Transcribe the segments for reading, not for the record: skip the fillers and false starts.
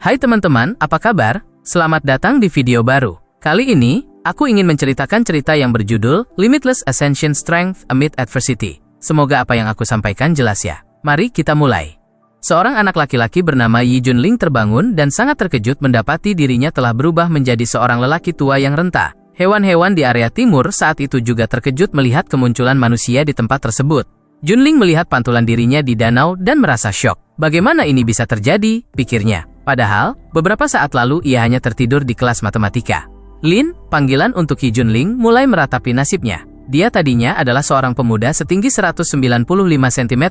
Hai teman-teman, apa kabar? Selamat datang di video baru. Kali ini, aku ingin menceritakan cerita yang berjudul Limitless Ascension Strength Amid Adversity. Semoga apa yang aku sampaikan jelas ya. Mari kita mulai. Seorang anak laki-laki bernama Yi Junling terbangun dan sangat terkejut mendapati dirinya telah berubah menjadi seorang lelaki tua yang renta. Hewan-hewan di area timur saat itu juga terkejut melihat kemunculan manusia di tempat tersebut. Junling melihat pantulan dirinya di danau dan merasa syok. Bagaimana ini bisa terjadi? Pikirnya. Padahal, beberapa saat lalu ia hanya tertidur di kelas matematika. Lin, panggilan untuk Yi Junling, mulai meratapi nasibnya. Dia tadinya adalah seorang pemuda setinggi 195 cm,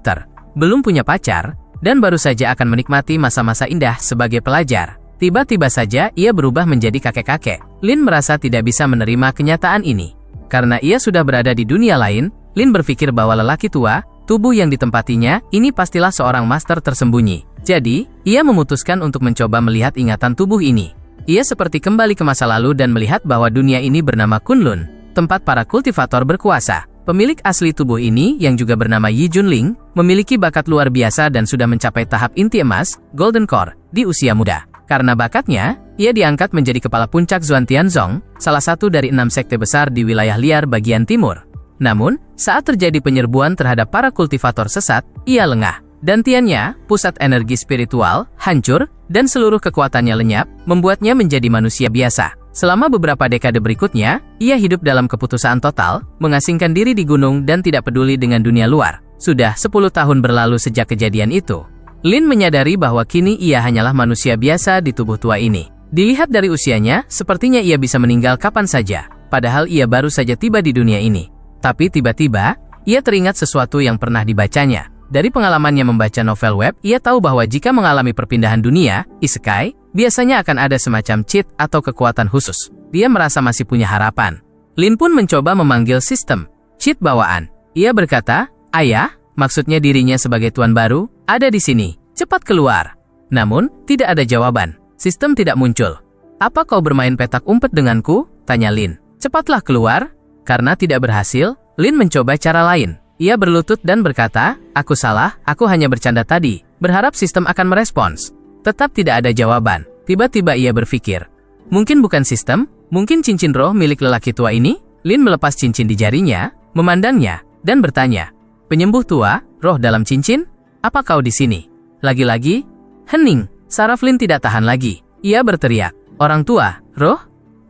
belum punya pacar, dan baru saja akan menikmati masa-masa indah sebagai pelajar. Tiba-tiba saja ia berubah menjadi kakek-kakek. Lin merasa tidak bisa menerima kenyataan ini. Karena ia sudah berada di dunia lain, Lin berpikir bahwa lelaki tua, tubuh yang ditempatinya, ini pastilah seorang master tersembunyi. Jadi, ia memutuskan untuk mencoba melihat ingatan tubuh ini. Ia seperti kembali ke masa lalu dan melihat bahwa dunia ini bernama Kunlun, tempat para kultivator berkuasa. Pemilik asli tubuh ini, yang juga bernama Yi Junling, memiliki bakat luar biasa dan sudah mencapai tahap inti emas, Golden Core, di usia muda. Karena bakatnya, ia diangkat menjadi kepala puncak Zuan Tianzong, salah satu dari 6 sekte besar di wilayah liar bagian timur. Namun, saat terjadi penyerbuan terhadap para kultivator sesat, ia lengah. Dantiannya, pusat energi spiritual, hancur, dan seluruh kekuatannya lenyap, membuatnya menjadi manusia biasa. Selama beberapa dekade berikutnya, ia hidup dalam keputusaan total, mengasingkan diri di gunung dan tidak peduli dengan dunia luar. Sudah 10 tahun berlalu sejak kejadian itu. Lin menyadari bahwa kini ia hanyalah manusia biasa di tubuh tua ini. Dilihat dari usianya, sepertinya ia bisa meninggal kapan saja, padahal ia baru saja tiba di dunia ini. Tapi tiba-tiba, ia teringat sesuatu yang pernah dibacanya. Dari pengalamannya membaca novel web, ia tahu bahwa jika mengalami perpindahan dunia, isekai, biasanya akan ada semacam cheat atau kekuatan khusus. Dia merasa masih punya harapan. Lin pun mencoba memanggil sistem cheat bawaan. Ia berkata, "Ayah, maksudnya dirinya sebagai tuan baru, ada di sini. Cepat keluar." Namun, tidak ada jawaban. Sistem tidak muncul. "Apa kau bermain petak umpet denganku?" tanya Lin. "Cepatlah keluar." Karena tidak berhasil, Lin mencoba cara lain. Ia berlutut dan berkata, "Aku salah, aku hanya bercanda tadi." Berharap sistem akan merespons. Tetap tidak ada jawaban. Tiba-tiba ia berpikir, mungkin bukan sistem, mungkin cincin roh milik lelaki tua ini? Lin melepas cincin di jarinya, memandangnya, dan bertanya, "Penyembuh tua, roh dalam cincin? Apa kau di sini?" Lagi-lagi, hening. Saraf Lin tidak tahan lagi. Ia berteriak, "Orang tua, roh?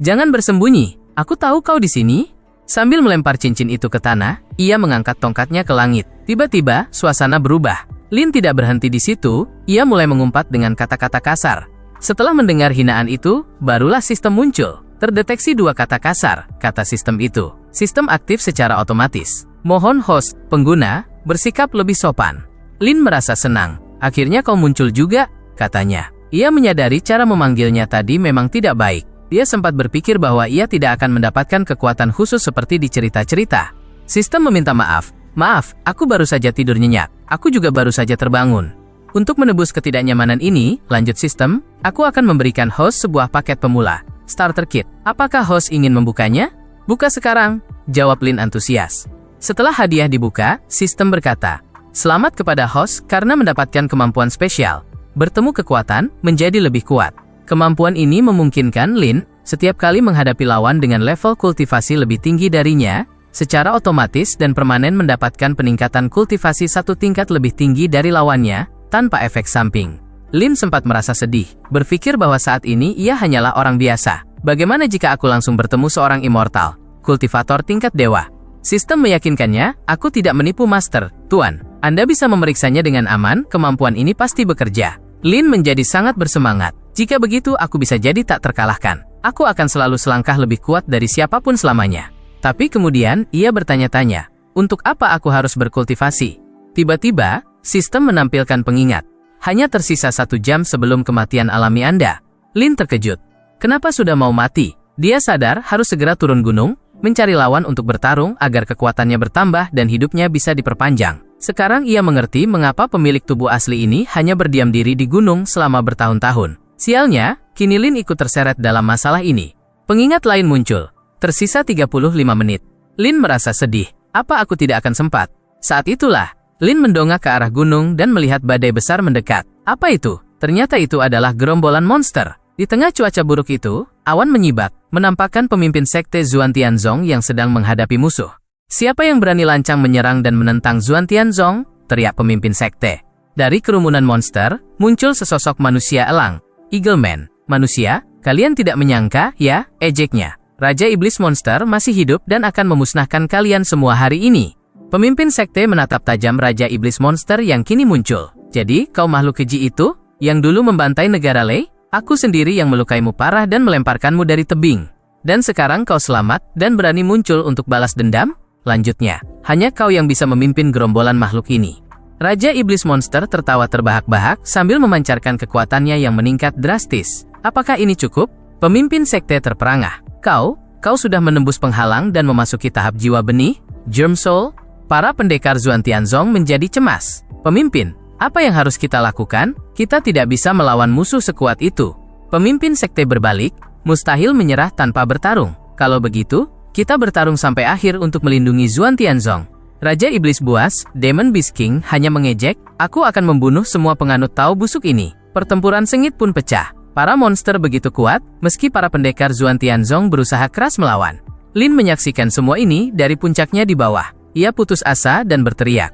Jangan bersembunyi, aku tahu kau di sini." Sambil melempar cincin itu ke tanah, ia mengangkat tongkatnya ke langit. Tiba-tiba, suasana berubah. Lin tidak berhenti di situ, ia mulai mengumpat dengan kata-kata kasar. Setelah mendengar hinaan itu, barulah sistem muncul. Terdeteksi 2 kata kasar, kata sistem itu. Sistem aktif secara otomatis. Mohon host, pengguna, bersikap lebih sopan. Lin merasa senang. "Akhirnya kau muncul juga," katanya. Ia menyadari cara memanggilnya tadi memang tidak baik. Dia sempat berpikir bahwa ia tidak akan mendapatkan kekuatan khusus seperti di cerita-cerita. Sistem meminta maaf. "Maaf, aku baru saja tidur nyenyak. Aku juga baru saja terbangun." Untuk menebus ketidaknyamanan ini, lanjut sistem, "Aku akan memberikan host sebuah paket pemula, Starter Kit. Apakah host ingin membukanya?" "Buka sekarang," jawab Lin antusias. Setelah hadiah dibuka, sistem berkata, "Selamat kepada host karena mendapatkan kemampuan spesial. Bertemu kekuatan, menjadi lebih kuat." Kemampuan ini memungkinkan Lin, setiap kali menghadapi lawan dengan level kultivasi lebih tinggi darinya, secara otomatis dan permanen mendapatkan peningkatan kultivasi 1 tingkat lebih tinggi dari lawannya, tanpa efek samping. Lin sempat merasa sedih, berpikir bahwa saat ini ia hanyalah orang biasa. Bagaimana jika aku langsung bertemu seorang immortal, kultivator tingkat dewa? Sistem meyakinkannya, "Aku tidak menipu master, tuan. Anda bisa memeriksanya dengan aman, kemampuan ini pasti bekerja." Lin menjadi sangat bersemangat. "Jika begitu aku bisa jadi tak terkalahkan. Aku akan selalu selangkah lebih kuat dari siapapun selamanya." Tapi kemudian, ia bertanya-tanya, "Untuk apa aku harus berkultivasi?" Tiba-tiba, sistem menampilkan pengingat. "Hanya tersisa 1 jam sebelum kematian alami Anda." Lin terkejut. Kenapa sudah mau mati? Dia sadar harus segera turun gunung, mencari lawan untuk bertarung agar kekuatannya bertambah dan hidupnya bisa diperpanjang. Sekarang ia mengerti mengapa pemilik tubuh asli ini hanya berdiam diri di gunung selama bertahun-tahun. Sialnya, kini Lin ikut terseret dalam masalah ini. Pengingat lain muncul. Tersisa 35 menit. Lin merasa sedih. Apa aku tidak akan sempat? Saat itulah, Lin mendongak ke arah gunung dan melihat badai besar mendekat. Apa itu? Ternyata itu adalah gerombolan monster. Di tengah cuaca buruk itu, awan menyibak, menampakkan pemimpin sekte Zuan Tianzong yang sedang menghadapi musuh. Siapa yang berani lancang menyerang dan menentang Zuan Tianzong? Teriak pemimpin sekte. Dari kerumunan monster, muncul sesosok manusia elang. Eagle Man, manusia, kalian tidak menyangka, ya, ejeknya. Raja Iblis Monster masih hidup dan akan memusnahkan kalian semua hari ini. Pemimpin sekte menatap tajam Raja Iblis Monster yang kini muncul. Jadi, kau makhluk keji itu, yang dulu membantai negara Lei? Aku sendiri yang melukaimu parah dan melemparkanmu dari tebing. Dan sekarang kau selamat dan berani muncul untuk balas dendam? Lanjutnya, hanya kau yang bisa memimpin gerombolan makhluk ini. Raja Iblis Monster tertawa terbahak-bahak sambil memancarkan kekuatannya yang meningkat drastis. Apakah ini cukup? Pemimpin sekte terperangah. Kau sudah menembus penghalang dan memasuki tahap jiwa benih, Germ Soul. Para pendekar Zuan Tianzong menjadi cemas. Pemimpin, apa yang harus kita lakukan? Kita tidak bisa melawan musuh sekuat itu. Pemimpin sekte berbalik, mustahil menyerah tanpa bertarung. Kalau begitu, kita bertarung sampai akhir untuk melindungi Zuan Tianzong. Raja Iblis Buas, Demon Beast King, hanya mengejek, aku akan membunuh semua penganut Tao busuk ini. Pertempuran sengit pun pecah. Para monster begitu kuat, meski para pendekar Zuan Tianzong berusaha keras melawan. Lin menyaksikan semua ini dari puncaknya di bawah. Ia putus asa dan berteriak.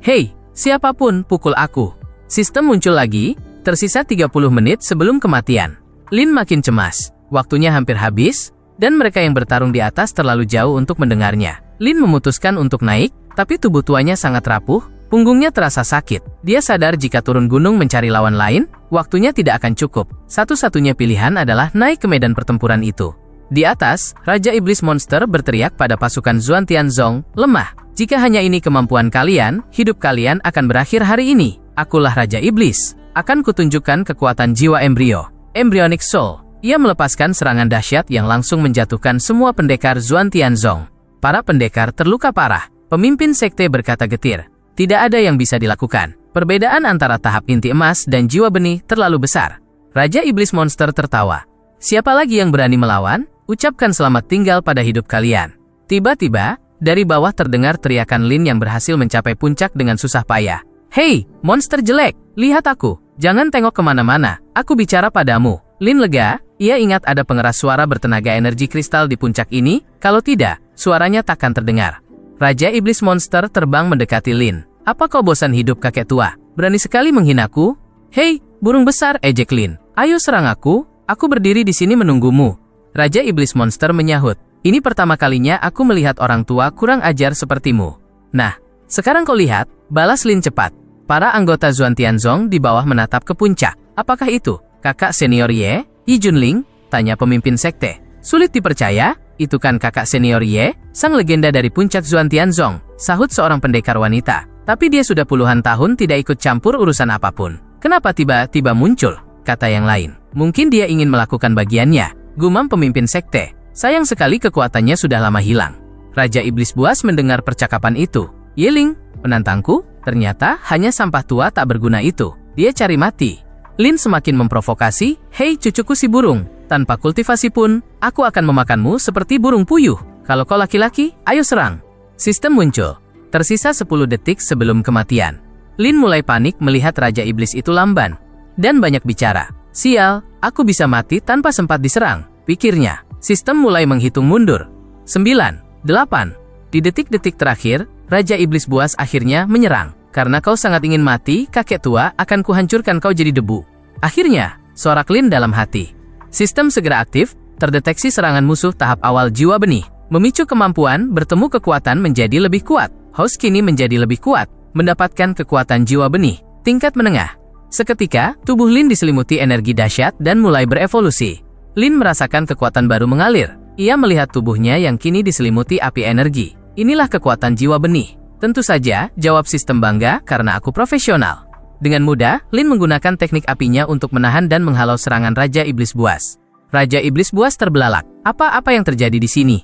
Hei, siapapun, pukul aku. Sistem muncul lagi, tersisa 30 menit sebelum kematian. Lin makin cemas. Waktunya hampir habis, dan mereka yang bertarung di atas terlalu jauh untuk mendengarnya. Lin memutuskan untuk naik, tapi tubuh tuanya sangat rapuh, punggungnya terasa sakit. Dia sadar jika turun gunung mencari lawan lain, waktunya tidak akan cukup. Satu-satunya pilihan adalah naik ke medan pertempuran itu. Di atas, Raja Iblis Monster berteriak pada pasukan Zuan Tianzong, lemah. Jika hanya ini kemampuan kalian, hidup kalian akan berakhir hari ini. Akulah Raja Iblis. Akan kutunjukkan kekuatan jiwa embrio. Embryonic Soul. Ia melepaskan serangan dahsyat yang langsung menjatuhkan semua pendekar Zuan Tianzong. Para pendekar terluka parah. Pemimpin sekte berkata getir. Tidak ada yang bisa dilakukan. Perbedaan antara tahap inti emas dan jiwa benih terlalu besar. Raja Iblis Monster tertawa. Siapa lagi yang berani melawan? Ucapkan selamat tinggal pada hidup kalian. Tiba-tiba, dari bawah terdengar teriakan Lin yang berhasil mencapai puncak dengan susah payah. Hei, monster jelek, lihat aku. Jangan tengok kemana-mana, aku bicara padamu. Lin lega, ia ingat ada pengeras suara bertenaga energi kristal di puncak ini, kalau tidak, suaranya takkan terdengar. Raja Iblis Monster terbang mendekati Lin. Apa kau bosan hidup kakek tua? Berani sekali menghinaku? Hei, burung besar, ejek Lin. Ayo serang aku berdiri di sini menunggumu. Raja Iblis Monster menyahut. Ini pertama kalinya aku melihat orang tua kurang ajar sepertimu. Nah, sekarang kau lihat, balas Lin cepat. Para anggota Zuan Tianzong di bawah menatap ke puncak. Apakah itu kakak senior Ye? Yi Junling? Tanya pemimpin sekte. Sulit dipercaya, itu kan kakak senior Ye, sang legenda dari puncak Zuan Tianzong, sahut seorang pendekar wanita. Tapi dia sudah puluhan tahun tidak ikut campur urusan apapun. Kenapa tiba-tiba muncul? Kata yang lain. Mungkin dia ingin melakukan bagiannya. Gumam pemimpin sekte. Sayang sekali kekuatannya sudah lama hilang. Raja Iblis Buas mendengar percakapan itu. Yeling, penantangku, ternyata hanya sampah tua tak berguna itu. Dia cari mati. Lin semakin memprovokasi. Hei cucuku si burung, tanpa kultivasi pun, aku akan memakanmu seperti burung puyuh. Kalau kau laki-laki, ayo serang. Sistem muncul. Tersisa 10 detik sebelum kematian. Lin mulai panik melihat Raja Iblis itu lamban. Dan banyak bicara. Sial, aku bisa mati tanpa sempat diserang, pikirnya. Sistem mulai menghitung mundur. 9, 8. Di detik-detik terakhir, Raja Iblis Buas akhirnya menyerang. Karena kau sangat ingin mati, kakek tua, akan kuhancurkan kau jadi debu. Akhirnya, sorak Lin dalam hati. Sistem segera aktif, terdeteksi serangan musuh tahap awal jiwa benih. Memicu kemampuan, bertemu kekuatan menjadi lebih kuat. Host kini menjadi lebih kuat, mendapatkan kekuatan jiwa benih, tingkat menengah. Seketika, tubuh Lin diselimuti energi dahsyat dan mulai berevolusi. Lin merasakan kekuatan baru mengalir. Ia melihat tubuhnya yang kini diselimuti api energi. Inilah kekuatan jiwa benih. Tentu saja, jawab sistem bangga karena aku profesional. Dengan mudah, Lin menggunakan teknik apinya untuk menahan dan menghalau serangan Raja Iblis Buas. Raja Iblis Buas terbelalak. Apa yang terjadi di sini?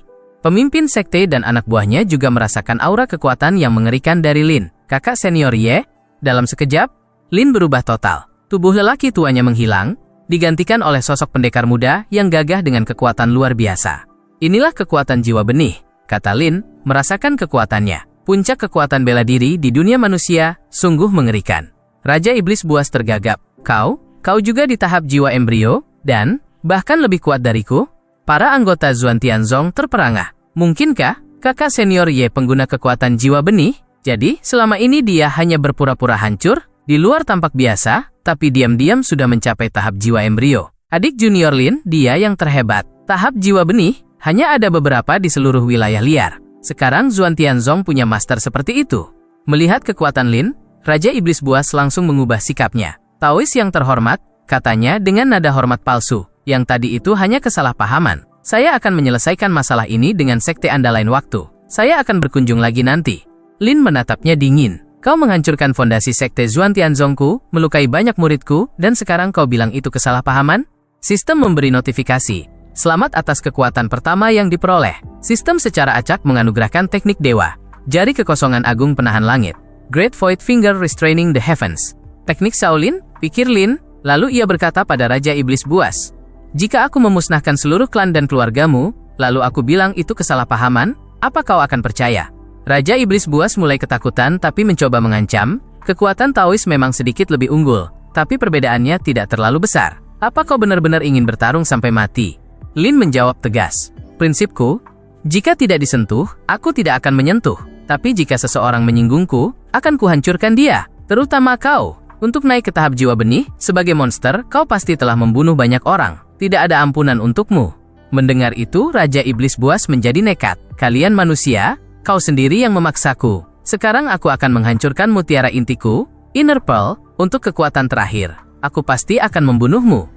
Pemimpin sekte dan anak buahnya juga merasakan aura kekuatan yang mengerikan dari Lin. Kakak senior Ye, dalam sekejap, Lin berubah total. Tubuh lelaki tuanya menghilang, digantikan oleh sosok pendekar muda yang gagah dengan kekuatan luar biasa. Inilah kekuatan jiwa benih, kata Lin, merasakan kekuatannya. Puncak kekuatan bela diri di dunia manusia, sungguh mengerikan. Raja Iblis Buas tergagap. Kau Kau juga di tahap jiwa embrio, dan, bahkan lebih kuat dariku? Para anggota Zuan Tianzong terperangah. Mungkinkah kakak senior Ye pengguna kekuatan jiwa benih? Jadi, selama ini dia hanya berpura-pura hancur, di luar tampak biasa, tapi diam-diam sudah mencapai tahap jiwa embrio. Adik junior Lin, dia yang terhebat. Tahap jiwa benih, hanya ada beberapa di seluruh wilayah liar. Sekarang Zuan Tianzong punya master seperti itu. Melihat kekuatan Lin, Raja Iblis Buas langsung mengubah sikapnya. Taois yang terhormat, katanya dengan nada hormat palsu, yang tadi itu hanya kesalahpahaman. Saya akan menyelesaikan masalah ini dengan sekte Anda lain waktu. Saya akan berkunjung lagi nanti. Lin menatapnya dingin. Kau menghancurkan fondasi sekte Zuan Tianzongku, melukai banyak muridku, dan sekarang kau bilang itu kesalahpahaman? Sistem memberi notifikasi. Selamat atas kekuatan pertama yang diperoleh. Sistem secara acak menganugerahkan teknik dewa. Jari kekosongan agung penahan langit. Great Void Finger Restraining the Heavens. Teknik Shaolin, pikir Lin, lalu ia berkata pada Raja Iblis Buas. Jika aku memusnahkan seluruh klan dan keluargamu, lalu aku bilang itu kesalahpahaman, apa kau akan percaya? Raja Iblis Buas mulai ketakutan tapi mencoba mengancam. Kekuatan Taois memang sedikit lebih unggul, tapi perbedaannya tidak terlalu besar. Apa kau benar-benar ingin bertarung sampai mati? Lin menjawab tegas. Prinsipku, jika tidak disentuh, aku tidak akan menyentuh. Tapi jika seseorang menyinggungku, akan kuhancurkan dia, terutama kau. Untuk naik ke tahap jiwa benih, sebagai monster, kau pasti telah membunuh banyak orang. Tidak ada ampunan untukmu. Mendengar itu, Raja Iblis Buas menjadi nekat. Kalian manusia, kau sendiri yang memaksaku. Sekarang aku akan menghancurkan mutiara intiku, Inner Pearl, untuk kekuatan terakhir. Aku pasti akan membunuhmu.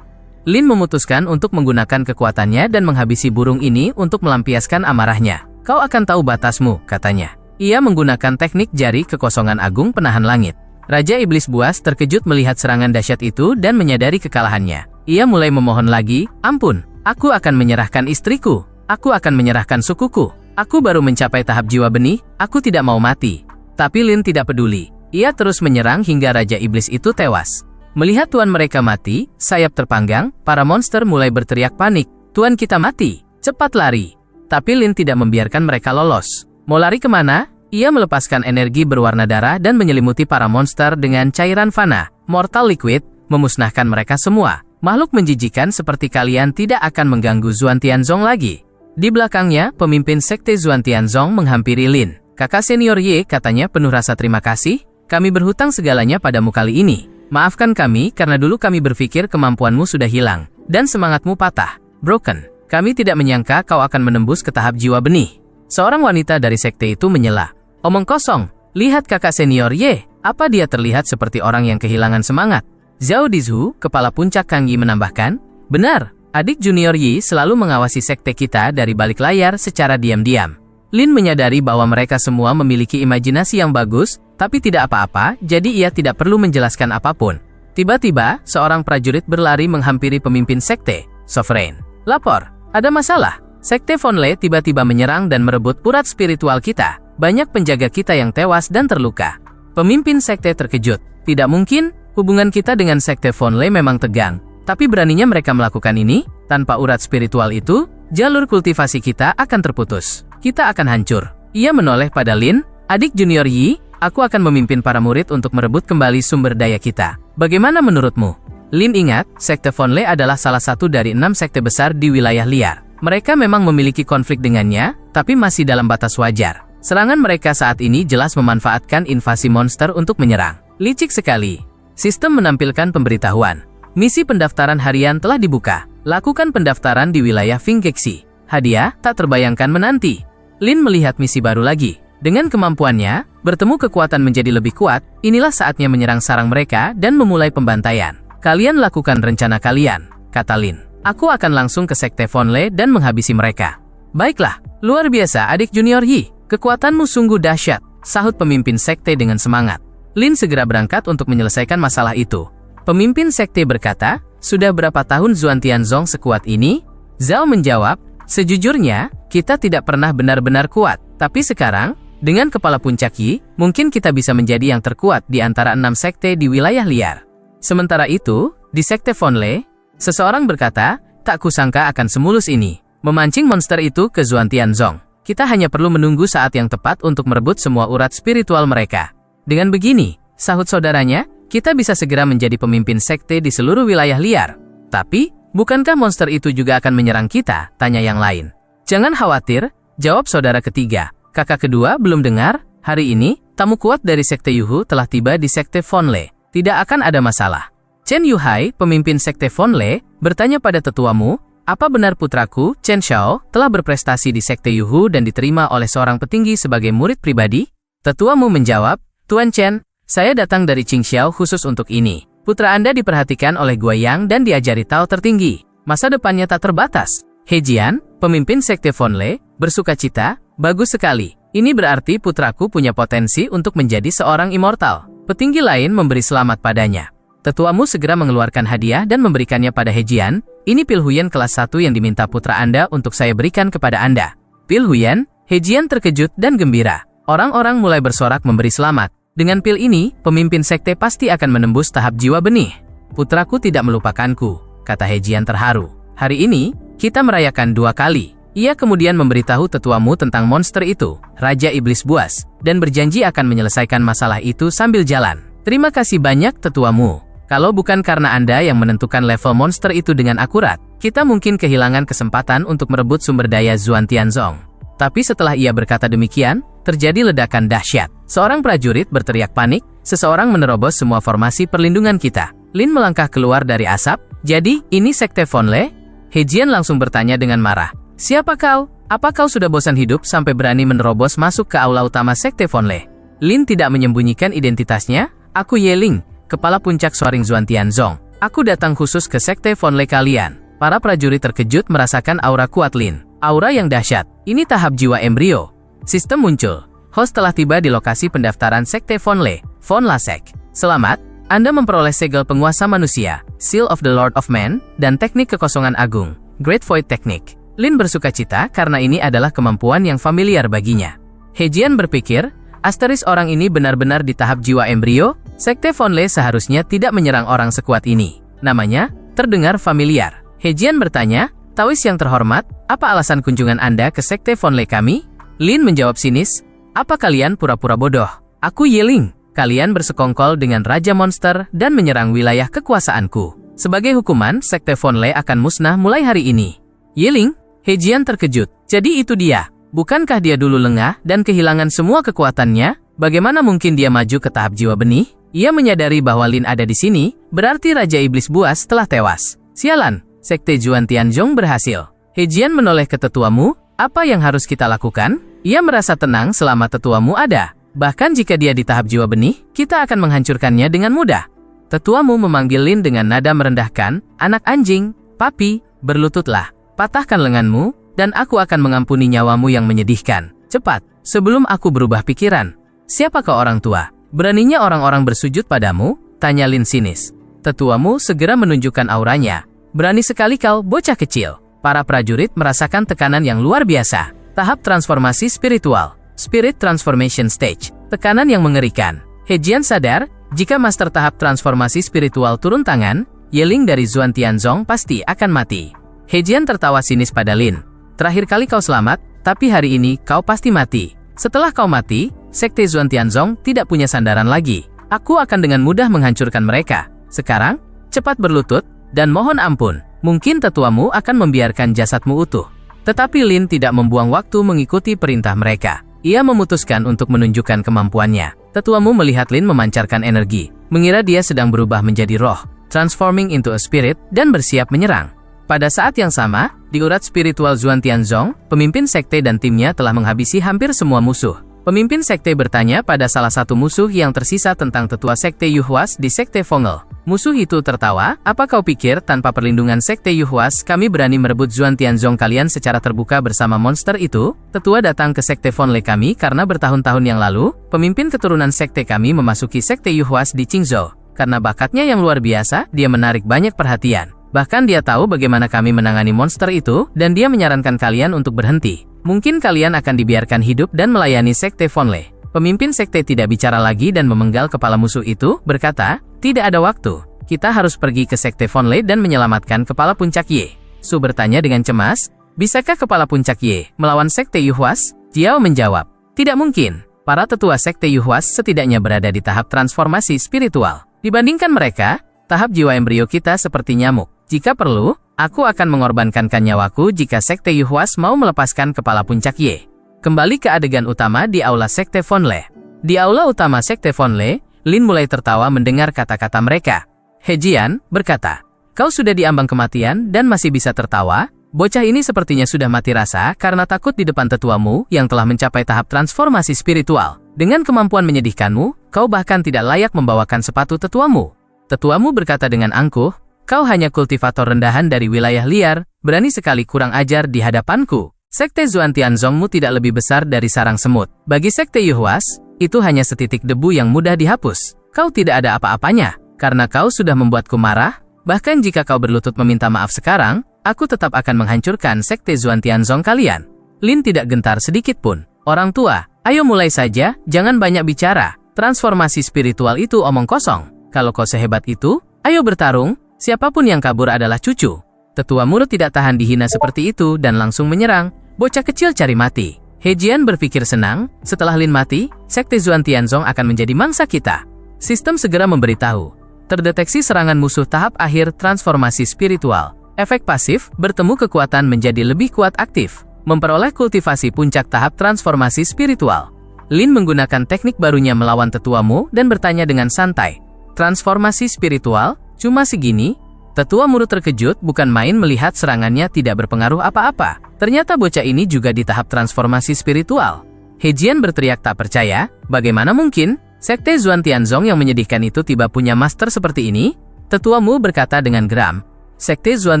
Lin memutuskan untuk menggunakan kekuatannya dan menghabisi burung ini untuk melampiaskan amarahnya. Kau akan tahu batasmu, katanya. Ia menggunakan teknik jari kekosongan agung penahan langit. Raja Iblis Buas terkejut melihat serangan dahsyat itu dan menyadari kekalahannya. Ia mulai memohon lagi, ampun, aku akan menyerahkan istriku. Aku akan menyerahkan sukuku. Aku baru mencapai tahap jiwa benih, aku tidak mau mati. Tapi Lin tidak peduli. Ia terus menyerang hingga Raja Iblis itu tewas. Melihat tuan mereka mati, sayap terpanggang, para monster mulai berteriak panik. Tuan kita mati, cepat lari. Tapi Lin tidak membiarkan mereka lolos. Mau lari kemana? Ia melepaskan energi berwarna darah dan menyelimuti para monster dengan cairan fana, Mortal Liquid, memusnahkan mereka semua. Makhluk menjijikan seperti kalian tidak akan mengganggu Zuan Tianzong lagi. Di belakangnya, pemimpin sekte Zuan Tianzong menghampiri Lin. Kakak senior Ye, katanya penuh rasa terima kasih. Kami berhutang segalanya padamu kali ini. Maafkan kami karena dulu kami berpikir kemampuanmu sudah hilang dan semangatmu patah, broken. Kami tidak menyangka kau akan menembus ke tahap jiwa benih. Seorang wanita dari sekte itu menyela. Omong kosong, lihat kakak senior Ye, apa dia terlihat seperti orang yang kehilangan semangat? Zhao Dizhu, kepala puncak Kang Yi menambahkan, benar, adik junior Yi selalu mengawasi sekte kita dari balik layar secara diam-diam. Lin menyadari bahwa mereka semua memiliki imajinasi yang bagus, tapi tidak apa-apa, jadi ia tidak perlu menjelaskan apapun. Tiba-tiba, seorang prajurit berlari menghampiri pemimpin sekte, Sovereign. Lapor, ada masalah. Sekte Von Lei tiba-tiba menyerang dan merebut urat spiritual kita. Banyak penjaga kita yang tewas dan terluka. Pemimpin sekte terkejut. Tidak mungkin, hubungan kita dengan sekte Von Lei memang tegang. Tapi beraninya mereka melakukan ini? Tanpa urat spiritual itu, jalur kultivasi kita akan terputus. Kita akan hancur. Ia menoleh pada Lin, adik junior Yi, aku akan memimpin para murid untuk merebut kembali sumber daya kita. Bagaimana menurutmu? Lin ingat, sekte Von Lei adalah salah satu dari 6 sekte besar di wilayah liar. Mereka memang memiliki konflik dengannya, tapi masih dalam batas wajar. Serangan mereka saat ini jelas memanfaatkan invasi monster untuk menyerang. Licik sekali. Sistem menampilkan pemberitahuan. Misi pendaftaran harian telah dibuka. Lakukan pendaftaran di wilayah Fingexi. Hadiah tak terbayangkan menanti. Lin melihat misi baru lagi. Dengan kemampuannya, bertemu kekuatan menjadi lebih kuat, inilah saatnya menyerang sarang mereka dan memulai pembantaian. Kalian lakukan rencana kalian, kata Lin. Aku akan langsung ke sekte Von Lei dan menghabisi mereka. Baiklah, luar biasa adik junior Yi. Kekuatanmu sungguh dahsyat, sahut pemimpin sekte dengan semangat. Lin segera berangkat untuk menyelesaikan masalah itu. Pemimpin sekte berkata, sudah berapa tahun Zuan Tianzong sekuat ini? Zhao menjawab, sejujurnya, kita tidak pernah benar-benar kuat. Tapi sekarang, dengan kepala puncak Yi, mungkin kita bisa menjadi yang terkuat di antara 6 sekte di wilayah liar. Sementara itu, di sekte Von Lei, seseorang berkata, tak kusangka akan semulus ini. Memancing monster itu ke Zuan Tianzong. Kita hanya perlu menunggu saat yang tepat untuk merebut semua urat spiritual mereka. Dengan begini, sahut saudaranya, kita bisa segera menjadi pemimpin sekte di seluruh wilayah liar. Tapi, bukankah monster itu juga akan menyerang kita? Tanya yang lain. Jangan khawatir, jawab saudara ketiga. Kakak kedua belum dengar? Hari ini, tamu kuat dari sekte Yuhu telah tiba di sekte Fonle. Tidak akan ada masalah. Chen Yuhai, pemimpin sekte Fonle, bertanya pada tetuamu, apa benar putraku, Chen Xiao, telah berprestasi di sekte Yuhu dan diterima oleh seorang petinggi sebagai murid pribadi? Tetuamu menjawab, Tuan Chen, saya datang dari Qingxiao khusus untuk ini. Putra Anda diperhatikan oleh Guiyang dan diajari Tao tertinggi. Masa depannya tak terbatas. He Jian, pemimpin sekte Fonle, bersukacita, bagus sekali. Ini berarti putraku punya potensi untuk menjadi seorang immortal. Petinggi lain memberi selamat padanya. Tetuamu segera mengeluarkan hadiah dan memberikannya pada He Jian. Ini pil Huyan kelas 1 yang diminta putra Anda untuk saya berikan kepada Anda. Pil Huyan, He Jian terkejut dan gembira. Orang-orang mulai bersorak memberi selamat. Dengan pil ini, pemimpin sekte pasti akan menembus tahap jiwa benih. Putraku tidak melupakanku, kata He Jian terharu. Hari ini, kita merayakan 2 kali. Ia kemudian memberitahu tetuamu tentang monster itu, Raja Iblis Buas, dan berjanji akan menyelesaikan masalah itu sambil jalan. Terima kasih banyak tetuamu. Kalau bukan karena Anda yang menentukan level monster itu dengan akurat, kita mungkin kehilangan kesempatan untuk merebut sumber daya Zuan Tianzong. Tapi setelah ia berkata demikian, terjadi ledakan dahsyat. Seorang prajurit berteriak panik, seseorang menerobos semua formasi perlindungan kita. Lin melangkah keluar dari asap. Jadi, ini sekte Fonle? He Jian langsung bertanya dengan marah. Siapa kau? Apa kau sudah bosan hidup sampai berani menerobos masuk ke aula utama sekte Fonle? Lin tidak menyembunyikan identitasnya. Aku Ye Ling, kepala puncak Soaring Zuan Tianzong. Aku datang khusus ke sekte Fonle kalian. Para prajurit terkejut merasakan aura kuat Lin. Aura yang dahsyat. Ini tahap jiwa embrio. Sistem muncul. Host telah tiba di lokasi pendaftaran sekte Fonle, Fon Lasek. Selamat, Anda memperoleh segel penguasa manusia, Seal of the Lord of Man, dan teknik kekosongan agung, Great Void Technique. Lin bersukacita karena ini adalah kemampuan yang familiar baginya. He Jian berpikir, asteris orang ini benar-benar di tahap jiwa embrio. Sekte Fonle seharusnya tidak menyerang orang sekuat ini. Namanya, terdengar familiar. He Jian bertanya, Taois yang terhormat, apa alasan kunjungan Anda ke sekte Fonle kami? Lin menjawab sinis, apa kalian pura-pura bodoh? Aku Ye Ling. Kalian bersekongkol dengan Raja Monster dan menyerang wilayah kekuasaanku. Sebagai hukuman, sekte Fonle akan musnah mulai hari ini. Ye Ling, He Jian terkejut. Jadi itu dia. Bukankah dia dulu lengah dan kehilangan semua kekuatannya? Bagaimana mungkin dia maju ke tahap jiwa benih? Ia menyadari bahwa Lin ada di sini, berarti Raja Iblis Buas telah tewas. Sialan. Sekte Zuan Tianzong berhasil. He Jian menoleh ke tetuamu, apa yang harus kita lakukan? Ia merasa tenang selama tetuamu ada. Bahkan jika dia di tahap jiwa benih, kita akan menghancurkannya dengan mudah. Tetuamu memanggil Lin dengan nada merendahkan, anak anjing, papi, berlututlah, patahkan lenganmu, dan aku akan mengampuni nyawamu yang menyedihkan. Cepat, sebelum aku berubah pikiran. Siapakah orang tua? Beraninya orang-orang bersujud padamu? Tanya Lin sinis. Tetuamu segera menunjukkan auranya. Berani sekali kau, bocah kecil. Para prajurit merasakan tekanan yang luar biasa. Tahap transformasi spiritual, Spirit Transformation Stage. Tekanan yang mengerikan. He Jian sadar, jika master tahap transformasi spiritual turun tangan, Ye Ling dari Zuan Tianzong pasti akan mati. He Jian tertawa sinis pada Lin. Terakhir kali kau selamat, tapi hari ini kau pasti mati. Setelah kau mati, sekte Zuan Tianzong tidak punya sandaran lagi. Aku akan dengan mudah menghancurkan mereka. Sekarang, cepat berlutut, dan mohon ampun, mungkin tetuamu akan membiarkan jasadmu utuh. Tetapi Lin tidak membuang waktu mengikuti perintah mereka. Ia memutuskan untuk menunjukkan kemampuannya. Tetuamu melihat Lin memancarkan energi, mengira dia sedang berubah menjadi roh, transforming into a spirit, dan bersiap menyerang. Pada saat yang sama, di urat spiritual Zuan Tianzong, pemimpin sekte dan timnya telah menghabisi hampir semua musuh. Pemimpin sekte bertanya pada salah satu musuh yang tersisa tentang tetua sekte Yuhuas di sekte Fongel. Musuh itu tertawa, apa kau pikir tanpa perlindungan sekte Yuhuas kami berani merebut Zuan Tianzong kalian secara terbuka bersama monster itu? Tetua datang ke sekte Fonle kami karena bertahun-tahun yang lalu, pemimpin keturunan sekte kami memasuki sekte Yuhuas di Qingzhou. Karena bakatnya yang luar biasa, dia menarik banyak perhatian. Bahkan dia tahu bagaimana kami menangani monster itu, dan dia menyarankan kalian untuk berhenti. Mungkin kalian akan dibiarkan hidup dan melayani sekte Fonle. Pemimpin sekte tidak bicara lagi dan memenggal kepala musuh itu, berkata, tidak ada waktu. Kita harus pergi ke sekte Fonle dan menyelamatkan kepala puncak Ye. Su bertanya dengan cemas, bisakah kepala puncak Ye melawan sekte Yuhuas? Jiao menjawab, tidak mungkin. Para tetua sekte Yuhuas setidaknya berada di tahap transformasi spiritual. Dibandingkan mereka, tahap jiwa embrio kita seperti nyamuk. Jika perlu, aku akan mengorbankan nyawaku jika Sekte Yuhwas mau melepaskan kepala puncak Ye. Kembali ke adegan utama di aula Sekte Von Le. Di aula utama Sekte Von Le, Lin mulai tertawa mendengar kata-kata mereka. He Jian berkata, "Kau sudah diambang kematian dan masih bisa tertawa? Bocah ini sepertinya sudah mati rasa karena takut di depan tetuamu yang telah mencapai tahap transformasi spiritual. Dengan kemampuan menyedihkanmu, kau bahkan tidak layak membawakan sepatu tetuamu." Tetuamu berkata dengan angkuh, "Kau hanya kultivator rendahan dari wilayah liar, berani sekali kurang ajar di hadapanku. Sekte Zuan Tianzongmu tidak lebih besar dari sarang semut. Bagi Sekte Yuhwas, itu hanya setitik debu yang mudah dihapus. Kau tidak ada apa-apanya, karena kau sudah membuatku marah. Bahkan jika kau berlutut meminta maaf sekarang, aku tetap akan menghancurkan Sekte Zuan Tianzong kalian." Lin tidak gentar sedikit pun. "Orang tua, ayo mulai saja, jangan banyak bicara. Transformasi spiritual itu omong kosong. Kalau kau sehebat itu, ayo bertarung, siapapun yang kabur adalah cucu." Tetua murid tidak tahan dihina seperti itu dan langsung menyerang. Bocah kecil cari mati. He Jian berpikir senang, setelah Lin mati, Sekte Zuan Tianzong akan menjadi mangsa kita. Sistem segera memberitahu. Terdeteksi serangan musuh tahap akhir transformasi spiritual. Efek pasif, bertemu kekuatan menjadi lebih kuat aktif. Memperoleh kultivasi puncak tahap transformasi spiritual. Lin menggunakan teknik barunya melawan tetuamu dan bertanya dengan santai. "Transformasi spiritual? Cuma segini?" Tetua murid terkejut bukan main melihat serangannya tidak berpengaruh apa-apa. Ternyata bocah ini juga di tahap transformasi spiritual. He Jian berteriak tak percaya, "Bagaimana mungkin? Sekte Zuan Tianzong yang menyedihkan itu tiba punya master seperti ini?" Tetuamu berkata dengan geram. Sekte Zuan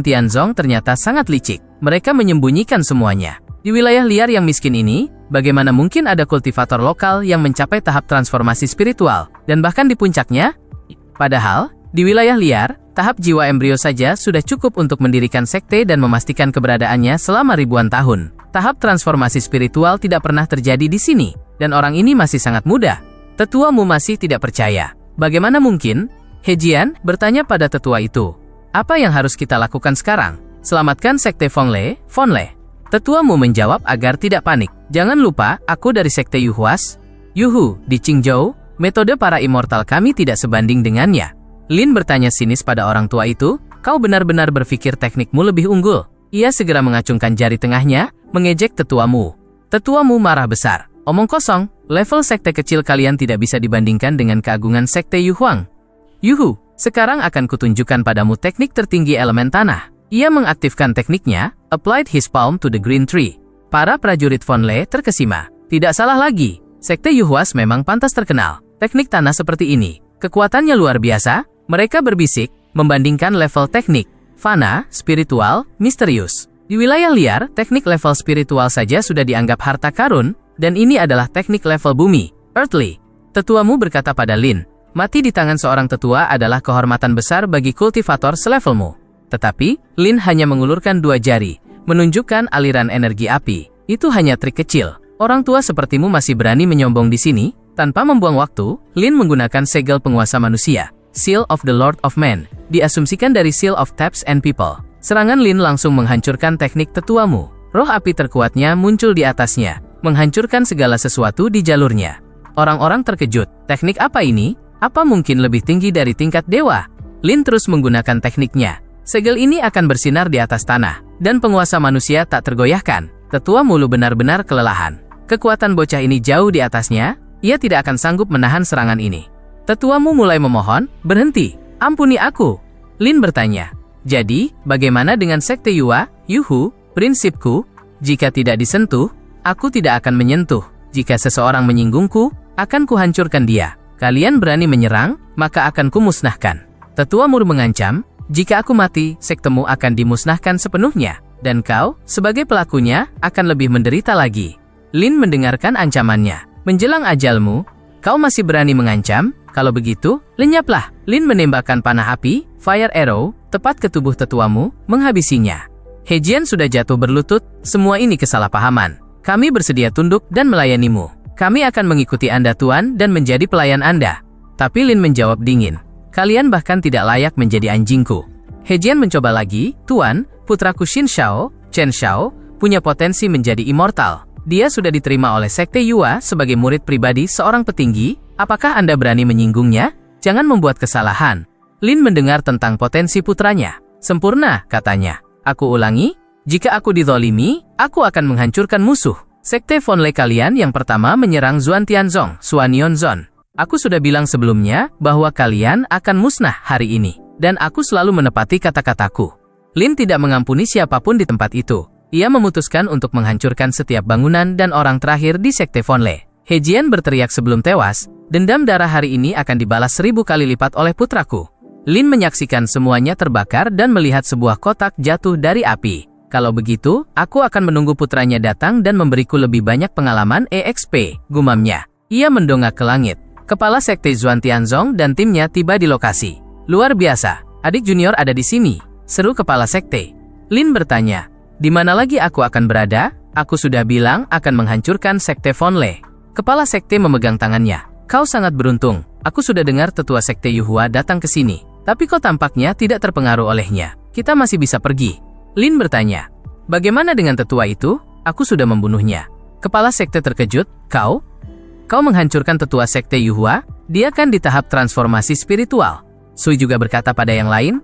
Tianzong ternyata sangat licik. Mereka menyembunyikan semuanya. Di wilayah liar yang miskin ini, bagaimana mungkin ada kultivator lokal yang mencapai tahap transformasi spiritual, dan bahkan di puncaknya? Padahal, di wilayah liar, tahap jiwa embrio saja sudah cukup untuk mendirikan sekte dan memastikan keberadaannya selama ribuan tahun. Tahap transformasi spiritual tidak pernah terjadi di sini, dan orang ini masih sangat muda. Tetuamu masih tidak percaya. "Bagaimana mungkin?" He Jian bertanya pada tetua itu. "Apa yang harus kita lakukan sekarang? Selamatkan Sekte Von Le, Von Le." Tetuamu menjawab agar tidak panik. "Jangan lupa, aku dari Sekte Yuhwas. Yuhu, di Qingzhou, metode para immortal kami tidak sebanding dengannya." Lin bertanya sinis pada orang tua itu, "Kau benar-benar berpikir teknikmu lebih unggul?" Ia segera mengacungkan jari tengahnya, mengejek tetuamu. Tetuamu marah besar. "Omong kosong, level sekte kecil kalian tidak bisa dibandingkan dengan keagungan Sekte Yuhuang. Yuhu, sekarang akan kutunjukkan padamu teknik tertinggi elemen tanah." Ia mengaktifkan tekniknya, applied his palm to the green tree. Para prajurit Von Le terkesima. Tidak salah lagi, Sekte Yuhwas memang pantas terkenal. Teknik tanah seperti ini, kekuatannya luar biasa. Mereka berbisik, membandingkan level teknik, fana, spiritual, misterius. Di wilayah liar, teknik level spiritual saja sudah dianggap harta karun, dan ini adalah teknik level bumi, earthly. Tetuamu berkata pada Lin, "Mati di tangan seorang tetua adalah kehormatan besar bagi kultivator selevelmu." Tetapi, Lin hanya mengulurkan dua jari, menunjukkan aliran energi api. "Itu hanya trik kecil. Orang tua sepertimu masih berani menyombong di sini?" Tanpa membuang waktu, Lin menggunakan segel penguasa manusia. Seal of the Lord of Men, diasumsikan dari Seal of Taps and People. Serangan Lin langsung menghancurkan teknik tetuamu. Roh api terkuatnya muncul di atasnya, menghancurkan segala sesuatu di jalurnya. Orang-orang terkejut. Teknik apa ini? Apa mungkin lebih tinggi dari tingkat dewa? Lin terus menggunakan tekniknya. Segel ini akan bersinar di atas tanah, dan penguasa manusia tak tergoyahkan. Tetua mulu benar-benar kelelahan. Kekuatan bocah ini jauh di atasnya, ia tidak akan sanggup menahan serangan ini. Tetuamu mulai memohon, "Berhenti, ampuni aku." Lin bertanya, "Jadi, bagaimana dengan Sekte Yuhu? Prinsipku, jika tidak disentuh, aku tidak akan menyentuh. Jika seseorang menyinggungku, akan kuhancurkan dia. Kalian berani menyerang, maka akan kumusnahkan." Tetua Mur mengancam, "Jika aku mati, sektemu akan dimusnahkan sepenuhnya, dan kau, sebagai pelakunya, akan lebih menderita lagi." Lin mendengarkan ancamannya. "Menjelang ajalmu, kau masih berani mengancam? Kalau begitu, lenyaplah." Lin menembakkan panah api, fire arrow, tepat ke tubuh tetuamu, menghabisinya. He Jian sudah jatuh berlutut, "Semua ini kesalahpahaman. Kami bersedia tunduk dan melayanimu. Kami akan mengikuti Anda Tuan dan menjadi pelayan Anda." Tapi Lin menjawab dingin, "Kalian bahkan tidak layak menjadi anjingku." He Jian mencoba lagi, "Tuan, putraku Chen Shao, punya potensi menjadi immortal. Dia sudah diterima oleh Sekte Yua sebagai murid pribadi seorang petinggi. Apakah Anda berani menyinggungnya?" Jangan membuat kesalahan. Lin mendengar tentang potensi putranya. Sempurna, katanya. Aku ulangi, jika aku dizolimi, aku akan menghancurkan musuh. Sekte Von Lei kalian yang pertama menyerang Zuan Tianzong, Suanion Zon. Aku sudah bilang sebelumnya bahwa kalian akan musnah hari ini. Dan aku selalu menepati kata-kataku. Lin tidak mengampuni siapapun di tempat itu. Ia memutuskan untuk menghancurkan setiap bangunan dan orang terakhir di Sekte Von Lei. He Jian berteriak sebelum tewas, dendam darah hari ini akan dibalas 1000 kali lipat oleh putraku. Lin menyaksikan semuanya terbakar dan melihat sebuah kotak jatuh dari api. Kalau begitu, aku akan menunggu putranya datang dan memberiku lebih banyak pengalaman EXP, gumamnya. Ia mendongak ke langit. Kepala Sekte Zuan Tianzong dan timnya tiba di lokasi. Luar biasa, adik junior ada di sini, seru kepala sekte. Lin bertanya, di mana lagi aku akan berada? Aku sudah bilang akan menghancurkan Sekte Von Lei. Kepala sekte memegang tangannya. Kau sangat beruntung, aku sudah dengar tetua Sekte Yuhua datang ke sini. Tapi kau tampaknya tidak terpengaruh olehnya. Kita masih bisa pergi. Lin bertanya, bagaimana dengan tetua itu? Aku sudah membunuhnya. Kepala sekte terkejut, Kau menghancurkan tetua Sekte Yuhua? Dia kan di tahap transformasi spiritual. Sui juga berkata pada yang lain,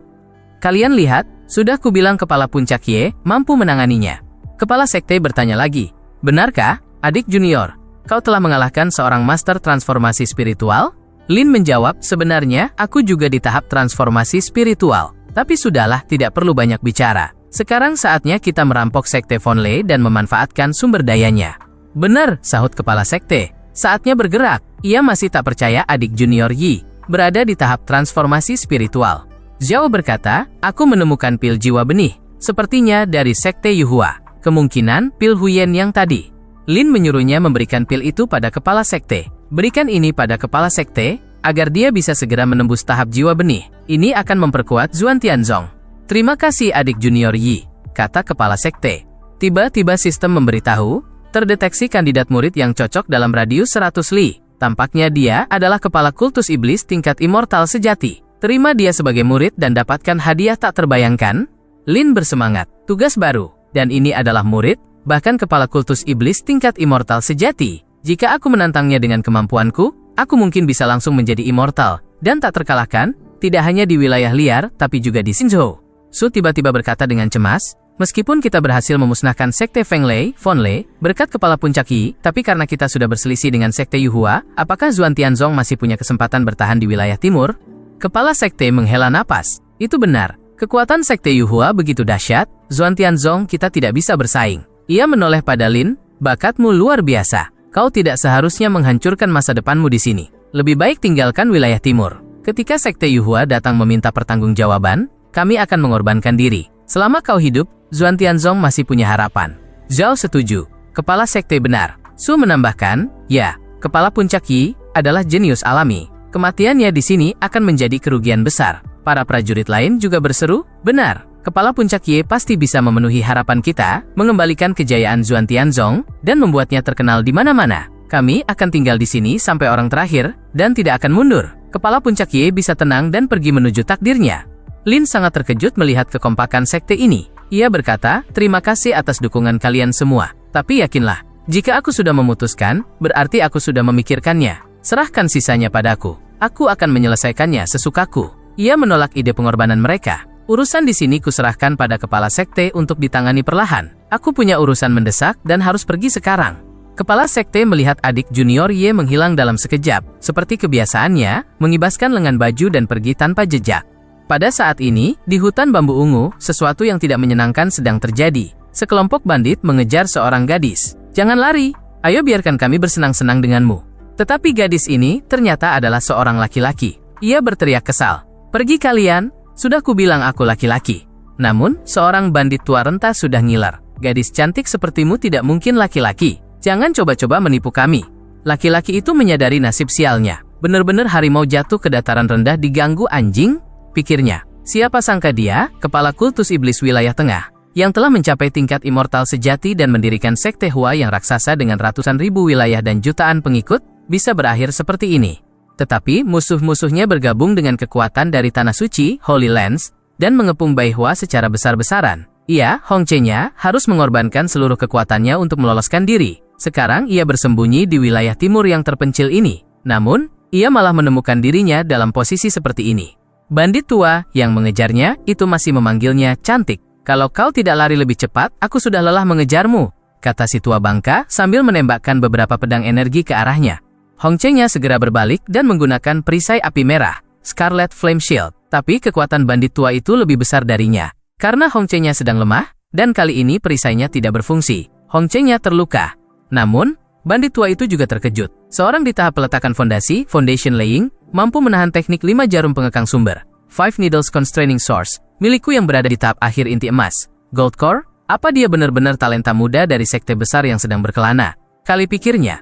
kalian lihat, sudah kubilang kepala puncak Ye mampu menanganinya. Kepala sekte bertanya lagi, benarkah, adik junior, kau telah mengalahkan seorang master transformasi spiritual? Lin menjawab, sebenarnya aku juga di tahap transformasi spiritual. Tapi sudahlah, tidak perlu banyak bicara. Sekarang saatnya kita merampok Sekte Von Lei dan memanfaatkan sumber dayanya. Benar, sahut kepala sekte. Saatnya bergerak. Ia masih tak percaya adik junior Yi berada di tahap transformasi spiritual. Zhao berkata, aku menemukan pil jiwa benih. Sepertinya dari Sekte Yuhua. Kemungkinan pil Huyen yang tadi. Lin menyuruhnya memberikan pil itu pada kepala sekte. Berikan ini pada kepala sekte, agar dia bisa segera menembus tahap jiwa benih. Ini akan memperkuat Zuan Tianzong. Terima kasih adik junior Yi, kata kepala sekte. Tiba-tiba sistem memberitahu, terdeteksi kandidat murid yang cocok dalam radius 100 li. Tampaknya dia adalah kepala kultus iblis tingkat immortal sejati. Terima dia sebagai murid dan dapatkan hadiah tak terbayangkan. Lin bersemangat, tugas baru. Dan ini adalah murid, bahkan kepala kultus iblis tingkat immortal sejati. Jika aku menantangnya dengan kemampuanku, aku mungkin bisa langsung menjadi immortal dan tak terkalahkan, tidak hanya di wilayah liar, tapi juga di Xinzhou. Su tiba-tiba berkata dengan cemas, meskipun kita berhasil memusnahkan Sekte Von Lei, berkat kepala puncak Yi, tapi karena kita sudah berselisih dengan Sekte Yuhua, apakah Zuan Tianzong masih punya kesempatan bertahan di wilayah timur? Kepala sekte menghela napas. Itu benar, kekuatan Sekte Yuhua begitu dahsyat, Zuan Tianzong kita tidak bisa bersaing. Ia menoleh pada Lin, bakatmu luar biasa. Kau tidak seharusnya menghancurkan masa depanmu di sini. Lebih baik tinggalkan wilayah timur. Ketika Sekte Yuhua datang meminta pertanggungjawaban, kami akan mengorbankan diri. Selama kau hidup, Zuan Tianzong masih punya harapan. Zhao setuju. Kepala sekte benar. Su menambahkan, ya, kepala puncak Yi adalah jenius alami. Kematiannya di sini akan menjadi kerugian besar. Para prajurit lain juga berseru, benar. Kepala puncak Ye pasti bisa memenuhi harapan kita, mengembalikan kejayaan Zuan Tianzong, dan membuatnya terkenal di mana-mana. Kami akan tinggal di sini sampai orang terakhir, dan tidak akan mundur. Kepala puncak Ye bisa tenang dan pergi menuju takdirnya. Lin sangat terkejut melihat kekompakan sekte ini. Ia berkata, terima kasih atas dukungan kalian semua. Tapi yakinlah, jika aku sudah memutuskan, berarti aku sudah memikirkannya. Serahkan sisanya padaku. Aku akan menyelesaikannya sesukaku. Ia menolak ide pengorbanan mereka. Urusan di sini kuserahkan pada kepala sekte untuk ditangani perlahan. Aku punya urusan mendesak dan harus pergi sekarang. Kepala sekte melihat adik junior Ye menghilang dalam sekejap. Seperti kebiasaannya, mengibaskan lengan baju dan pergi tanpa jejak. Pada saat ini, di hutan bambu ungu, sesuatu yang tidak menyenangkan sedang terjadi. Sekelompok bandit mengejar seorang gadis. Jangan lari, ayo biarkan kami bersenang-senang denganmu. Tetapi gadis ini ternyata adalah seorang laki-laki. Ia berteriak kesal. Pergi kalian. Sudah kubilang aku laki-laki. Namun, seorang bandit tua renta sudah ngiler. Gadis cantik sepertimu tidak mungkin laki-laki. Jangan coba-coba menipu kami. Laki-laki itu menyadari nasib sialnya. Benar-benar harimau jatuh ke dataran rendah diganggu anjing, pikirnya. Siapa sangka dia, kepala kultus iblis wilayah tengah, yang telah mencapai tingkat immortal sejati dan mendirikan sekte Hua yang raksasa dengan ratusan ribu wilayah dan jutaan pengikut, bisa berakhir seperti ini. Tetapi musuh-musuhnya bergabung dengan kekuatan dari Tanah Suci, Holy Lands, dan mengepung Baihua secara besar-besaran. Ia, Hongche-nya, harus mengorbankan seluruh kekuatannya untuk meloloskan diri. Sekarang ia bersembunyi di wilayah timur yang terpencil ini. Namun, ia malah menemukan dirinya dalam posisi seperti ini. Bandit tua yang mengejarnya itu masih memanggilnya cantik. Kalau kau tidak lari lebih cepat, aku sudah lelah mengejarmu, kata si tua bangka sambil menembakkan beberapa pedang energi ke arahnya. Hong Cheng-nya segera berbalik dan menggunakan perisai api merah, Scarlet Flame Shield. Tapi kekuatan bandit tua itu lebih besar darinya. Karena Hong Cheng-nya sedang lemah, dan kali ini perisainya tidak berfungsi. Hong Cheng-nya terluka. Namun, bandit tua itu juga terkejut. Seorang di tahap peletakan fondasi, foundation laying, mampu menahan teknik 5 jarum pengekang sumber, 5 needles constraining source, milikku yang berada di tahap akhir inti emas. Gold core, apa dia benar-benar talenta muda dari sekte besar yang sedang berkelana? Kali pikirnya,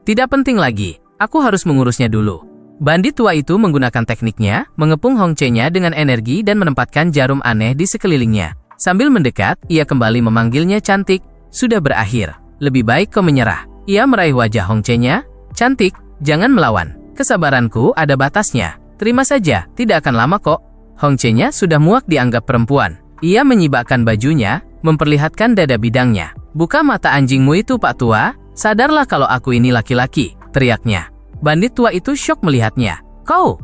tidak penting lagi, aku harus mengurusnya dulu. Bandit tua itu menggunakan tekniknya, mengepung Hong Cheng-nya dengan energi dan menempatkan jarum aneh di sekelilingnya. Sambil mendekat, ia kembali memanggilnya cantik. Sudah berakhir, lebih baik kau menyerah. Ia meraih wajah Hong Cheng-nya. Cantik, jangan melawan. Kesabaranku ada batasnya. Terima saja, tidak akan lama kok. Hong Cheng-nya sudah muak dianggap perempuan. Ia menyibakkan bajunya, memperlihatkan dada bidangnya. Buka mata anjingmu itu, Pak Tua. Sadarlah kalau aku ini laki-laki, teriaknya. Bandit tua itu syok melihatnya. Kau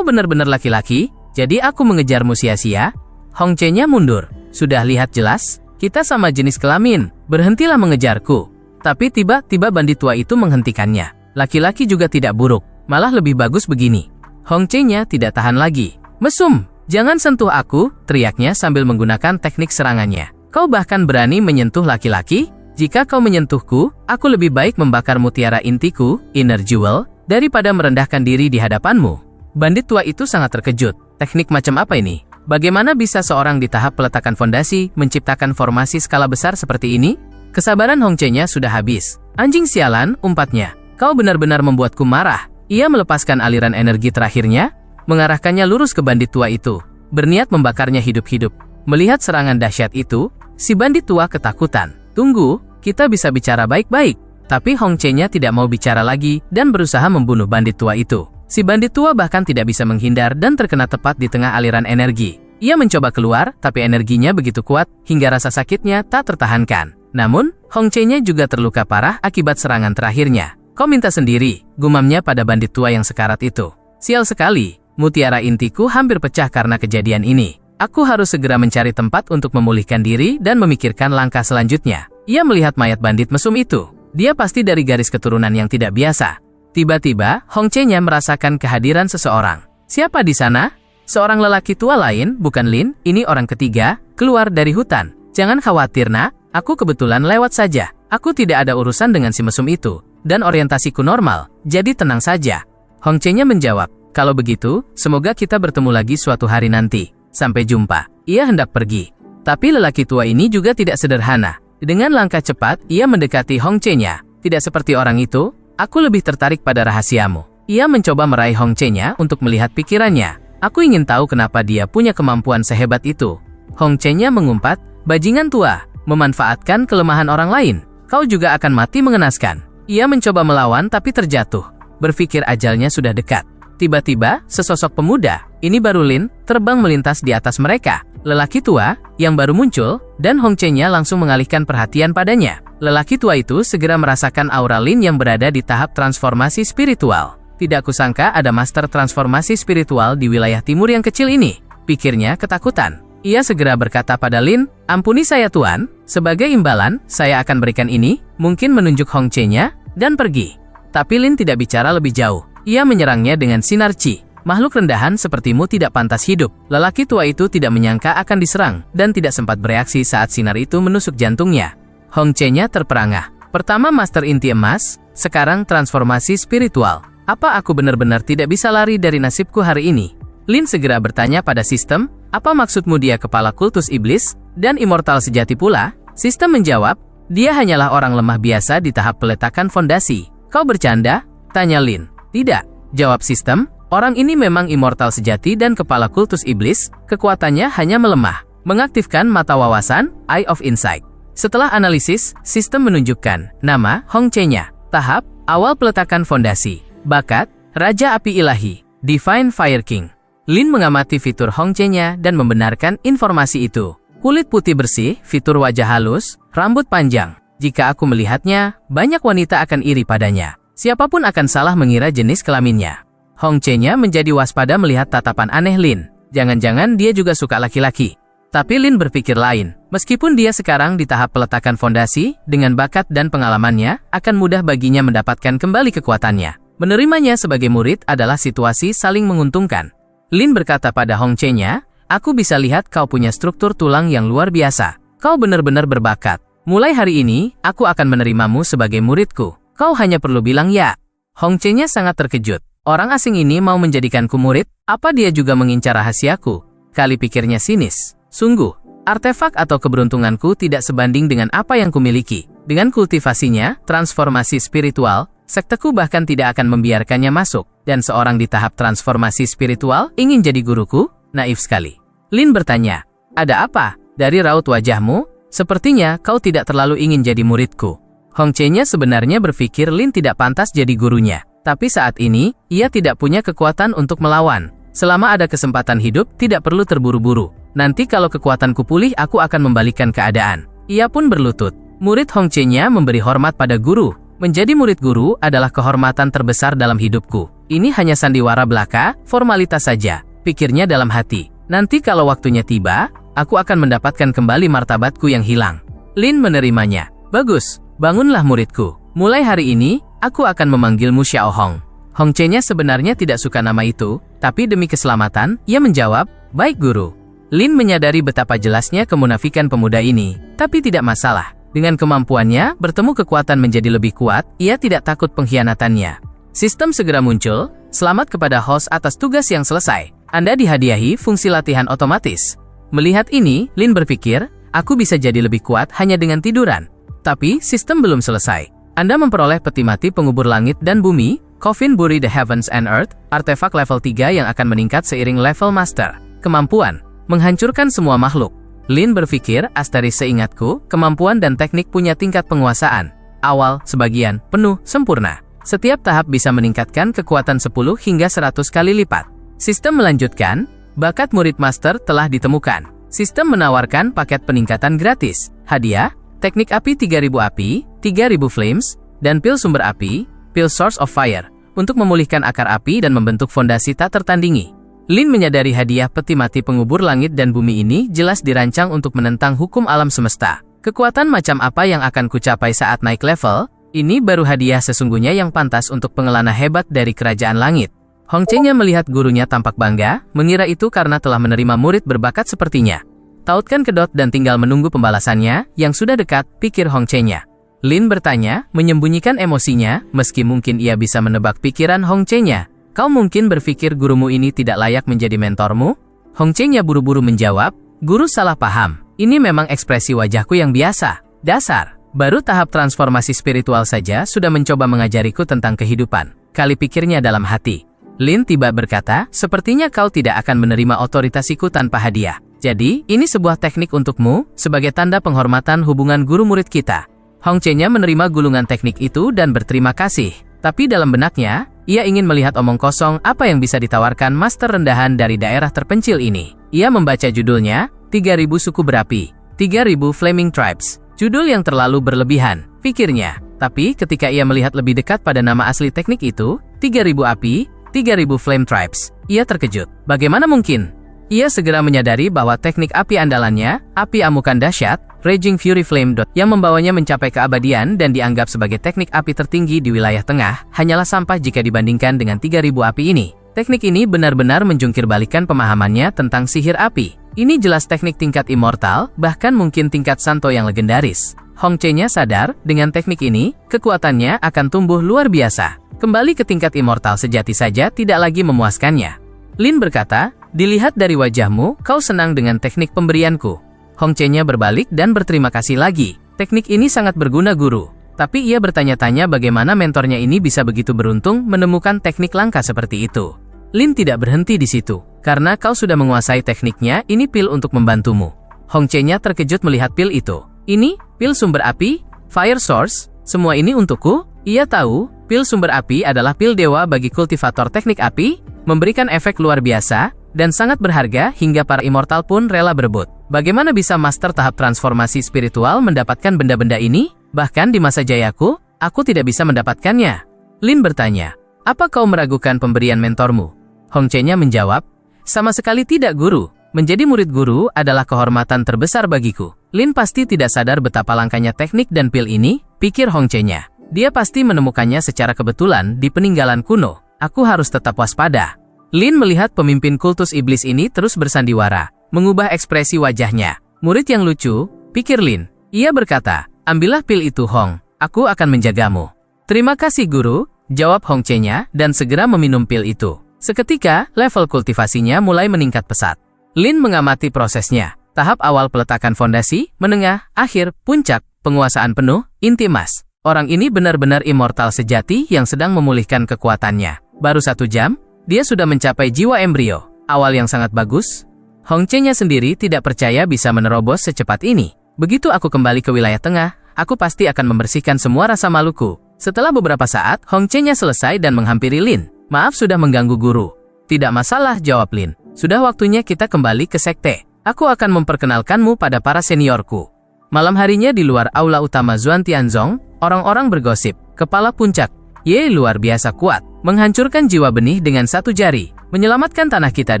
benar-benar laki-laki? Jadi aku mengejarmu sia-sia? Hong Cheng-nya mundur. Sudah lihat jelas? Kita sama jenis kelamin, berhentilah mengejarku. Tapi tiba-tiba bandit tua itu menghentikannya. Laki-laki juga tidak buruk, malah lebih bagus begini. Hong Cheng-nya tidak tahan lagi. Mesum, jangan sentuh aku, teriaknya sambil menggunakan teknik serangannya. Kau bahkan berani menyentuh laki-laki? Jika kau menyentuhku, aku lebih baik membakar mutiara intiku, inner jewel, daripada merendahkan diri di hadapanmu. Bandit tua itu sangat terkejut. Teknik macam apa ini? Bagaimana bisa seorang di tahap peletakan fondasi menciptakan formasi skala besar seperti ini? Kesabaran Hong Cheng-nya sudah habis. Anjing sialan, umpatnya. Kau benar-benar membuatku marah. Ia melepaskan aliran energi terakhirnya, mengarahkannya lurus ke bandit tua itu, berniat membakarnya hidup-hidup. Melihat serangan dahsyat itu, si bandit tua ketakutan. Tunggu, kita bisa bicara baik-baik. Tapi Hong Cheng-nya tidak mau bicara lagi dan berusaha membunuh bandit tua itu. Si bandit tua bahkan tidak bisa menghindar dan terkena tepat di tengah aliran energi. Ia mencoba keluar, tapi energinya begitu kuat hingga rasa sakitnya tak tertahankan. Namun, Hong Cheng-nya juga terluka parah akibat serangan terakhirnya. Kau minta sendiri, gumamnya pada bandit tua yang sekarat itu. Sial sekali, mutiara intiku hampir pecah karena kejadian ini. Aku harus segera mencari tempat untuk memulihkan diri dan memikirkan langkah selanjutnya. Ia melihat mayat bandit mesum itu. Dia pasti dari garis keturunan yang tidak biasa. Tiba-tiba, Hong Cheng-nya merasakan kehadiran seseorang. Siapa di sana? Seorang lelaki tua lain, bukan Lin, ini orang ketiga, keluar dari hutan. Jangan khawatir, nak, aku kebetulan lewat saja. Aku tidak ada urusan dengan si mesum itu, dan orientasiku normal, jadi tenang saja. Hong Cheng-nya menjawab, kalau begitu, semoga kita bertemu lagi suatu hari nanti. Sampai jumpa. Ia hendak pergi. Tapi lelaki tua ini juga tidak sederhana. Dengan langkah cepat, ia mendekati Hong Cheng-nya. Tidak seperti orang itu, aku lebih tertarik pada rahasiamu. Ia mencoba meraih Hong Cheng-nya untuk melihat pikirannya. Aku ingin tahu kenapa dia punya kemampuan sehebat itu. Hong Cheng-nya mengumpat, bajingan tua, memanfaatkan kelemahan orang lain. Kau juga akan mati mengenaskan. Ia mencoba melawan tapi terjatuh. Berpikir ajalnya sudah dekat. Tiba-tiba, sesosok pemuda, ini baru Lin, terbang melintas di atas mereka. Lelaki tua, yang baru muncul, dan Hong Cheng-nya langsung mengalihkan perhatian padanya. Lelaki tua itu segera merasakan aura Lin yang berada di tahap transformasi spiritual. Tidak kusangka ada master transformasi spiritual di wilayah timur yang kecil ini. Pikirnya ketakutan. Ia segera berkata pada Lin, ampuni saya tuan, sebagai imbalan, saya akan berikan ini, mungkin menunjuk Hong Cheng-nya, dan pergi. Tapi Lin tidak bicara lebih jauh. Ia menyerangnya dengan sinar Qi. Makhluk rendahan sepertimu tidak pantas hidup. Lelaki tua itu tidak menyangka akan diserang, dan tidak sempat bereaksi saat sinar itu menusuk jantungnya. Hong Cheng-nya terperangah. Pertama master inti emas, sekarang transformasi spiritual. Apa aku benar-benar tidak bisa lari dari nasibku hari ini? Lin segera bertanya pada sistem, apa maksudmu dia kepala kultus iblis, dan immortal sejati pula? Sistem menjawab, dia hanyalah orang lemah biasa di tahap peletakan fondasi. Kau bercanda? Tanya Lin. Tidak, jawab sistem, orang ini memang immortal sejati dan kepala kultus iblis, kekuatannya hanya melemah. Mengaktifkan mata wawasan, Eye of Insight. Setelah analisis, sistem menunjukkan nama Hong Cheng-nya, tahap awal peletakan fondasi, bakat Raja Api Ilahi, Divine Fire King. Lin mengamati fitur Hong Cheng-nya dan membenarkan informasi itu. Kulit putih bersih, fitur wajah halus, rambut panjang. Jika aku melihatnya, banyak wanita akan iri padanya. Siapapun akan salah mengira jenis kelaminnya. Hong Che-nya menjadi waspada melihat tatapan aneh Lin. Jangan-jangan dia juga suka laki-laki. Tapi Lin berpikir lain. Meskipun dia sekarang di tahap peletakan fondasi, dengan bakat dan pengalamannya, akan mudah baginya mendapatkan kembali kekuatannya. Menerimanya sebagai murid adalah situasi saling menguntungkan. Lin berkata pada Hong Che-nya, "Aku bisa lihat kau punya struktur tulang yang luar biasa. Kau benar-benar berbakat. Mulai hari ini, aku akan menerimamu sebagai muridku. Kau hanya perlu bilang ya." Hong Che-nya sangat terkejut. Orang asing ini mau menjadikanku murid? Apa dia juga mengincar rahasiaku? Kali pikirnya sinis. Sungguh, artefak atau keberuntunganku tidak sebanding dengan apa yang kumiliki. Dengan kultivasinya, transformasi spiritual, sekteku bahkan tidak akan membiarkannya masuk. Dan seorang di tahap transformasi spiritual ingin jadi guruku? Naif sekali. Lin bertanya, "Ada apa?" Dari raut wajahmu, sepertinya kau tidak terlalu ingin jadi muridku. Hong Che-nya sebenarnya berpikir Lin tidak pantas jadi gurunya. Tapi saat ini, ia tidak punya kekuatan untuk melawan. Selama ada kesempatan hidup, tidak perlu terburu-buru. Nanti kalau kekuatanku pulih, aku akan membalikkan keadaan. Ia pun berlutut. Murid Hong Che-nya memberi hormat pada guru. Menjadi murid guru adalah kehormatan terbesar dalam hidupku. Ini hanya sandiwara belaka, formalitas saja, pikirnya dalam hati. Nanti kalau waktunya tiba, aku akan mendapatkan kembali martabatku yang hilang. Lin menerimanya. Bagus, bangunlah muridku. Mulai hari ini, aku akan memanggilmu Xiao Hong. Hong Che-nya sebenarnya tidak suka nama itu, tapi demi keselamatan, ia menjawab, "Baik guru." Lin menyadari betapa jelasnya kemunafikan pemuda ini, tapi tidak masalah. Dengan kemampuannya bertemu kekuatan menjadi lebih kuat, ia tidak takut pengkhianatannya. Sistem segera muncul, "Selamat kepada host atas tugas yang selesai. Anda dihadiahi fungsi latihan otomatis." Melihat ini, Lin berpikir, aku bisa jadi lebih kuat hanya dengan tiduran. Tapi sistem belum selesai. Anda memperoleh peti mati pengubur langit dan bumi, Coffin Bury the Heavens and Earth, artefak level 3 yang akan meningkat seiring level master. Kemampuan menghancurkan semua makhluk. Lin berpikir, asteris seingatku, kemampuan dan teknik punya tingkat penguasaan. Awal, sebagian, penuh, sempurna. Setiap tahap bisa meningkatkan kekuatan 10 hingga 100 kali lipat. Sistem melanjutkan, bakat murid master telah ditemukan. Sistem menawarkan paket peningkatan gratis. Hadiah, teknik api 3000 api, 3000 flames, dan pil sumber api, pil source of fire, untuk memulihkan akar api dan membentuk fondasi tak tertandingi. Lin menyadari hadiah peti mati pengubur langit dan bumi ini jelas dirancang untuk menentang hukum alam semesta. Kekuatan macam apa yang akan kucapai saat naik level? Ini baru hadiah sesungguhnya yang pantas untuk pengelana hebat dari kerajaan langit. Hong Che-nya melihat gurunya tampak bangga, mengira itu karena telah menerima murid berbakat sepertinya. Tautkan kedot dan tinggal menunggu pembalasannya, yang sudah dekat, pikir Hong Che-nya. Lin bertanya, menyembunyikan emosinya, meski mungkin ia bisa menebak pikiran Hong Che-nya. Kau mungkin berpikir gurumu ini tidak layak menjadi mentormu? Hong Che-nya buru-buru menjawab, guru salah paham. Ini memang ekspresi wajahku yang biasa. Dasar, baru tahap transformasi spiritual saja sudah mencoba mengajariku tentang kehidupan. Kali pikirnya dalam hati. Lin tiba berkata, sepertinya kau tidak akan menerima otoritasiku tanpa hadiah. Jadi, ini sebuah teknik untukmu, sebagai tanda penghormatan hubungan guru-murid kita. Hong Che-nya menerima gulungan teknik itu dan berterima kasih. Tapi dalam benaknya, ia ingin melihat omong kosong apa yang bisa ditawarkan master rendahan dari daerah terpencil ini. Ia membaca judulnya, 3000 suku berapi, 3000 Flaming Tribes. Judul yang terlalu berlebihan, pikirnya. Tapi ketika ia melihat lebih dekat pada nama asli teknik itu, 3000 api, 3000 Flame Tribes, ia terkejut. Bagaimana mungkin? Ia segera menyadari bahwa teknik api andalannya, api amukan dahsyat, Raging Fury Flame, yang membawanya mencapai keabadian dan dianggap sebagai teknik api tertinggi di wilayah tengah, hanyalah sampah jika dibandingkan dengan 3000 api ini. Teknik ini benar-benar menjungkir balikan pemahamannya tentang sihir api. Ini jelas teknik tingkat immortal, bahkan mungkin tingkat santo yang legendaris. Hong Che-nya sadar, dengan teknik ini, kekuatannya akan tumbuh luar biasa. Kembali ke tingkat immortal sejati saja tidak lagi memuaskannya. Lin berkata, dilihat dari wajahmu, kau senang dengan teknik pemberianku. Hong Che-nya berbalik dan berterima kasih lagi. Teknik ini sangat berguna guru. Tapi ia bertanya-tanya bagaimana mentornya ini bisa begitu beruntung menemukan teknik langka seperti itu. Lin tidak berhenti di situ. Karena kau sudah menguasai tekniknya, ini pil untuk membantumu. Hong Che-nya terkejut melihat pil itu. Ini, pil sumber api, fire source, semua ini untukku? Ia tahu, pil sumber api adalah pil dewa bagi kultivator teknik api, memberikan efek luar biasa, dan sangat berharga hingga para immortal pun rela berebut. Bagaimana bisa master tahap transformasi spiritual mendapatkan benda-benda ini? Bahkan di masa jayaku, aku tidak bisa mendapatkannya. Lin bertanya, apa kau meragukan pemberian mentormu? Hong Che-nya menjawab, sama sekali tidak guru. Menjadi murid guru adalah kehormatan terbesar bagiku. Lin pasti tidak sadar betapa langkanya teknik dan pil ini, pikir Hong Che-nya. Dia pasti menemukannya secara kebetulan di peninggalan kuno. Aku harus tetap waspada. Lin melihat pemimpin kultus iblis ini terus bersandiwara, mengubah ekspresi wajahnya. Murid yang lucu, pikir Lin. Ia berkata, ambillah pil itu Hong, aku akan menjagamu. Terima kasih guru, jawab Hong Che-nya dan segera meminum pil itu. Seketika, level kultivasinya mulai meningkat pesat. Lin mengamati prosesnya. Tahap awal peletakan fondasi, menengah, akhir, puncak, penguasaan penuh, inti emas. Orang ini benar-benar immortal sejati yang sedang memulihkan kekuatannya. Baru 1 jam, dia sudah mencapai jiwa embrio. Awal yang sangat bagus. Hong Che-nya sendiri tidak percaya bisa menerobos secepat ini. Begitu aku kembali ke wilayah tengah, aku pasti akan membersihkan semua rasa maluku. Setelah beberapa saat, Hong Che-nya selesai dan menghampiri Lin. Maaf sudah mengganggu guru. Tidak masalah, jawab Lin. Sudah waktunya kita kembali ke sekte. Aku akan memperkenalkanmu pada para seniorku. Malam harinya di luar aula utama Zuan Tianzong, orang-orang bergosip. Kepala puncak, Ye luar biasa kuat. Menghancurkan jiwa benih dengan 1 jari. Menyelamatkan tanah kita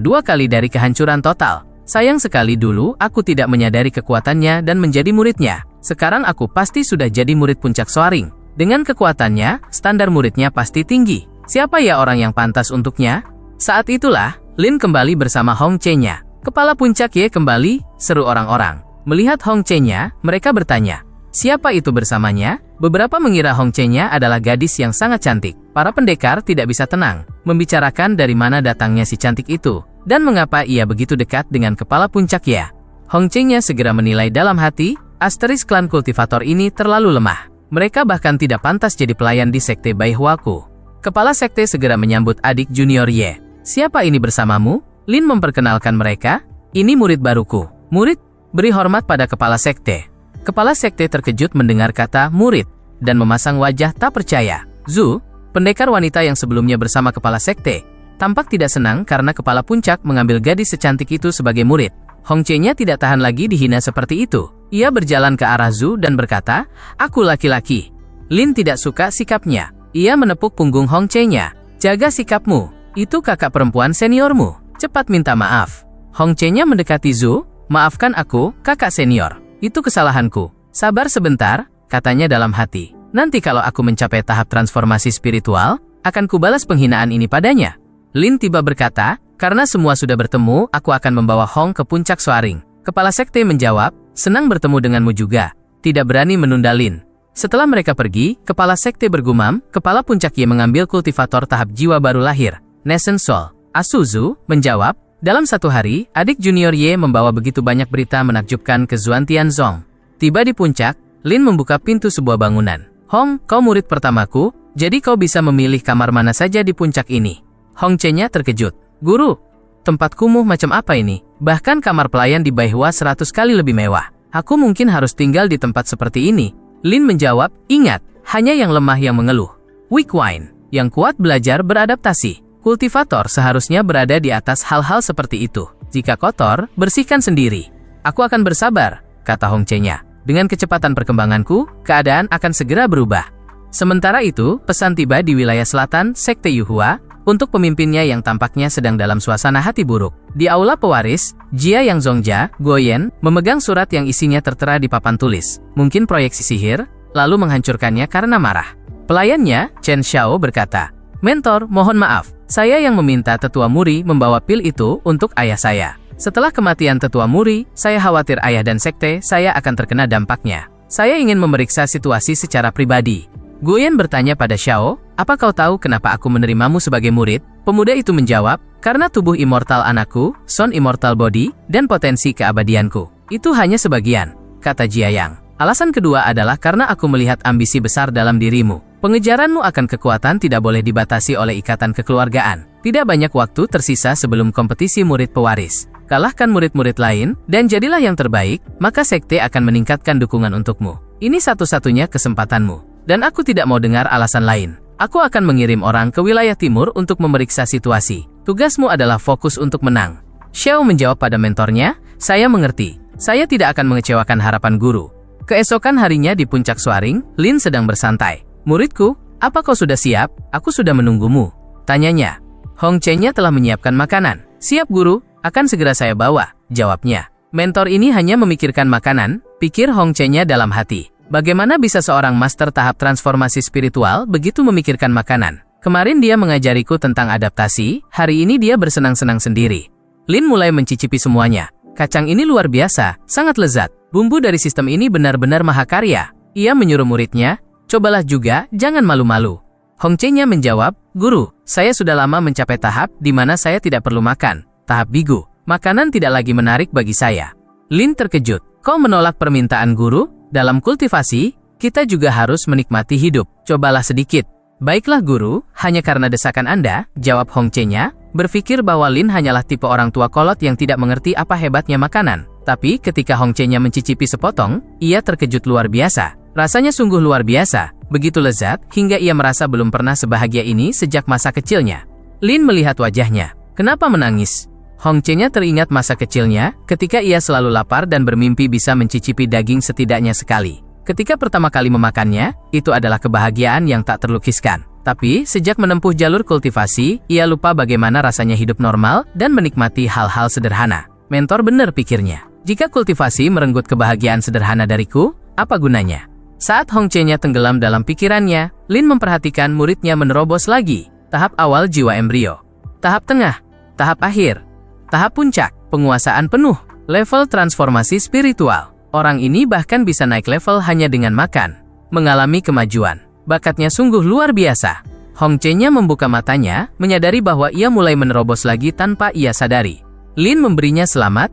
2 kali dari kehancuran total. Sayang sekali dulu aku tidak menyadari kekuatannya dan menjadi muridnya. Sekarang aku pasti sudah jadi murid puncak Soaring. Dengan kekuatannya, standar muridnya pasti tinggi. Siapa ya orang yang pantas untuknya? Saat itulah, Lin kembali bersama Hong Che-nya. Kepala puncak Ye kembali, seru orang-orang. Melihat Hong Che-nya, mereka bertanya, siapa itu bersamanya? Beberapa mengira Hong Che-nya adalah gadis yang sangat cantik. Para pendekar tidak bisa tenang, membicarakan dari mana datangnya si cantik itu, dan mengapa ia begitu dekat dengan kepala puncak Ye. Hong Che-nya segera menilai dalam hati, asteris klan kultivator ini terlalu lemah. Mereka bahkan tidak pantas jadi pelayan di sekte Baihuaku. Kepala sekte segera menyambut adik junior Ye. Siapa ini bersamamu? Lin memperkenalkan mereka. Ini murid baruku. Murid? Beri hormat pada kepala sekte. Kepala sekte terkejut mendengar kata murid, dan memasang wajah tak percaya. Zhu, pendekar wanita yang sebelumnya bersama kepala sekte, tampak tidak senang karena kepala puncak mengambil gadis secantik itu sebagai murid. Hong Che-nya tidak tahan lagi dihina seperti itu. Ia berjalan ke arah Zhu dan berkata, aku laki-laki. Lin tidak suka sikapnya. Ia menepuk punggung Hong Che-nya. Jaga sikapmu. Itu kakak perempuan seniormu. Cepat minta maaf. Hong Che-nya mendekati Zhu. Maafkan aku, kakak senior. Itu kesalahanku. Sabar sebentar, katanya dalam hati. Nanti kalau aku mencapai tahap transformasi spiritual, akan kubalas penghinaan ini padanya. Lin tiba berkata, karena semua sudah bertemu, aku akan membawa Hong ke puncak Soaring. Kepala sekte menjawab, senang bertemu denganmu juga. Tidak berani menunda Lin. Setelah mereka pergi, kepala sekte bergumam, kepala puncak Ye mengambil kultivator tahap jiwa baru lahir. Nascent Soul. Asuzu menjawab, dalam 1 hari, adik junior Ye membawa begitu banyak berita menakjubkan ke Zuan Tianzong. Tiba di puncak, Lin membuka pintu sebuah bangunan. Hong, kau murid pertamaku, jadi kau bisa memilih kamar mana saja di puncak ini. Hong Che-nya terkejut. Guru, tempat kumuh macam apa ini? Bahkan kamar pelayan di Baihua 100 kali lebih mewah. Aku mungkin harus tinggal di tempat seperti ini. Lin menjawab, ingat, hanya yang lemah yang mengeluh. Weak wine, yang kuat belajar beradaptasi. Kultivator seharusnya berada di atas hal-hal seperti itu. Jika kotor, bersihkan sendiri. Aku akan bersabar, kata Hong Che-nya. Dengan kecepatan perkembanganku, keadaan akan segera berubah. Sementara itu, pesan tiba di wilayah selatan, Sekte Yuhua, untuk pemimpinnya yang tampaknya sedang dalam suasana hati buruk. Di aula pewaris, Jia Yang Zongja, Guoyen, memegang surat yang isinya tertera di papan tulis. Mungkin proyeksi sihir, lalu menghancurkannya karena marah. Pelayannya, Chen Xiao berkata, Mentor, mohon maaf, saya yang meminta Tetua Muri membawa pil itu untuk ayah saya. Setelah kematian Tetua Muri, saya khawatir ayah dan sekte saya akan terkena dampaknya. Saya ingin memeriksa situasi secara pribadi. Guoyen bertanya pada Xiao, apa kau tahu kenapa aku menerimamu sebagai murid? Pemuda itu menjawab, karena tubuh immortal anakku, Son Immortal Body, dan potensi keabadianku. Itu hanya sebagian, kata Jia Yang. Alasan kedua adalah karena aku melihat ambisi besar dalam dirimu. Pengejaranmu akan kekuatan tidak boleh dibatasi oleh ikatan kekeluargaan. Tidak banyak waktu tersisa sebelum kompetisi murid pewaris. Kalahkan murid-murid lain, dan jadilah yang terbaik, maka sekte akan meningkatkan dukungan untukmu. Ini satu-satunya kesempatanmu. Dan aku tidak mau dengar alasan lain. Aku akan mengirim orang ke wilayah timur untuk memeriksa situasi. Tugasmu adalah fokus untuk menang. Xiao menjawab pada mentornya, saya mengerti. Saya tidak akan mengecewakan harapan guru. Keesokan harinya di puncak Soaring, Lin sedang bersantai. Muridku, Apa kau sudah siap? Aku sudah menunggumu, tanyanya. Hong Che-nya telah menyiapkan makanan. Siap guru, akan segera saya bawa, jawabnya. Mentor ini hanya memikirkan makanan, pikir Hong Che-nya dalam hati. Bagaimana bisa seorang master tahap transformasi spiritual begitu memikirkan makanan? Kemarin dia mengajariku tentang adaptasi, hari ini dia bersenang-senang sendiri. Lin mulai mencicipi semuanya. Kacang ini luar biasa, sangat lezat. Bumbu dari sistem ini benar-benar mahakarya. Ia menyuruh muridnya, cobalah juga, jangan malu-malu. Hong Che-nya menjawab, Guru, saya sudah lama mencapai tahap di mana saya tidak perlu makan. Tahap bigu, makanan tidak lagi menarik bagi saya. Lin terkejut, kau menolak permintaan guru? Dalam kultivasi, kita juga harus menikmati hidup. Cobalah sedikit. Baiklah guru, hanya karena desakan Anda, jawab Hong Che-nya, berpikir bahwa Lin hanyalah tipe orang tua kolot yang tidak mengerti apa hebatnya makanan. Tapi ketika Hong Che-nya mencicipi sepotong, ia terkejut luar biasa. Rasanya sungguh luar biasa, begitu lezat, hingga ia merasa belum pernah sebahagia ini sejak masa kecilnya. Lin melihat wajahnya. Kenapa menangis? Hong Che-nya teringat masa kecilnya, ketika ia selalu lapar dan bermimpi bisa mencicipi daging setidaknya sekali. Ketika pertama kali memakannya, itu adalah kebahagiaan yang tak terlukiskan. Tapi, sejak menempuh jalur kultivasi, ia lupa bagaimana rasanya hidup normal dan menikmati hal-hal sederhana. Mentor benar pikirnya. Jika kultivasi merenggut kebahagiaan sederhana dariku, apa gunanya? Saat Hong Che-nya tenggelam dalam pikirannya, Lin memperhatikan muridnya menerobos lagi. Tahap awal jiwa embrio. Tahap tengah. Tahap akhir. Tahap puncak, penguasaan penuh, level transformasi spiritual. Orang ini bahkan bisa naik level hanya dengan makan. Mengalami kemajuan. Bakatnya sungguh luar biasa. Hong Che-nya membuka matanya, menyadari bahwa ia mulai menerobos lagi tanpa ia sadari. Lin memberinya selamat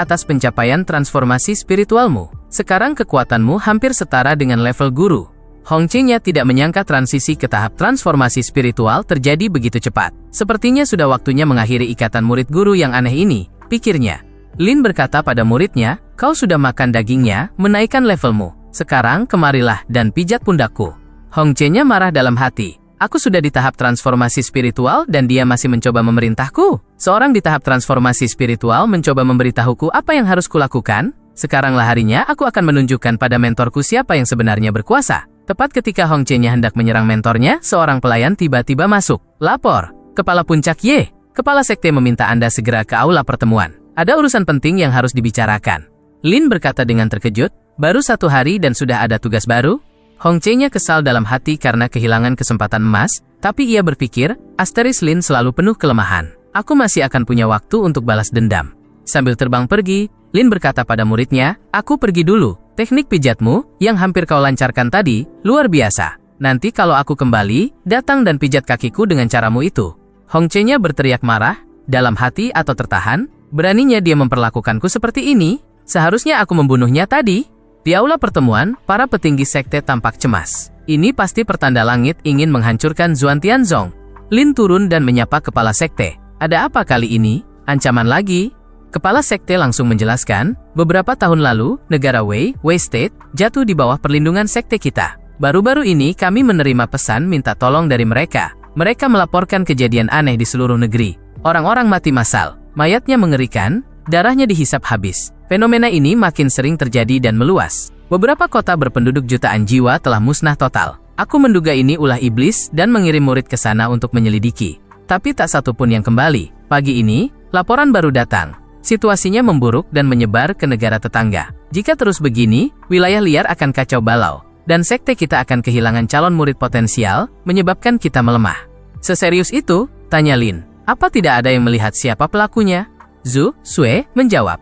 atas pencapaian transformasi spiritualmu. Sekarang kekuatanmu hampir setara dengan level guru. Hong Che-nya tidak menyangka transisi ke tahap transformasi spiritual terjadi begitu cepat. Sepertinya sudah waktunya mengakhiri ikatan murid guru yang aneh ini, pikirnya. Lin berkata pada muridnya, kau sudah makan dagingnya, menaikkan levelmu. Sekarang kemarilah dan pijat pundakku. Hong Che-nya marah dalam hati. Aku sudah di tahap transformasi spiritual dan dia masih mencoba memerintahku. Seorang di tahap transformasi spiritual mencoba memberitahuku apa yang harus kulakukan. Sekaranglah harinya aku akan menunjukkan pada mentorku siapa yang sebenarnya berkuasa. Tepat ketika Hong Che-nya hendak menyerang mentornya, seorang pelayan tiba-tiba masuk. Lapor, Kepala Puncak Ye. Kepala Sekte meminta Anda segera ke aula pertemuan. Ada urusan penting yang harus dibicarakan. Lin berkata dengan terkejut, baru 1 hari dan sudah ada tugas baru? Hong Che-nya kesal dalam hati karena kehilangan kesempatan emas, tapi ia berpikir, asteris Lin selalu penuh kelemahan. Aku masih akan punya waktu untuk balas dendam. Sambil terbang pergi, Lin berkata pada muridnya, aku pergi dulu. Teknik pijatmu, yang hampir kau lancarkan tadi, luar biasa. Nanti kalau aku kembali, datang dan pijat kakiku dengan caramu itu. Hong Che-nya berteriak marah, dalam hati atau tertahan, beraninya dia memperlakukanku seperti ini, seharusnya aku membunuhnya tadi. Di aula pertemuan, para petinggi sekte tampak cemas. Ini pasti pertanda langit ingin menghancurkan Zuan Tianzong. Lin turun dan menyapa kepala sekte. Ada apa kali ini? Ancaman lagi? Kepala sekte langsung menjelaskan, beberapa tahun lalu, negara Wei State, jatuh di bawah perlindungan sekte kita. Baru-baru ini kami menerima pesan minta tolong dari mereka. Mereka melaporkan kejadian aneh di seluruh negeri. Orang-orang mati massal, mayatnya mengerikan, darahnya dihisap habis. Fenomena ini makin sering terjadi dan meluas. Beberapa kota berpenduduk jutaan jiwa telah musnah total. Aku menduga ini ulah iblis dan mengirim murid ke sana untuk menyelidiki. Tapi tak satu pun yang kembali. Pagi ini, laporan baru datang. Situasinya memburuk dan menyebar ke negara tetangga. Jika terus begini, wilayah liar akan kacau balau, dan sekte kita akan kehilangan calon murid potensial, menyebabkan kita melemah. Seserius itu? Tanya Lin. Apa tidak ada yang melihat siapa pelakunya? Zhu Sui menjawab.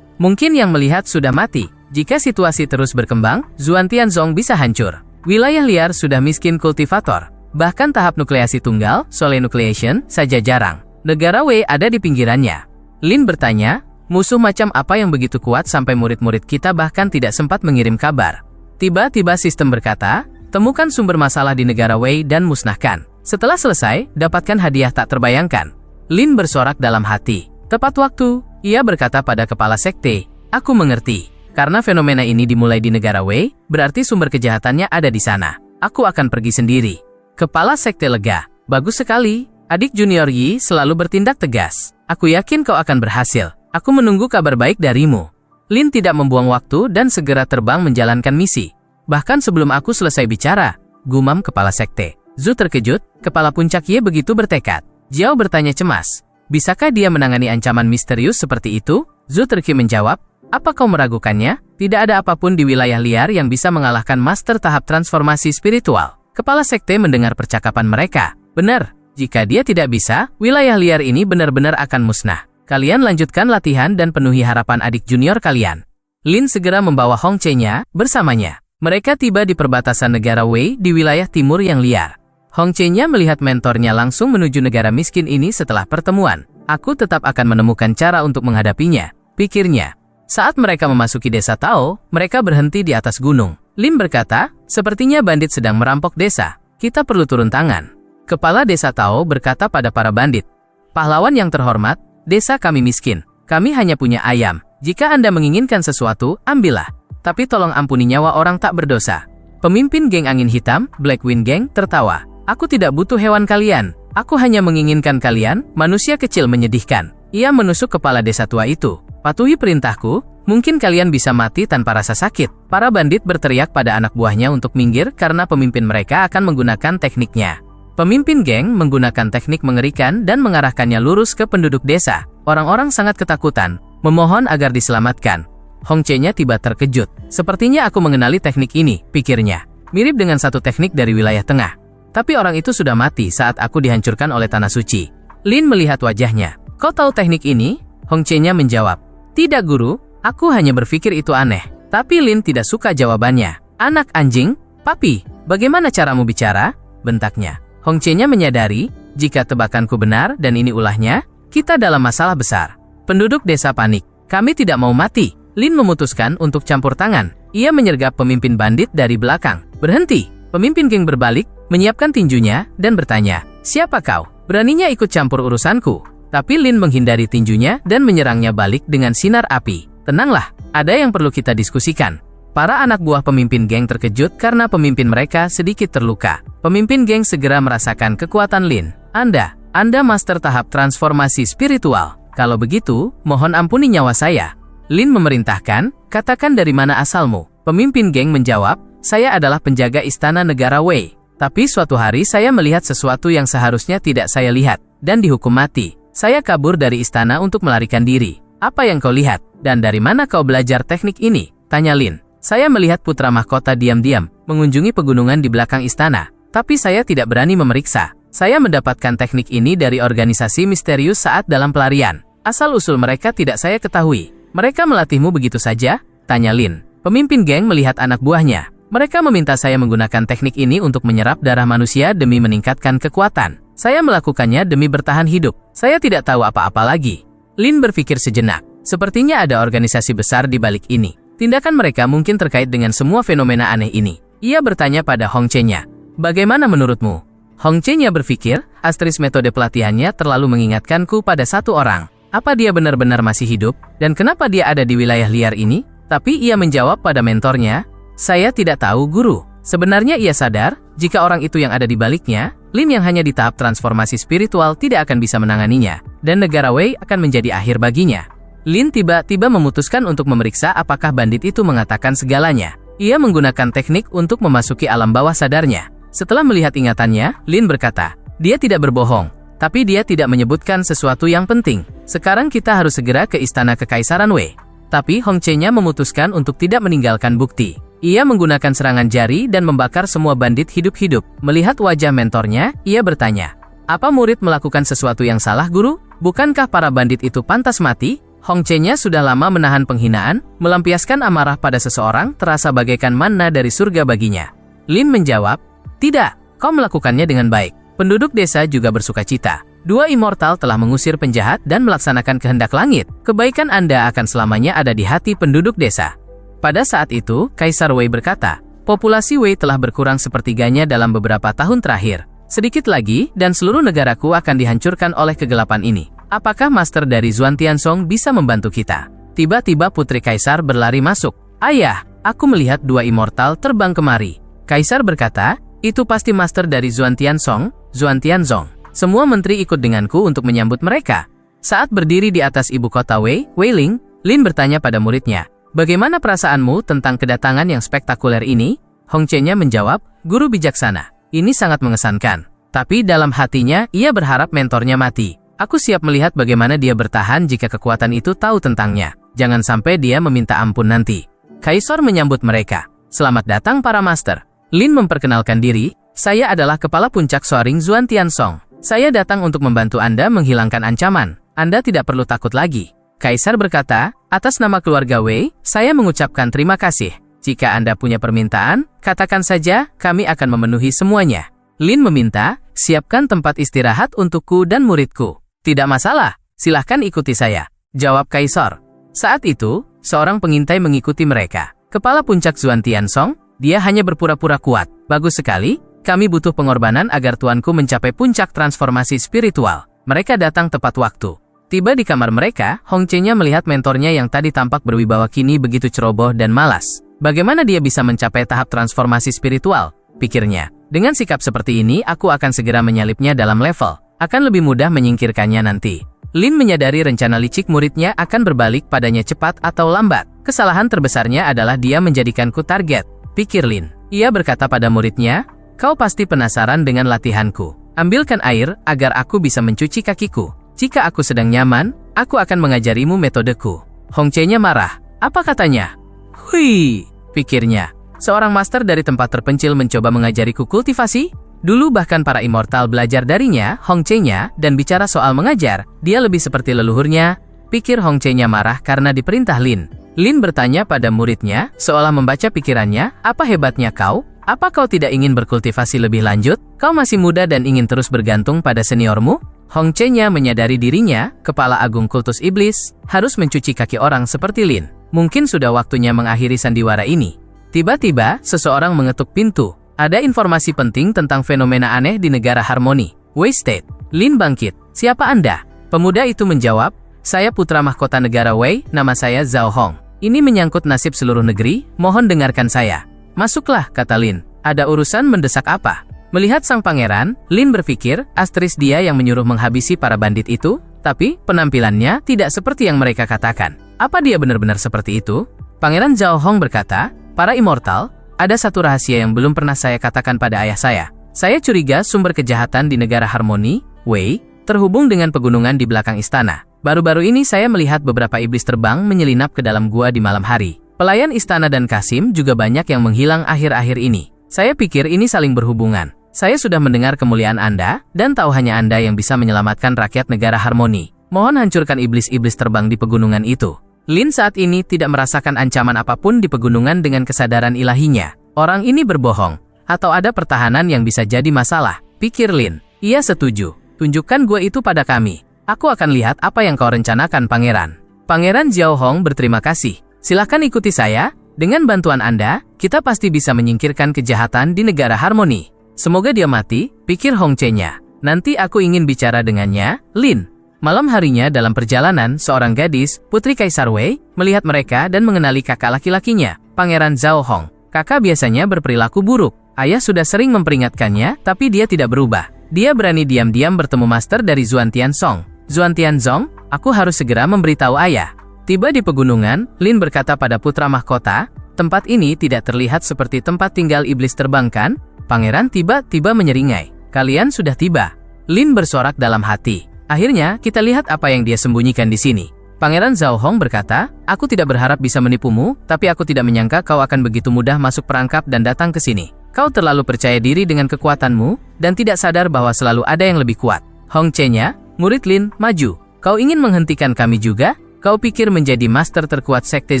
Mungkin yang melihat sudah mati. Jika situasi terus berkembang, Zuan Tianzong bisa hancur. Wilayah liar sudah miskin kultivator. Bahkan tahap nukleasi tunggal, solenucleation, saja jarang. Negara Wei ada di pinggirannya. Lin bertanya, musuh macam apa yang begitu kuat sampai murid-murid kita bahkan tidak sempat mengirim kabar. Tiba-tiba sistem berkata, temukan sumber masalah di negara Wei dan musnahkan. Setelah selesai, dapatkan hadiah tak terbayangkan. Lin bersorak dalam hati. Tepat waktu, ia berkata pada kepala sekte, aku mengerti. Karena fenomena ini dimulai di negara Wei, berarti sumber kejahatannya ada di sana. Aku akan pergi sendiri. Kepala sekte lega. Bagus sekali. Adik junior Yi selalu bertindak tegas. Aku yakin kau akan berhasil. Aku menunggu kabar baik darimu. Lin tidak membuang waktu dan segera terbang menjalankan misi. Bahkan sebelum aku selesai bicara, gumam kepala sekte. Zhu terkejut, kepala puncak Ye begitu bertekad. Jiao bertanya cemas, bisakah dia menangani ancaman misterius seperti itu? Zhu Terqi menjawab, apa kau meragukannya? Tidak ada apapun di wilayah liar yang bisa mengalahkan master tahap transformasi spiritual. Kepala sekte mendengar percakapan mereka. Benar, jika dia tidak bisa, wilayah liar ini benar-benar akan musnah. Kalian lanjutkan latihan dan penuhi harapan adik junior kalian. Lin segera membawa Hong Che-nya bersamanya. Mereka tiba di perbatasan negara Wei di wilayah timur yang liar. Hong Che-nya melihat mentornya langsung menuju negara miskin ini setelah pertemuan. Aku tetap akan menemukan cara untuk menghadapinya, pikirnya. Saat mereka memasuki desa Tao, mereka berhenti di atas gunung. Lin berkata, sepertinya bandit sedang merampok desa. Kita perlu turun tangan. Kepala desa Tao berkata pada para bandit, pahlawan yang terhormat, desa kami miskin. Kami hanya punya ayam. Jika Anda menginginkan sesuatu, ambillah. Tapi tolong ampuni nyawa orang tak berdosa. Pemimpin geng angin hitam, Black Wind Gang, tertawa. Aku tidak butuh hewan kalian. Aku hanya menginginkan kalian, manusia kecil menyedihkan. Ia menusuk kepala desa tua itu. Patuhi perintahku, mungkin kalian bisa mati tanpa rasa sakit. Para bandit berteriak pada anak buahnya untuk minggir karena pemimpin mereka akan menggunakan tekniknya. Pemimpin geng menggunakan teknik mengerikan dan mengarahkannya lurus ke penduduk desa. Orang-orang sangat ketakutan, memohon agar diselamatkan. Hong Che-nya tiba terkejut. Sepertinya aku mengenali teknik ini, pikirnya. Mirip dengan satu teknik dari wilayah tengah. Tapi orang itu sudah mati saat aku dihancurkan oleh tanah suci. Lin melihat wajahnya. Kau tahu teknik ini? Hong Che-nya menjawab. Tidak guru, aku hanya berpikir itu aneh. Tapi Lin tidak suka jawabannya. Anak anjing, papi, bagaimana caramu bicara? Bentaknya. Hong Che-nya menyadari, jika tebakanku benar dan ini ulahnya, kita dalam masalah besar. Penduduk desa panik. Kami tidak mau mati. Lin memutuskan untuk campur tangan. Ia menyergap pemimpin bandit dari belakang. Berhenti. Pemimpin geng berbalik, menyiapkan tinjunya, dan bertanya, siapa kau? Beraninya ikut campur urusanku? Tapi Lin menghindari tinjunya dan menyerangnya balik dengan sinar api. Tenanglah, ada yang perlu kita diskusikan. Para anak buah pemimpin geng terkejut karena pemimpin mereka sedikit terluka. Pemimpin geng segera merasakan kekuatan Lin. Anda master tahap transformasi spiritual. Kalau begitu, mohon ampuni nyawa saya. Lin memerintahkan, katakan dari mana asalmu. Pemimpin geng menjawab, saya adalah penjaga istana negara Wei. Tapi suatu hari saya melihat sesuatu yang seharusnya tidak saya lihat, dan dihukum mati. Saya kabur dari istana untuk melarikan diri. Apa yang kau lihat? Dan dari mana kau belajar teknik ini? Tanya Lin. Saya melihat putra mahkota diam-diam, mengunjungi pegunungan di belakang istana. Tapi saya tidak berani memeriksa. Saya mendapatkan teknik ini dari organisasi misterius saat dalam pelarian. Asal-usul mereka tidak saya ketahui. Mereka melatihmu begitu saja? Tanya Lin. Pemimpin geng melihat anak buahnya. Mereka meminta saya menggunakan teknik ini untuk menyerap darah manusia demi meningkatkan kekuatan. Saya melakukannya demi bertahan hidup. Saya tidak tahu apa-apa lagi. Lin berpikir sejenak. Sepertinya ada organisasi besar di balik ini. Tindakan mereka mungkin terkait dengan semua fenomena aneh ini. Ia bertanya pada Hong Che-nya. Bagaimana menurutmu? Hong Che-nya berpikir, astris metode pelatihannya terlalu mengingatkanku pada satu orang. Apa dia benar-benar masih hidup? Dan kenapa dia ada di wilayah liar ini? Tapi ia menjawab pada mentornya, saya tidak tahu guru. Sebenarnya ia sadar, jika orang itu yang ada di baliknya, Lin yang hanya di tahap transformasi spiritual tidak akan bisa menanganinya, dan negara Wei akan menjadi akhir baginya. Lin tiba-tiba memutuskan untuk memeriksa apakah bandit itu mengatakan segalanya. Ia menggunakan teknik untuk memasuki alam bawah sadarnya. Setelah melihat ingatannya, Lin berkata, dia tidak berbohong. Tapi dia tidak menyebutkan sesuatu yang penting. Sekarang kita harus segera ke istana kekaisaran Wei. Tapi Hong Che-nya memutuskan untuk tidak meninggalkan bukti. Ia menggunakan serangan jari dan membakar semua bandit hidup-hidup. Melihat wajah mentornya, ia bertanya, apa murid melakukan sesuatu yang salah guru? Bukankah para bandit itu pantas mati? Hong Che-nya sudah lama menahan penghinaan, melampiaskan amarah pada seseorang terasa bagaikan manna dari surga baginya. Lin menjawab, tidak, kau melakukannya dengan baik. Penduduk desa juga bersuka cita. Dua immortal telah mengusir penjahat dan melaksanakan kehendak langit. Kebaikan Anda akan selamanya ada di hati penduduk desa. Pada saat itu, Kaisar Wei berkata, populasi Wei telah berkurang sepertiganya dalam beberapa tahun terakhir. Sedikit lagi, dan seluruh negaraku akan dihancurkan oleh kegelapan ini. Apakah Master dari Zuan Tiansong bisa membantu kita? Tiba-tiba Putri Kaisar berlari masuk. Ayah, aku melihat dua immortal terbang kemari. Kaisar berkata, itu pasti Master dari Zuan Tiansong, Zuan Tianzong. Semua menteri ikut denganku untuk menyambut mereka. Saat berdiri di atas ibu kota Wei, Weiling, Lin bertanya pada muridnya, bagaimana perasaanmu tentang kedatangan yang spektakuler ini? Hong Che-nya menjawab, guru bijaksana. Ini sangat mengesankan. Tapi dalam hatinya, ia berharap mentornya mati. Aku siap melihat bagaimana dia bertahan jika kekuatan itu tahu tentangnya. Jangan sampai dia meminta ampun nanti. Kaisar menyambut mereka. Selamat datang para master. Lin memperkenalkan diri, saya adalah kepala puncak Soaring Zuan Tiansong. Saya datang untuk membantu Anda menghilangkan ancaman. Anda tidak perlu takut lagi. Kaisar berkata, atas nama keluarga Wei, saya mengucapkan terima kasih. Jika Anda punya permintaan, katakan saja, kami akan memenuhi semuanya. Lin meminta, siapkan tempat istirahat untukku dan muridku. Tidak masalah, silahkan ikuti saya, jawab Kaisar. Saat itu, seorang pengintai mengikuti mereka. Kepala puncak Zuan Tiansong, dia hanya berpura-pura kuat. Bagus sekali, kami butuh pengorbanan agar tuanku mencapai puncak transformasi spiritual. Mereka datang tepat waktu. Tiba di kamar mereka, Hong Che-nya melihat mentornya yang tadi tampak berwibawa kini begitu ceroboh dan malas. Bagaimana dia bisa mencapai tahap transformasi spiritual? Pikirnya. Dengan sikap seperti ini, aku akan segera menyalipnya dalam level. Akan lebih mudah menyingkirkannya nanti. Lin menyadari rencana licik muridnya akan berbalik padanya cepat atau lambat. Kesalahan terbesarnya adalah dia menjadikanku target, pikir Lin. Ia berkata pada muridnya, kau pasti penasaran dengan latihanku. Ambilkan air agar aku bisa mencuci kakiku. Jika aku sedang nyaman, aku akan mengajarimu metodeku. Hong Che-nya marah. Apa katanya? Hui, pikirnya. Seorang master dari tempat terpencil mencoba mengajariku kultivasi? Dulu bahkan para immortal belajar darinya, Hong Che-nya, dan bicara soal mengajar, dia lebih seperti leluhurnya. Pikir Hong Che-nya marah karena diperintah Lin. Lin bertanya pada muridnya, seolah membaca pikirannya, apa hebatnya kau? Apa kau tidak ingin berkultivasi lebih lanjut? Kau masih muda dan ingin terus bergantung pada seniormu? Hong Che-nya menyadari dirinya, kepala agung kultus iblis, harus mencuci kaki orang seperti Lin. Mungkin sudah waktunya mengakhiri sandiwara ini. Tiba-tiba, seseorang mengetuk pintu. Ada informasi penting tentang fenomena aneh di negara harmoni, Wei State. Lin bangkit. Siapa Anda? Pemuda itu menjawab, saya putra mahkota negara Wei, nama saya Zhao Hong. Ini menyangkut nasib seluruh negeri, mohon dengarkan saya. Masuklah, kata Lin. Ada urusan mendesak apa? Melihat sang pangeran, Lin berpikir, asteris dia yang menyuruh menghabisi para bandit itu, tapi penampilannya tidak seperti yang mereka katakan. Apa dia benar-benar seperti itu? Pangeran Zhao Hong berkata, para immortal, ada satu rahasia yang belum pernah saya katakan pada ayah saya. Saya curiga sumber kejahatan di negara harmoni, Wei, terhubung dengan pegunungan di belakang istana. Baru-baru ini saya melihat beberapa iblis terbang menyelinap ke dalam gua di malam hari. Pelayan istana dan Kasim juga banyak yang menghilang akhir-akhir ini. Saya pikir ini saling berhubungan. Saya sudah mendengar kemuliaan Anda, dan tahu hanya Anda yang bisa menyelamatkan rakyat negara harmoni. Mohon hancurkan iblis-iblis terbang di pegunungan itu. Lin saat ini tidak merasakan ancaman apapun di pegunungan dengan kesadaran ilahinya. Orang ini berbohong, atau ada pertahanan yang bisa jadi masalah, pikir Lin. Ia setuju. Tunjukkan gua itu pada kami. Aku akan lihat apa yang kau rencanakan, Pangeran. Pangeran Zhao Hong berterima kasih. Silahkan ikuti saya. Dengan bantuan Anda, kita pasti bisa menyingkirkan kejahatan di negara harmoni. Semoga dia mati, pikir Hong Che-nya. Nanti aku ingin bicara dengannya, Lin. Malam harinya dalam perjalanan, seorang gadis, putri Kaisar Wei, melihat mereka dan mengenali kakak laki-lakinya, Pangeran Zhao Hong. Kakak biasanya berperilaku buruk. Ayah sudah sering memperingatkannya, tapi dia tidak berubah. Dia berani diam-diam bertemu master dari Zuan Tiansong. Zuan Tianzong, aku harus segera memberitahu ayah. Tiba di pegunungan, Lin berkata pada putra mahkota, tempat ini tidak terlihat seperti tempat tinggal iblis terbang kan? Pangeran tiba-tiba menyeringai. Kalian sudah tiba. Lin bersorak dalam hati. Akhirnya, kita lihat apa yang dia sembunyikan di sini. Pangeran Zhao Hong berkata, aku tidak berharap bisa menipumu, tapi aku tidak menyangka kau akan begitu mudah masuk perangkap dan datang ke sini. Kau terlalu percaya diri dengan kekuatanmu, dan tidak sadar bahwa selalu ada yang lebih kuat. Hong Che-nya, murid Lin, maju. Kau ingin menghentikan kami juga? Kau pikir menjadi master terkuat sekte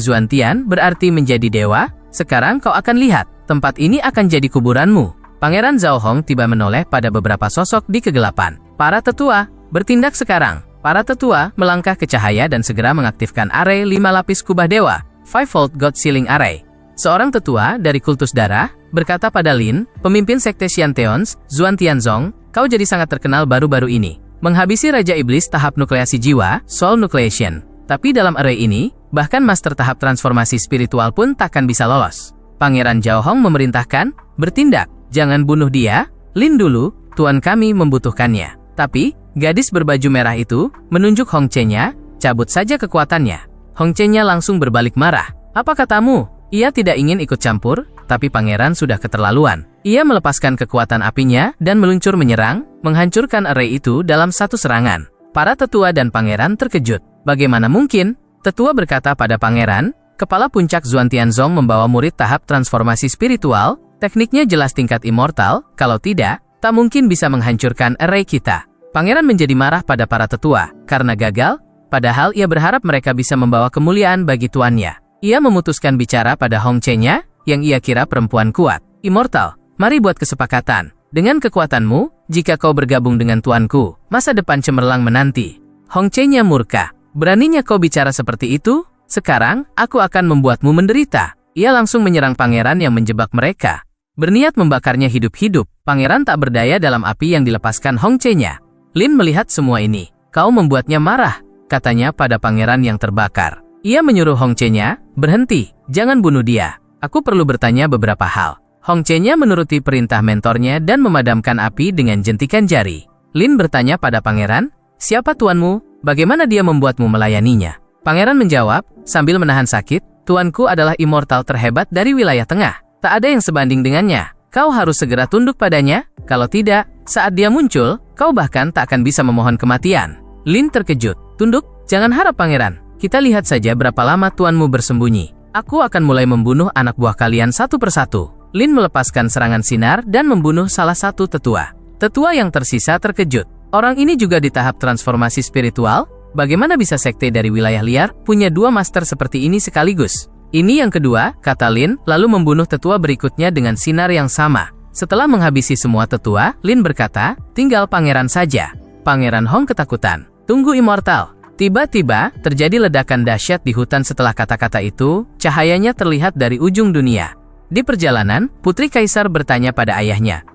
Zuantian berarti menjadi dewa? Sekarang kau akan lihat, tempat ini akan jadi kuburanmu. Pangeran Zhao Hong tiba menoleh pada beberapa sosok di kegelapan. Para tetua, bertindak sekarang. Para tetua melangkah ke cahaya dan segera mengaktifkan array 5 lapis kubah dewa, 5-fold God Sealing Array. Seorang tetua dari kultus darah berkata pada Lin, pemimpin sekte Xianteons, Zuan Tianzong, kau jadi sangat terkenal baru-baru ini. Menghabisi Raja Iblis tahap nukleasi jiwa, Soul Nucleation. Tapi dalam array ini, bahkan master tahap transformasi spiritual pun takkan bisa lolos. Pangeran Zhao Hong memerintahkan, bertindak. Jangan bunuh dia, Lin dulu, tuan kami membutuhkannya. Tapi, gadis berbaju merah itu menunjuk Hong Che-nya, cabut saja kekuatannya. Hong Che-nya langsung berbalik marah. Apa katamu? Ia tidak ingin ikut campur, tapi pangeran sudah keterlaluan. Ia melepaskan kekuatan apinya dan meluncur menyerang, menghancurkan array itu dalam satu serangan. Para tetua dan pangeran terkejut. Bagaimana mungkin? Tetua berkata pada pangeran, kepala puncak Xuan Tianzong membawa murid tahap transformasi spiritual, tekniknya jelas tingkat immortal, kalau tidak, tak mungkin bisa menghancurkan array kita. Pangeran menjadi marah pada para tetua, karena gagal, padahal ia berharap mereka bisa membawa kemuliaan bagi tuannya. Ia memutuskan bicara pada Hong Che-nya, yang ia kira perempuan kuat. Immortal, mari buat kesepakatan. Dengan kekuatanmu, jika kau bergabung dengan tuanku, masa depan cemerlang menanti. Hong Che-nya murka. Beraninya kau bicara seperti itu? Sekarang, aku akan membuatmu menderita. Ia langsung menyerang pangeran yang menjebak mereka. Berniat membakarnya hidup-hidup, pangeran tak berdaya dalam api yang dilepaskan Hong Che-nya. Lin melihat semua ini. Kau membuatnya marah, katanya pada pangeran yang terbakar. Ia menyuruh Hong Che-nya, berhenti, jangan bunuh dia. Aku perlu bertanya beberapa hal. Hong Che-nya menuruti perintah mentornya dan memadamkan api dengan jentikan jari. Lin bertanya pada pangeran, siapa tuanmu? Bagaimana dia membuatmu melayaninya? Pangeran menjawab, sambil menahan sakit, tuanku adalah immortal terhebat dari wilayah tengah. Tak ada yang sebanding dengannya. Kau harus segera tunduk padanya, kalau tidak, saat dia muncul, kau bahkan tak akan bisa memohon kematian. Lin terkejut. Tunduk? Jangan harap pangeran. Kita lihat saja berapa lama tuanmu bersembunyi. Aku akan mulai membunuh anak buah kalian satu persatu. Lin melepaskan serangan sinar dan membunuh salah satu tetua. Tetua yang tersisa terkejut. Orang ini juga di tahap transformasi spiritual? Bagaimana bisa sekte dari wilayah liar punya dua master seperti ini sekaligus? Ini yang kedua, kata Lin, lalu membunuh tetua berikutnya dengan sinar yang sama. Setelah menghabisi semua tetua, Lin berkata, tinggal pangeran saja. Pangeran Hong ketakutan. Tunggu immortal. Tiba-tiba, terjadi ledakan dahsyat di hutan setelah kata-kata itu, cahayanya terlihat dari ujung dunia. Di perjalanan, Putri Kaisar bertanya pada ayahnya.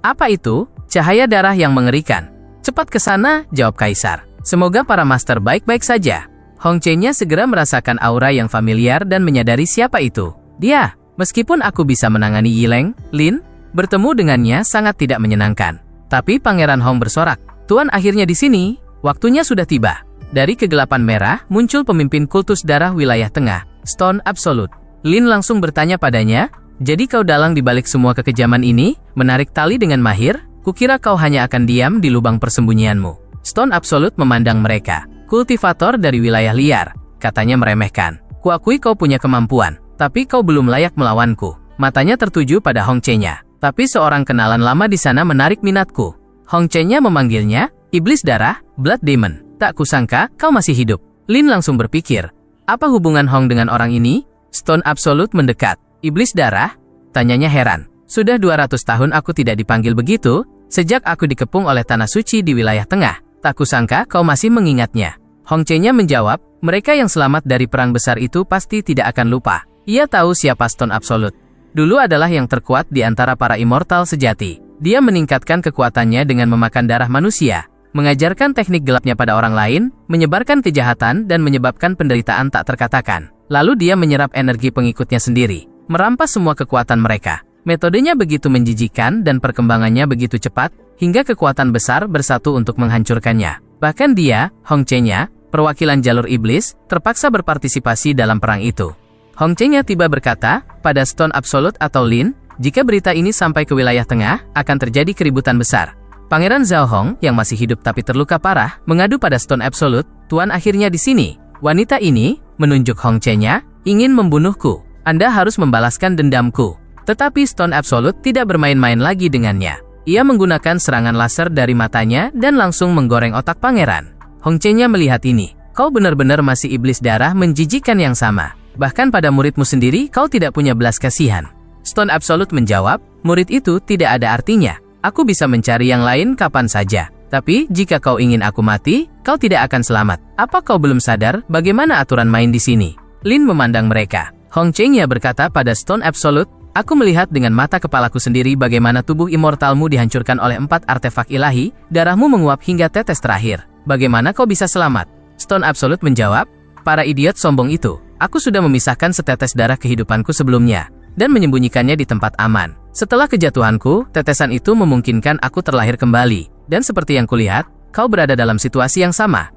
Apa itu? Cahaya darah yang mengerikan. Cepat ke sana, jawab Kaisar. Semoga para master baik-baik saja. Hong Che-nya segera merasakan aura yang familiar dan menyadari siapa itu. Dia, meskipun aku bisa menangani Yileng, Lin, bertemu dengannya sangat tidak menyenangkan. Tapi Pangeran Hong bersorak. Tuan akhirnya di sini, waktunya sudah tiba. Dari kegelapan merah, muncul pemimpin kultus darah wilayah tengah, Stone Absolute. Lin langsung bertanya padanya, jadi kau dalang dibalik semua kekejaman ini, menarik tali dengan mahir? Kukira kau hanya akan diam di lubang persembunyianmu. Stone Absolute memandang mereka. Kultivator dari wilayah liar, katanya meremehkan. Kuakui kau punya kemampuan, tapi kau belum layak melawanku. Matanya tertuju pada Hong Che-nya. Tapi seorang kenalan lama di sana menarik minatku. Hong Che-nya memanggilnya, Iblis Darah, Blood Demon. Tak kusangka, kau masih hidup. Lin langsung berpikir, apa hubungan Hong dengan orang ini? Stone Absolute mendekat. Iblis darah? Tanyanya heran. Sudah 200 tahun aku tidak dipanggil begitu, sejak aku dikepung oleh tanah suci di wilayah tengah. Tak kusangka kau masih mengingatnya. Hong Che-nya menjawab, mereka yang selamat dari perang besar itu pasti tidak akan lupa. Ia tahu siapa Stone Absolute. Dulu adalah yang terkuat di antara para immortal sejati. Dia meningkatkan kekuatannya dengan memakan darah manusia, mengajarkan teknik gelapnya pada orang lain, menyebarkan kejahatan dan menyebabkan penderitaan tak terkatakan. Lalu dia menyerap energi pengikutnya sendiri, merampas semua kekuatan mereka. Metodenya begitu menjijikan dan perkembangannya begitu cepat, hingga kekuatan besar bersatu untuk menghancurkannya. Bahkan dia, Hong Che-nya, perwakilan jalur iblis, terpaksa berpartisipasi dalam perang itu. Hong Che-nya tiba berkata, pada Stone Absolute atau Lin, jika berita ini sampai ke wilayah tengah, akan terjadi keributan besar. Pangeran Zhao Hong, yang masih hidup tapi terluka parah, mengadu pada Stone Absolute, Tuan akhirnya di sini. Wanita ini, menunjuk Hong Che-nya, ingin membunuhku. Anda harus membalaskan dendamku. Tetapi Stone Absolute tidak bermain-main lagi dengannya. Ia menggunakan serangan laser dari matanya dan langsung menggoreng otak pangeran. Hong Che-nya melihat ini. Kau benar-benar masih iblis darah menjijikan yang sama. Bahkan pada muridmu sendiri kau tidak punya belas kasihan. Stone Absolute menjawab, murid itu tidak ada artinya. Aku bisa mencari yang lain kapan saja. Tapi, jika kau ingin aku mati, kau tidak akan selamat. Apa kau belum sadar bagaimana aturan main di sini? Lin memandang mereka. Hong Che-nya berkata pada Stone Absolute, aku melihat dengan mata kepalaku sendiri bagaimana tubuh immortalmu dihancurkan oleh 4 artefak ilahi, darahmu menguap hingga tetes terakhir. Bagaimana kau bisa selamat? Stone Absolute menjawab, para idiot sombong itu. Aku sudah memisahkan setetes darah kehidupanku sebelumnya, dan menyembunyikannya di tempat aman. Setelah kejatuhanku, tetesan itu memungkinkan aku terlahir kembali. Dan seperti yang kulihat, kau berada dalam situasi yang sama.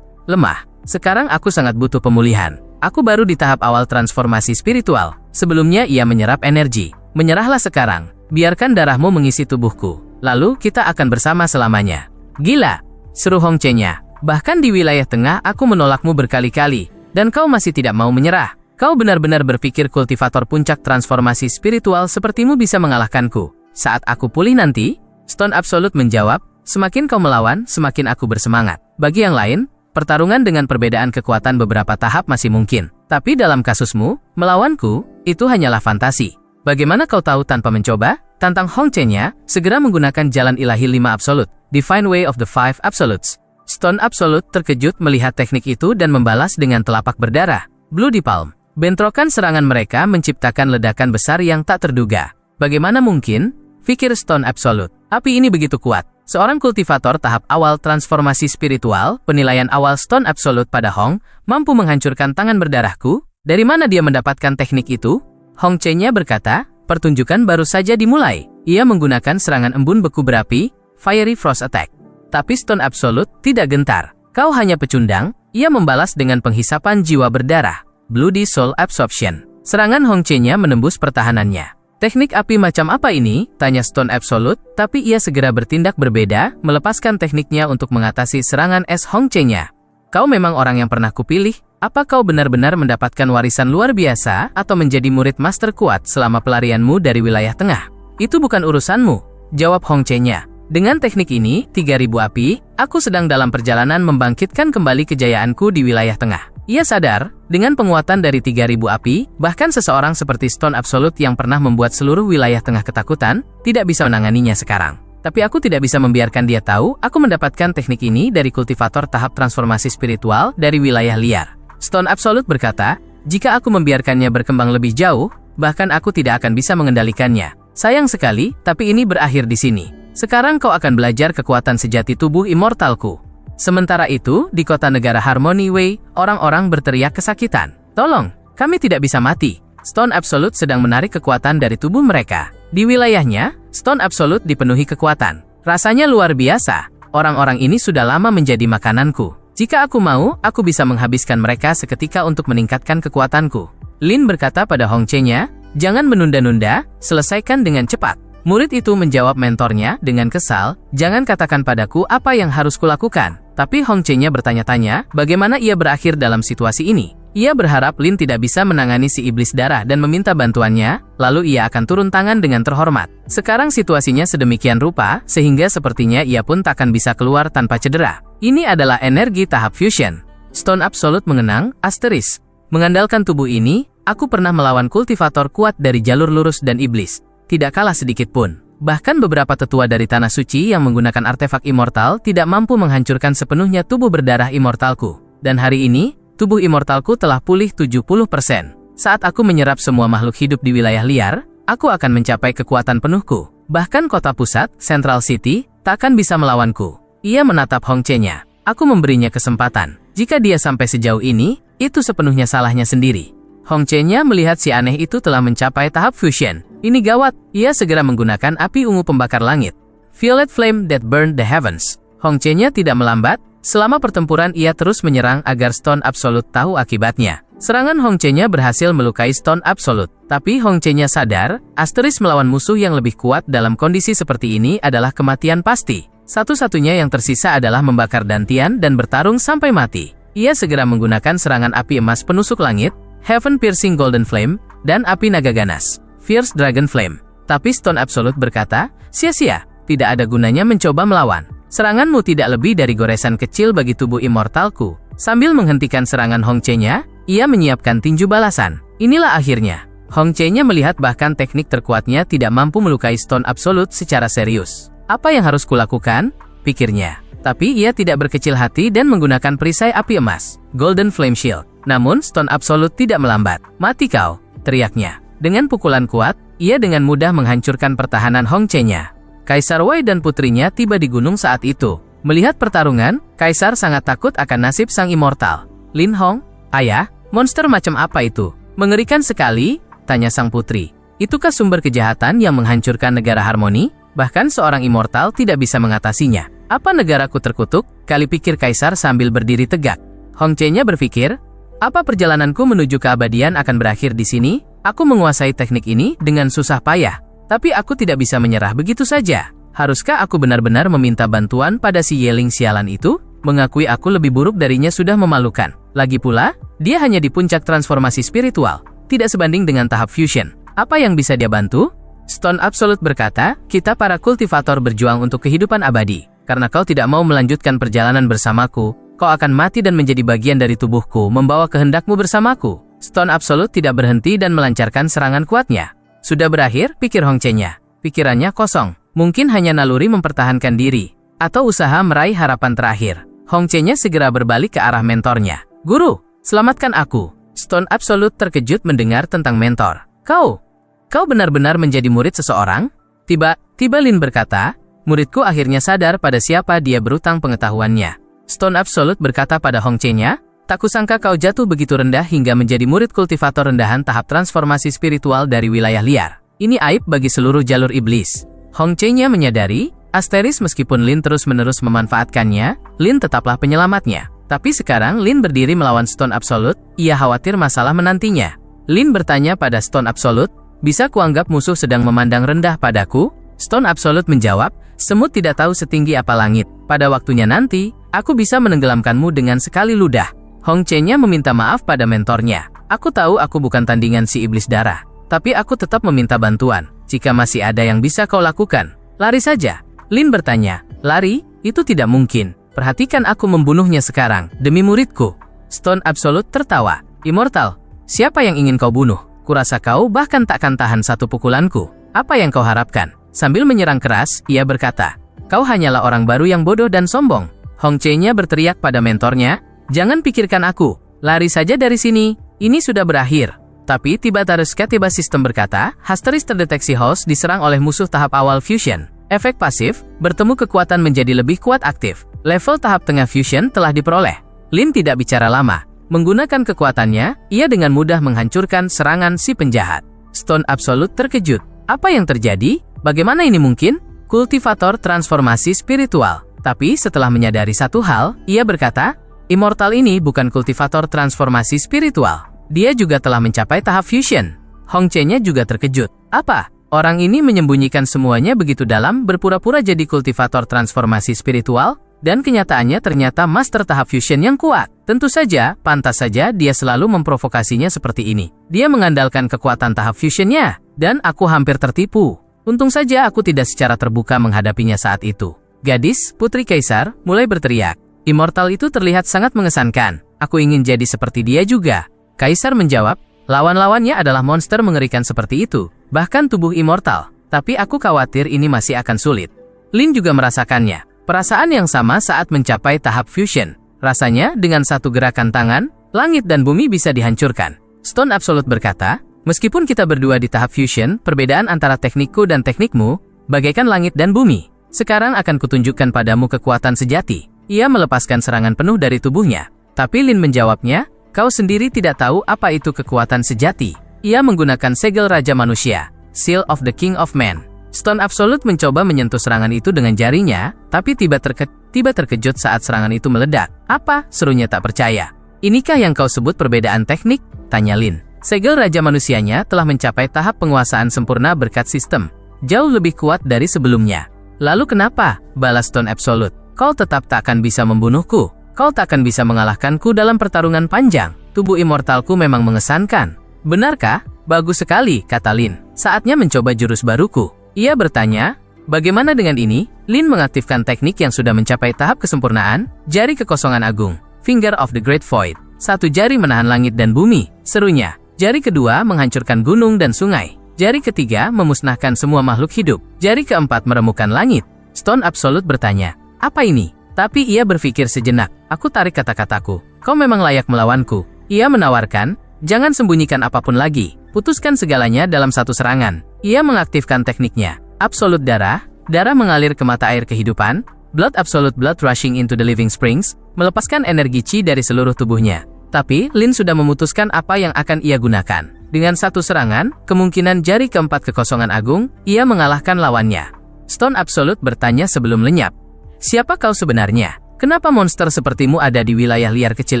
Lemah. Sekarang aku sangat butuh pemulihan. Aku baru di tahap awal transformasi spiritual. Sebelumnya ia menyerap energi. Menyerahlah sekarang. Biarkan darahmu mengisi tubuhku. Lalu kita akan bersama selamanya. Gila, seru Hong Che-nya. Bahkan di wilayah tengah aku menolakmu berkali-kali. Dan kau masih tidak mau menyerah. Kau benar-benar berpikir kultivator puncak transformasi spiritual sepertimu bisa mengalahkanku. Saat aku pulih nanti, Stone Absolute menjawab, semakin kau melawan, semakin aku bersemangat. Bagi yang lain, pertarungan dengan perbedaan kekuatan beberapa tahap masih mungkin. Tapi dalam kasusmu, melawanku, itu hanyalah fantasi. Bagaimana kau tahu tanpa mencoba? Tantang Hong Che-nya, segera menggunakan jalan ilahi 5 absolut, Divine Way of the Five Absolutes. Stone Absolute terkejut melihat teknik itu dan membalas dengan telapak berdarah. Bloody Palm. Bentrokan serangan mereka menciptakan ledakan besar yang tak terduga. Bagaimana mungkin? Pikir Stone Absolute. Api ini begitu kuat. Seorang kultivator tahap awal transformasi spiritual, penilaian awal Stone Absolute pada Hong, mampu menghancurkan tangan berdarahku? Dari mana dia mendapatkan teknik itu? Hong Che-nya berkata, pertunjukan baru saja dimulai. Ia menggunakan serangan embun beku berapi, Fiery Frost Attack. Tapi Stone Absolute tidak gentar. Kau hanya pecundang, ia membalas dengan penghisapan jiwa berdarah, Bloody Soul Absorption. Serangan Hong Che-nya menembus pertahanannya. Teknik api macam apa ini? Tanya Stone Absolute, tapi ia segera bertindak berbeda, melepaskan tekniknya untuk mengatasi serangan es Hong Che-nya. Kau memang orang yang pernah kupilih. Apa kau benar-benar mendapatkan warisan luar biasa atau menjadi murid master kuat selama pelarianmu dari wilayah tengah? Itu bukan urusanmu, jawab Hong Che-nya. Dengan teknik ini, 3000 api, aku sedang dalam perjalanan membangkitkan kembali kejayaanku di wilayah tengah. Ia sadar, dengan penguatan dari 3000 api, bahkan seseorang seperti Stone Absolute yang pernah membuat seluruh wilayah tengah ketakutan, tidak bisa menanganinya sekarang. Tapi aku tidak bisa membiarkan dia tahu, aku mendapatkan teknik ini dari kultivator tahap transformasi spiritual dari wilayah liar. Stone Absolute berkata, jika aku membiarkannya berkembang lebih jauh, bahkan aku tidak akan bisa mengendalikannya. Sayang sekali, tapi ini berakhir di sini. Sekarang kau akan belajar kekuatan sejati tubuh immortalku. Sementara itu, di kota negara Harmony Way, orang-orang berteriak kesakitan. Tolong, kami tidak bisa mati. Stone Absolute sedang menarik kekuatan dari tubuh mereka. Di wilayahnya, Stone Absolute dipenuhi kekuatan. Rasanya luar biasa. Orang-orang ini sudah lama menjadi makananku. Jika aku mau, aku bisa menghabiskan mereka seketika untuk meningkatkan kekuatanku. Lin berkata pada Hong Che-nya, jangan menunda-nunda, selesaikan dengan cepat. Murid itu menjawab mentornya dengan kesal, jangan katakan padaku apa yang harus kulakukan. Tapi Hong Che-nya bertanya-tanya, bagaimana ia berakhir dalam situasi ini. Ia berharap Lin tidak bisa menangani si iblis darah dan meminta bantuannya, lalu ia akan turun tangan dengan terhormat. Sekarang situasinya sedemikian rupa, sehingga sepertinya ia pun takkan bisa keluar tanpa cedera. Ini adalah energi tahap fusion. Stone Absolute mengenang, asteris. Mengandalkan tubuh ini, aku pernah melawan kultivator kuat dari jalur lurus dan iblis. Tidak kalah sedikit pun. Bahkan beberapa tetua dari Tanah Suci yang menggunakan artefak immortal tidak mampu menghancurkan sepenuhnya tubuh berdarah immortalku. Dan hari ini, tubuh immortalku telah pulih 70%. Saat aku menyerap semua makhluk hidup di wilayah liar, aku akan mencapai kekuatan penuhku. Bahkan kota pusat, Central City, takkan bisa melawanku. Ia menatap Hong Che-nya. Aku memberinya kesempatan. Jika dia sampai sejauh ini, itu sepenuhnya salahnya sendiri. Hong Che-nya melihat si aneh itu telah mencapai tahap fusion. Ini gawat. Ia segera menggunakan api ungu pembakar langit. Violet Flame that burned the heavens. Hong Che-nya tidak melambat. Selama pertempuran ia terus menyerang agar Stone Absolute tahu akibatnya. Serangan Hong Che-nya berhasil melukai Stone Absolute. Tapi Hong Che-nya sadar, asteris melawan musuh yang lebih kuat dalam kondisi seperti ini adalah kematian pasti. Satu-satunya yang tersisa adalah membakar dantian dan bertarung sampai mati. Ia segera menggunakan serangan api emas penusuk langit, Heaven Piercing Golden Flame, dan api naga ganas, Fierce Dragon Flame. Tapi Stone Absolute berkata, sia-sia, tidak ada gunanya mencoba melawan. Seranganmu tidak lebih dari goresan kecil bagi tubuh immortalku. Sambil menghentikan serangan Hong Che-nya, ia menyiapkan tinju balasan. Inilah akhirnya. Hong Che-nya melihat bahkan teknik terkuatnya tidak mampu melukai Stone Absolute secara serius. Apa yang harus kulakukan? Pikirnya. Tapi ia tidak berkecil hati dan menggunakan perisai api emas, Golden Flame Shield. Namun Stone Absolute tidak melambat. Mati kau, teriaknya. Dengan pukulan kuat, ia dengan mudah menghancurkan pertahanan Hong Che-nya. Kaisar Wei dan putrinya tiba di gunung saat itu. Melihat pertarungan, Kaisar sangat takut akan nasib sang immortal. Lin Hong, ayah, monster macam apa itu? Mengerikan sekali, tanya sang putri. Itukah sumber kejahatan yang menghancurkan negara Harmoni? Bahkan seorang immortal tidak bisa mengatasinya. Apa negaraku terkutuk? Kali pikir Kaisar sambil berdiri tegak. Hong Che-nya berpikir, apa perjalananku menuju keabadian akan berakhir di sini? Aku menguasai teknik ini dengan susah payah, tapi aku tidak bisa menyerah begitu saja. Haruskah aku benar-benar meminta bantuan pada si Yeling sialan itu? Mengakui aku lebih buruk darinya sudah memalukan. Lagi pula, dia hanya di puncak transformasi spiritual, tidak sebanding dengan tahap fusion. Apa yang bisa dia bantu? Stone Absolute berkata, kita para kultivator berjuang untuk kehidupan abadi. Karena kau tidak mau melanjutkan perjalanan bersamaku, kau akan mati dan menjadi bagian dari tubuhku, membawa kehendakmu bersamaku. Stone Absolute tidak berhenti dan melancarkan serangan kuatnya. Sudah berakhir, pikir Hong Che-nya. Pikirannya kosong. Mungkin hanya naluri mempertahankan diri, atau usaha meraih harapan terakhir. Hong Che-nya segera berbalik ke arah mentornya. Guru, selamatkan aku. Stone Absolute terkejut mendengar tentang mentor. Kau benar-benar menjadi murid seseorang? Tiba-tiba Lin berkata, muridku akhirnya sadar pada siapa dia berutang pengetahuannya. Stone Absolute berkata pada Hong Che-nya, tak kusangka kau jatuh begitu rendah hingga menjadi murid kultivator rendahan tahap transformasi spiritual dari wilayah liar. Ini aib bagi seluruh jalur iblis. Hong Che-nya menyadari, asteris meskipun Lin terus-menerus memanfaatkannya, Lin tetaplah penyelamatnya. Tapi sekarang Lin berdiri melawan Stone Absolute, ia khawatir masalah menantinya. Lin bertanya pada Stone Absolute, bisa kuanggap musuh sedang memandang rendah padaku? Stone Absolute menjawab, semut tidak tahu setinggi apa langit. Pada waktunya nanti, aku bisa menenggelamkanmu dengan sekali ludah. Hong Che-nya meminta maaf pada mentornya. Aku tahu aku bukan tandingan si iblis darah, tapi aku tetap meminta bantuan. Jika masih ada yang bisa kau lakukan, lari saja. Lin bertanya, lari? Itu tidak mungkin. Perhatikan aku membunuhnya sekarang, demi muridku. Stone Absolute tertawa. Immortal, siapa yang ingin kau bunuh? Kurasa kau bahkan takkan tahan satu pukulanku. Apa yang kau harapkan? Sambil menyerang keras, ia berkata, kau hanyalah orang baru yang bodoh dan sombong. Hong Che-nya berteriak pada mentornya, jangan pikirkan aku, lari saja dari sini, ini sudah berakhir. Tapi tiba-tiba sistem berkata, Hasteris terdeteksi host diserang oleh musuh tahap awal fusion. Efek pasif, bertemu kekuatan menjadi lebih kuat aktif. Level tahap tengah fusion telah diperoleh. Lin tidak bicara lama. Menggunakan kekuatannya, ia dengan mudah menghancurkan serangan si penjahat. Stone Absolute terkejut. Apa yang terjadi? Bagaimana ini mungkin? Kultivator transformasi spiritual. Tapi setelah menyadari satu hal, ia berkata, Immortal ini bukan kultivator transformasi spiritual. Dia juga telah mencapai tahap fusion. Hong Che-nya juga terkejut. Apa? Orang ini menyembunyikan semuanya begitu dalam, berpura-pura jadi kultivator transformasi spiritual, dan kenyataannya ternyata master tahap fusion yang kuat. Tentu saja, pantas saja dia selalu memprovokasinya seperti ini. Dia mengandalkan kekuatan tahap fusionnya, dan aku hampir tertipu. Untung saja aku tidak secara terbuka menghadapinya saat itu. Gadis, Putri Kaisar, mulai berteriak. Immortal itu terlihat sangat mengesankan. Aku ingin jadi seperti dia juga. Kaisar menjawab, lawan-lawannya adalah monster mengerikan seperti itu, bahkan tubuh immortal. Tapi aku khawatir ini masih akan sulit. Lin juga merasakannya. Perasaan yang sama saat mencapai tahap fusion. Rasanya, dengan satu gerakan tangan, langit dan bumi bisa dihancurkan. Stone Absolute berkata, meskipun kita berdua di tahap fusion, perbedaan antara teknikku dan teknikmu, bagaikan langit dan bumi. Sekarang akan kutunjukkan padamu kekuatan sejati. Ia melepaskan serangan penuh dari tubuhnya. Tapi Lin menjawabnya, kau sendiri tidak tahu apa itu kekuatan sejati. Ia menggunakan segel Raja Manusia, Seal of the King of Men. Stone Absolute mencoba menyentuh serangan itu dengan jarinya, tapi tiba terkejut saat serangan itu meledak. Apa? Serunya tak percaya. Inikah yang kau sebut perbedaan teknik? Tanya Lin. Segel Raja Manusianya telah mencapai tahap penguasaan sempurna berkat sistem. Jauh lebih kuat dari sebelumnya. Lalu kenapa? Balas Stone Absolute. Kau tetap tak akan bisa membunuhku. Kau tak akan bisa mengalahkanku dalam pertarungan panjang. Tubuh immortalku memang mengesankan. Benarkah? Bagus sekali, kata Lin. Saatnya mencoba jurus baruku. Ia bertanya, bagaimana dengan ini? Lin mengaktifkan teknik yang sudah mencapai tahap kesempurnaan, jari kekosongan agung, Finger of the Great Void. Satu jari menahan langit dan bumi, serunya. Jari kedua menghancurkan gunung dan sungai. Jari ketiga memusnahkan semua makhluk hidup. Jari keempat meremukan langit. Stone Absolute bertanya, apa ini? Tapi ia berpikir sejenak. Aku tarik kata-kataku. Kau memang layak melawanku. Ia menawarkan, jangan sembunyikan apapun lagi. Putuskan segalanya dalam satu serangan. Ia mengaktifkan tekniknya. Absolute darah. Darah mengalir ke mata air kehidupan. Blood Absolute Blood rushing into the living springs. Melepaskan energi chi dari seluruh tubuhnya. Tapi, Lin sudah memutuskan apa yang akan ia gunakan. Dengan satu serangan, kemungkinan jari keempat kekosongan agung, ia mengalahkan lawannya. Stone Absolute bertanya sebelum lenyap. Siapa kau sebenarnya? Kenapa monster sepertimu ada di wilayah liar kecil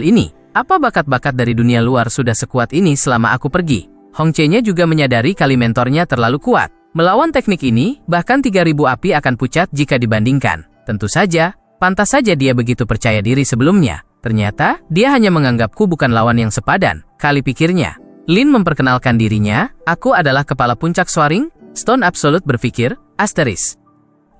ini? Apa bakat-bakat dari dunia luar sudah sekuat ini selama aku pergi? Hong Che-nya juga menyadari kali mentornya terlalu kuat. Melawan teknik ini, bahkan 3.000 api akan pucat jika dibandingkan. Tentu saja, pantas saja dia begitu percaya diri sebelumnya. Ternyata, dia hanya menganggapku bukan lawan yang sepadan. Kali pikirnya. Lin memperkenalkan dirinya, aku adalah kepala puncak Soaring. Stone Absolute berpikir, asteris.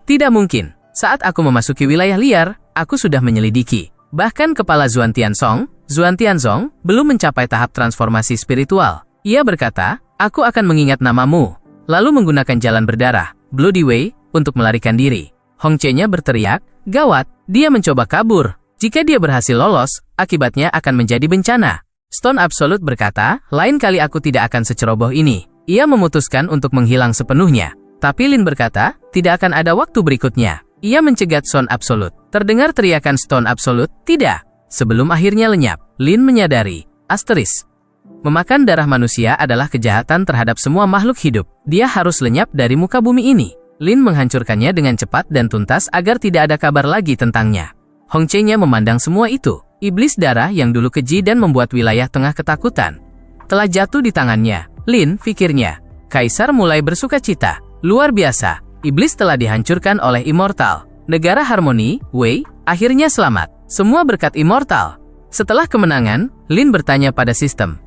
Tidak mungkin. Saat aku memasuki wilayah liar, aku sudah menyelidiki. Bahkan kepala Zuan Tianzong belum mencapai tahap transformasi spiritual. Ia berkata, aku akan mengingat namamu. Lalu menggunakan jalan berdarah, Bloody Way, untuk melarikan diri. Hong Che-nya berteriak, gawat, dia mencoba kabur. Jika dia berhasil lolos, akibatnya akan menjadi bencana. Stone Absolute berkata, lain kali aku tidak akan seceroboh ini. Ia memutuskan untuk menghilang sepenuhnya. Tapi Lin berkata, tidak akan ada waktu berikutnya. Ia mencegat Stone Absolute. Terdengar teriakan Stone Absolute, tidak. Sebelum akhirnya lenyap, Lin menyadari, asteris. Memakan darah manusia adalah kejahatan terhadap semua makhluk hidup. Dia harus lenyap dari muka bumi ini. Lin menghancurkannya dengan cepat dan tuntas agar tidak ada kabar lagi tentangnya. Hong Che-nya memandang semua itu. Iblis darah yang dulu keji dan membuat wilayah tengah ketakutan telah jatuh di tangannya. Lin, pikirnya. Kaisar mulai bersuka cita. Luar biasa. Iblis telah dihancurkan oleh Immortal. Negara Harmoni, Wei, akhirnya selamat. Semua berkat Immortal. Setelah kemenangan, Lin bertanya pada sistem.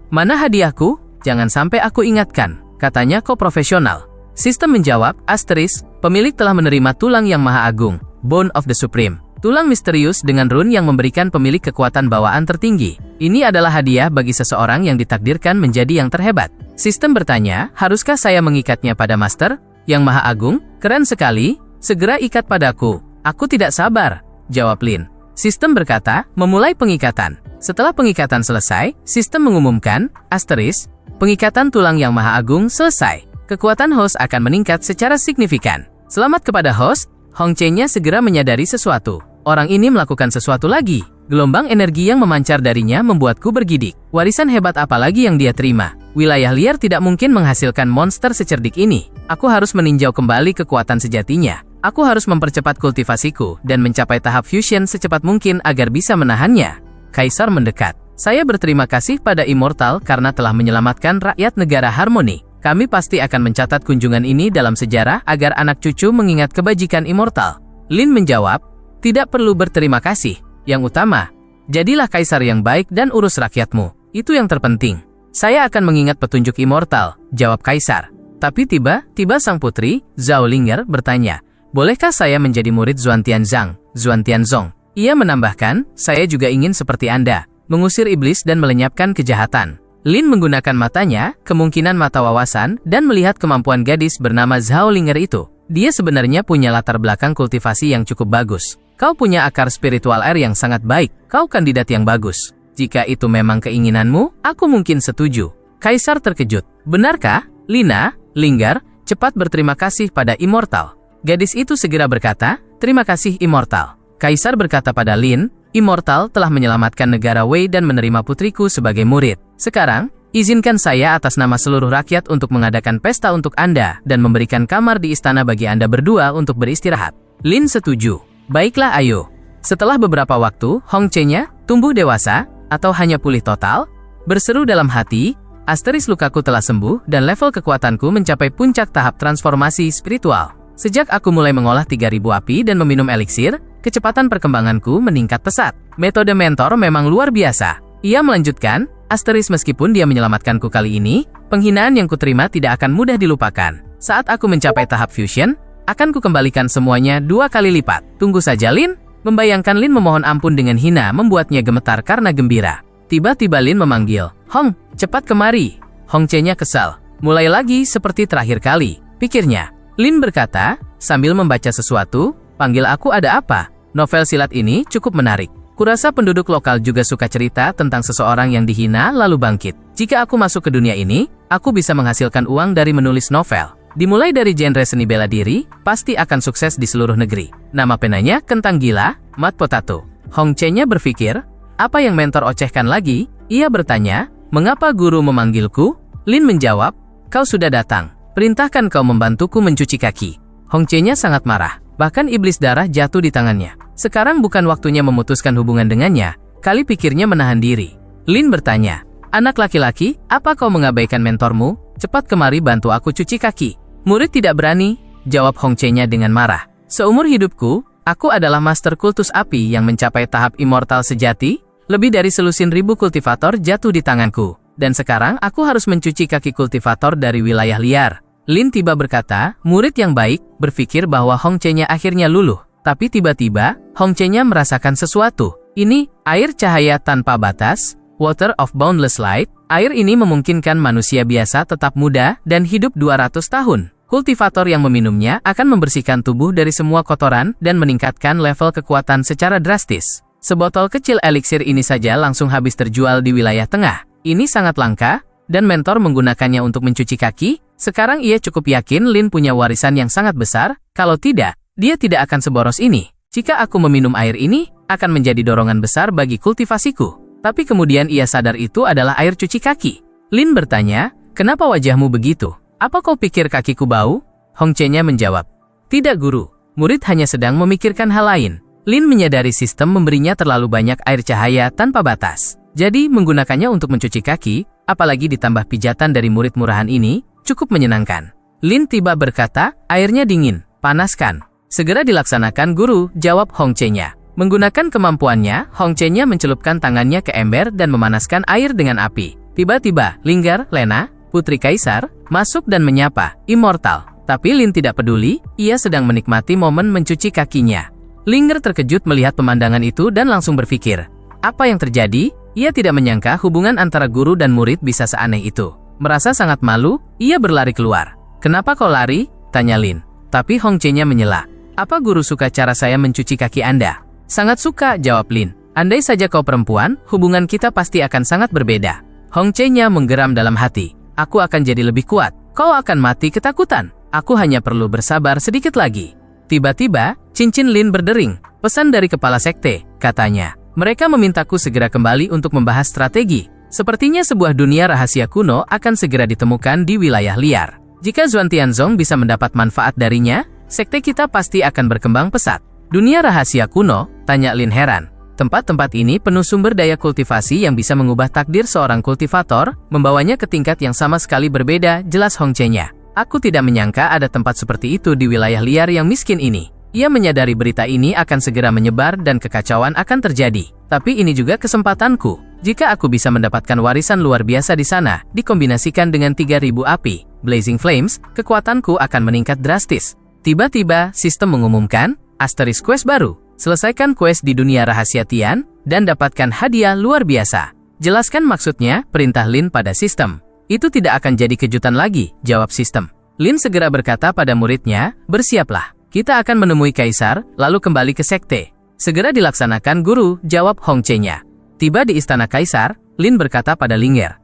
Mana hadiahku? Jangan sampai aku ingatkan, katanya kau profesional. Sistem menjawab, asteris, pemilik telah menerima tulang yang maha agung, Bone of the Supreme. Tulang misterius dengan rune yang memberikan pemilik kekuatan bawaan tertinggi. Ini adalah hadiah bagi seseorang yang ditakdirkan menjadi yang terhebat. Sistem bertanya, haruskah saya mengikatnya pada Master? Yang maha agung? Keren sekali, segera ikat padaku. Aku tidak sabar, jawab Lin. Sistem berkata, memulai pengikatan. Setelah pengikatan selesai, sistem mengumumkan, asteris, pengikatan tulang yang maha agung selesai. Kekuatan host akan meningkat secara signifikan. Selamat kepada host. Hong Che-nya segera menyadari sesuatu. Orang ini melakukan sesuatu lagi. Gelombang energi yang memancar darinya membuatku bergidik. Warisan hebat apa lagi yang dia terima? Wilayah liar tidak mungkin menghasilkan monster secerdik ini. Aku harus meninjau kembali kekuatan sejatinya. Aku harus mempercepat kultivasiku dan mencapai tahap fusion secepat mungkin agar bisa menahannya. Kaisar mendekat. Saya berterima kasih pada Immortal karena telah menyelamatkan rakyat negara Harmoni. Kami pasti akan mencatat kunjungan ini dalam sejarah agar anak cucu mengingat kebajikan Immortal. Lin menjawab, tidak perlu berterima kasih. Yang utama, jadilah kaisar yang baik dan urus rakyatmu. Itu yang terpenting. Saya akan mengingat petunjuk Immortal, jawab kaisar. Tapi tiba-tiba sang putri, Zhao Linger, bertanya, bolehkah saya menjadi murid Zuan Tianzong? Ia menambahkan, saya juga ingin seperti Anda, mengusir iblis dan melenyapkan kejahatan. Lin menggunakan matanya, kemungkinan mata wawasan, dan melihat kemampuan gadis bernama Zhao Linger itu. Dia sebenarnya punya latar belakang kultivasi yang cukup bagus. Kau punya akar spiritual air yang sangat baik, kau kandidat yang bagus. Jika itu memang keinginanmu, aku mungkin setuju. Kaisar terkejut. Benarkah, Lina, Linger, cepat berterima kasih pada Immortal. Gadis itu segera berkata, terima kasih Immortal. Kaisar berkata pada Lin, Immortal telah menyelamatkan negara Wei dan menerima putriku sebagai murid. Sekarang, izinkan saya atas nama seluruh rakyat untuk mengadakan pesta untuk Anda dan memberikan kamar di istana bagi Anda berdua untuk beristirahat. Lin setuju. Baiklah ayo. Setelah beberapa waktu, Hong Che-nya tumbuh dewasa, atau hanya pulih total, berseru dalam hati, asteris lukaku telah sembuh dan level kekuatanku mencapai puncak tahap transformasi spiritual. Sejak aku mulai mengolah 3.000 api dan meminum eliksir, kecepatan perkembanganku meningkat pesat. Metode mentor memang luar biasa. Ia melanjutkan, asteris meskipun dia menyelamatkanku kali ini, penghinaan yang kuterima tidak akan mudah dilupakan. Saat aku mencapai tahap fusion, akan kukembalikan semuanya 2 kali lipat. Tunggu saja Lin. Membayangkan Lin memohon ampun dengan hina membuatnya gemetar karena gembira. Tiba-tiba Lin memanggil, Hong, cepat kemari. Hong Che-nya kesal. Mulai lagi seperti terakhir kali, pikirnya. Lin berkata, sambil membaca sesuatu, panggil aku ada apa? Novel silat ini cukup menarik. Kurasa penduduk lokal juga suka cerita tentang seseorang yang dihina lalu bangkit. Jika aku masuk ke dunia ini, aku bisa menghasilkan uang dari menulis novel. Dimulai dari genre seni bela diri, pasti akan sukses di seluruh negeri. Nama penanya Kentang Gila, Mat Potato. Hong Che-nya berpikir, apa yang mentor ocehkan lagi? Ia bertanya, mengapa guru memanggilku? Lin menjawab, kau sudah datang. Perintahkan kau membantuku mencuci kaki. Hong Che-nya sangat marah. Bahkan iblis darah jatuh di tangannya. Sekarang bukan waktunya memutuskan hubungan dengannya. Kali pikirnya menahan diri. Lin bertanya, Anak laki-laki, apa kau mengabaikan mentormu? Cepat kemari bantu aku cuci kaki. Murid tidak berani, jawab Hong Che-nya dengan marah. Seumur hidupku, aku adalah master kultus api yang mencapai tahap immortal sejati. Lebih dari selusin ribu kultivator jatuh di tanganku. Dan sekarang aku harus mencuci kaki kultivator dari wilayah liar. Lin tiba berkata, murid yang baik, berpikir bahwa Hong Che-nya akhirnya luluh. Tapi tiba-tiba, Hong Che-nya merasakan sesuatu. Ini, air cahaya tanpa batas. Water of Boundless Light, air ini memungkinkan manusia biasa tetap muda dan hidup 200 tahun. Kultivator yang meminumnya akan membersihkan tubuh dari semua kotoran dan meningkatkan level kekuatan secara drastis. Sebotol kecil eliksir ini saja langsung habis terjual di wilayah tengah. Ini sangat langka, dan mentor menggunakannya untuk mencuci kaki. Sekarang ia cukup yakin Lin punya warisan yang sangat besar, kalau tidak, dia tidak akan seboros ini. Jika aku meminum air ini, akan menjadi dorongan besar bagi kultivasiku. Tapi kemudian ia sadar itu adalah air cuci kaki. Lin bertanya, kenapa wajahmu begitu? Apa kau pikir kakiku bau? Hong Che-nya menjawab, tidak guru, murid hanya sedang memikirkan hal lain. Lin menyadari sistem memberinya terlalu banyak air cahaya tanpa batas. Jadi menggunakannya untuk mencuci kaki, apalagi ditambah pijatan dari murid murahan ini, cukup menyenangkan. Lin tiba berkata, airnya dingin, panaskan. Segera dilaksanakan guru, jawab Hong Che-nya. Menggunakan kemampuannya, Hong Che-nya mencelupkan tangannya ke ember dan memanaskan air dengan api. Tiba-tiba, Linggar, Lena, putri kaisar, masuk dan menyapa, immortal. Tapi Lin tidak peduli, ia sedang menikmati momen mencuci kakinya. Linggar terkejut melihat pemandangan itu dan langsung berpikir, apa yang terjadi? Ia tidak menyangka hubungan antara guru dan murid bisa seaneh itu. Merasa sangat malu, ia berlari keluar. Kenapa kau lari? Tanya Lin. Tapi Hong Che-nya menyela. Apa guru suka cara saya mencuci kaki Anda? Sangat suka, jawab Lin. Andai saja kau perempuan, hubungan kita pasti akan sangat berbeda. Hong Che-nya menggeram dalam hati. Aku akan jadi lebih kuat. Kau akan mati ketakutan. Aku hanya perlu bersabar sedikit lagi. Tiba-tiba, cincin Lin berdering. Pesan dari kepala sekte, katanya. Mereka memintaku segera kembali untuk membahas strategi. Sepertinya sebuah dunia rahasia kuno akan segera ditemukan di wilayah liar. Jika Xuan Tianzong bisa mendapat manfaat darinya, sekte kita pasti akan berkembang pesat. Dunia rahasia kuno, tanya Lin heran. Tempat-tempat ini penuh sumber daya kultivasi yang bisa mengubah takdir seorang kultivator, membawanya ke tingkat yang sama sekali berbeda, jelas Hong Che-nya. Aku tidak menyangka ada tempat seperti itu di wilayah liar yang miskin ini. Ia menyadari berita ini akan segera menyebar dan kekacauan akan terjadi. Tapi ini juga kesempatanku. Jika aku bisa mendapatkan warisan luar biasa di sana, dikombinasikan dengan 3000 api, Blazing Flames, kekuatanku akan meningkat drastis. Tiba-tiba, sistem mengumumkan, Asterisk quest baru. Selesaikan quest di dunia rahasia Tian, dan dapatkan hadiah luar biasa. Jelaskan maksudnya, perintah Lin pada sistem. Itu tidak akan jadi kejutan lagi, jawab sistem. Lin segera berkata pada muridnya, bersiaplah. Kita akan menemui kaisar, lalu kembali ke sekte. Segera dilaksanakan guru, jawab Hong Che-nya. Tiba di istana kaisar, Lin berkata pada Linggar.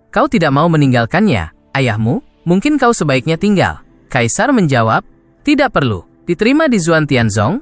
Kau tidak mau meninggalkannya, ayahmu? Mungkin kau sebaiknya tinggal. Kaisar menjawab, tidak perlu. Diterima di Xuan Tianzong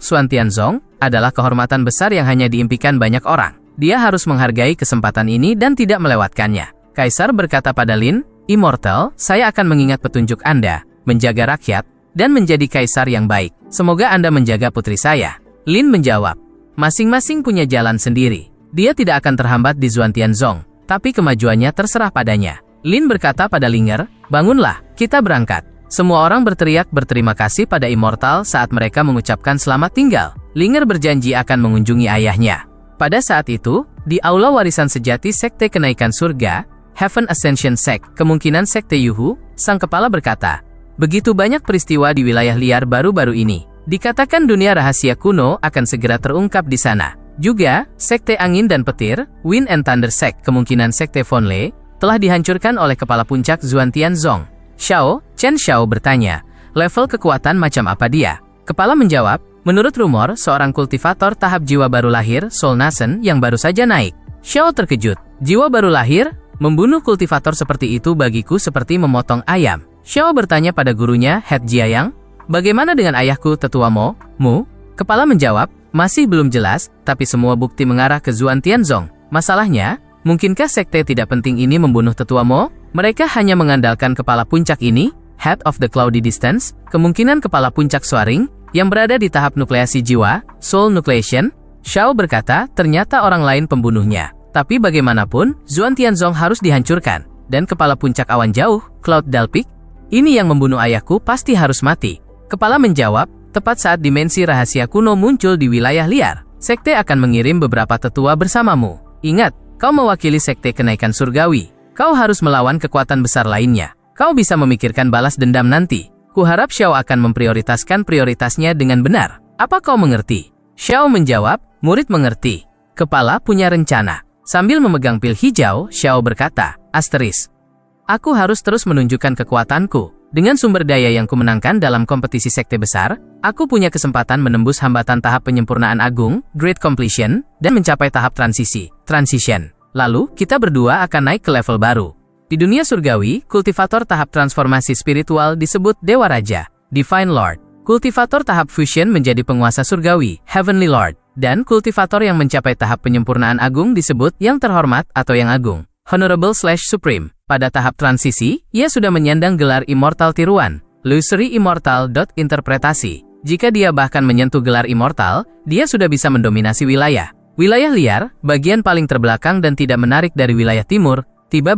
adalah kehormatan besar yang hanya diimpikan banyak orang. Dia harus menghargai kesempatan ini dan tidak melewatkannya. Kaisar berkata pada Lin, Immortal, saya akan mengingat petunjuk Anda, menjaga rakyat, dan menjadi kaisar yang baik. Semoga Anda menjaga putri saya. Lin menjawab, masing-masing punya jalan sendiri. Dia tidak akan terhambat di Xuan Tianzong, tapi kemajuannya terserah padanya. Lin berkata pada Linggar, bangunlah, kita berangkat. Semua orang berteriak berterima kasih pada Immortal saat mereka mengucapkan selamat tinggal. Linggar berjanji akan mengunjungi ayahnya. Pada saat itu, di aula warisan sejati Sekte Kenaikan Surga, Heaven Ascension Sect, kemungkinan Sekte Yuhu, sang kepala berkata, begitu banyak peristiwa di wilayah liar baru-baru ini. Dikatakan dunia rahasia kuno akan segera terungkap di sana. Juga, Sekte Angin dan Petir, Wind and Thunder Sect, kemungkinan Sekte Fonle, telah dihancurkan oleh kepala puncak Xuan Tianzong. Chen Xiao bertanya, level kekuatan macam apa dia? Kepala menjawab, menurut rumor, seorang kultivator tahap jiwa baru lahir, Soul Nation, yang baru saja naik. Xiao terkejut, jiwa baru lahir? Membunuh kultivator seperti itu bagiku seperti memotong ayam. Xiao bertanya pada gurunya, Het Jiayang, bagaimana dengan ayahku tetua Mo? Mu? Kepala menjawab, masih belum jelas, tapi semua bukti mengarah ke Xuan Tianzong. Masalahnya, mungkinkah sekte tidak penting ini membunuh tetua Mo? Mereka hanya mengandalkan kepala puncak ini, Head of the Cloudy Distance, kemungkinan kepala puncak Soaring, yang berada di tahap nukleasi jiwa, Soul Nucleation. Xiao berkata, ternyata orang lain pembunuhnya. Tapi bagaimanapun, Xuan Tianzong harus dihancurkan. Dan kepala puncak awan jauh, Cloud Dalpik, ini yang membunuh ayahku pasti harus mati. Kepala menjawab, tepat saat dimensi rahasia kuno muncul di wilayah liar. Sekte akan mengirim beberapa tetua bersamamu. Ingat, kau mewakili sekte kenaikan surgawi. Kau harus melawan kekuatan besar lainnya. Kau bisa memikirkan balas dendam nanti. Kuharap Xiao akan memprioritaskan prioritasnya dengan benar. Apa kau mengerti? Xiao menjawab, murid mengerti. Kepala punya rencana. Sambil memegang pil hijau, Xiao berkata, Asteris. Aku harus terus menunjukkan kekuatanku. Dengan sumber daya yang kumenangkan dalam kompetisi sekte besar, aku punya kesempatan menembus hambatan tahap penyempurnaan agung, Great Completion, dan mencapai tahap transisi, Transition. Lalu, kita berdua akan naik ke level baru. Di dunia surgawi, kultivator tahap transformasi spiritual disebut Dewa Raja, Divine Lord. Kultivator tahap fusion menjadi penguasa surgawi, Heavenly Lord. Dan kultivator yang mencapai tahap penyempurnaan agung disebut yang terhormat atau yang agung, Honorable/Supreme. Pada tahap transisi, ia sudah menyandang gelar Immortal tiruan, Luxury Immortal. Interpretasi. Jika dia bahkan menyentuh gelar Immortal, dia sudah bisa mendominasi wilayah. Wilayah liar, bagian paling terbelakang dan tidak menarik dari wilayah timur, tiba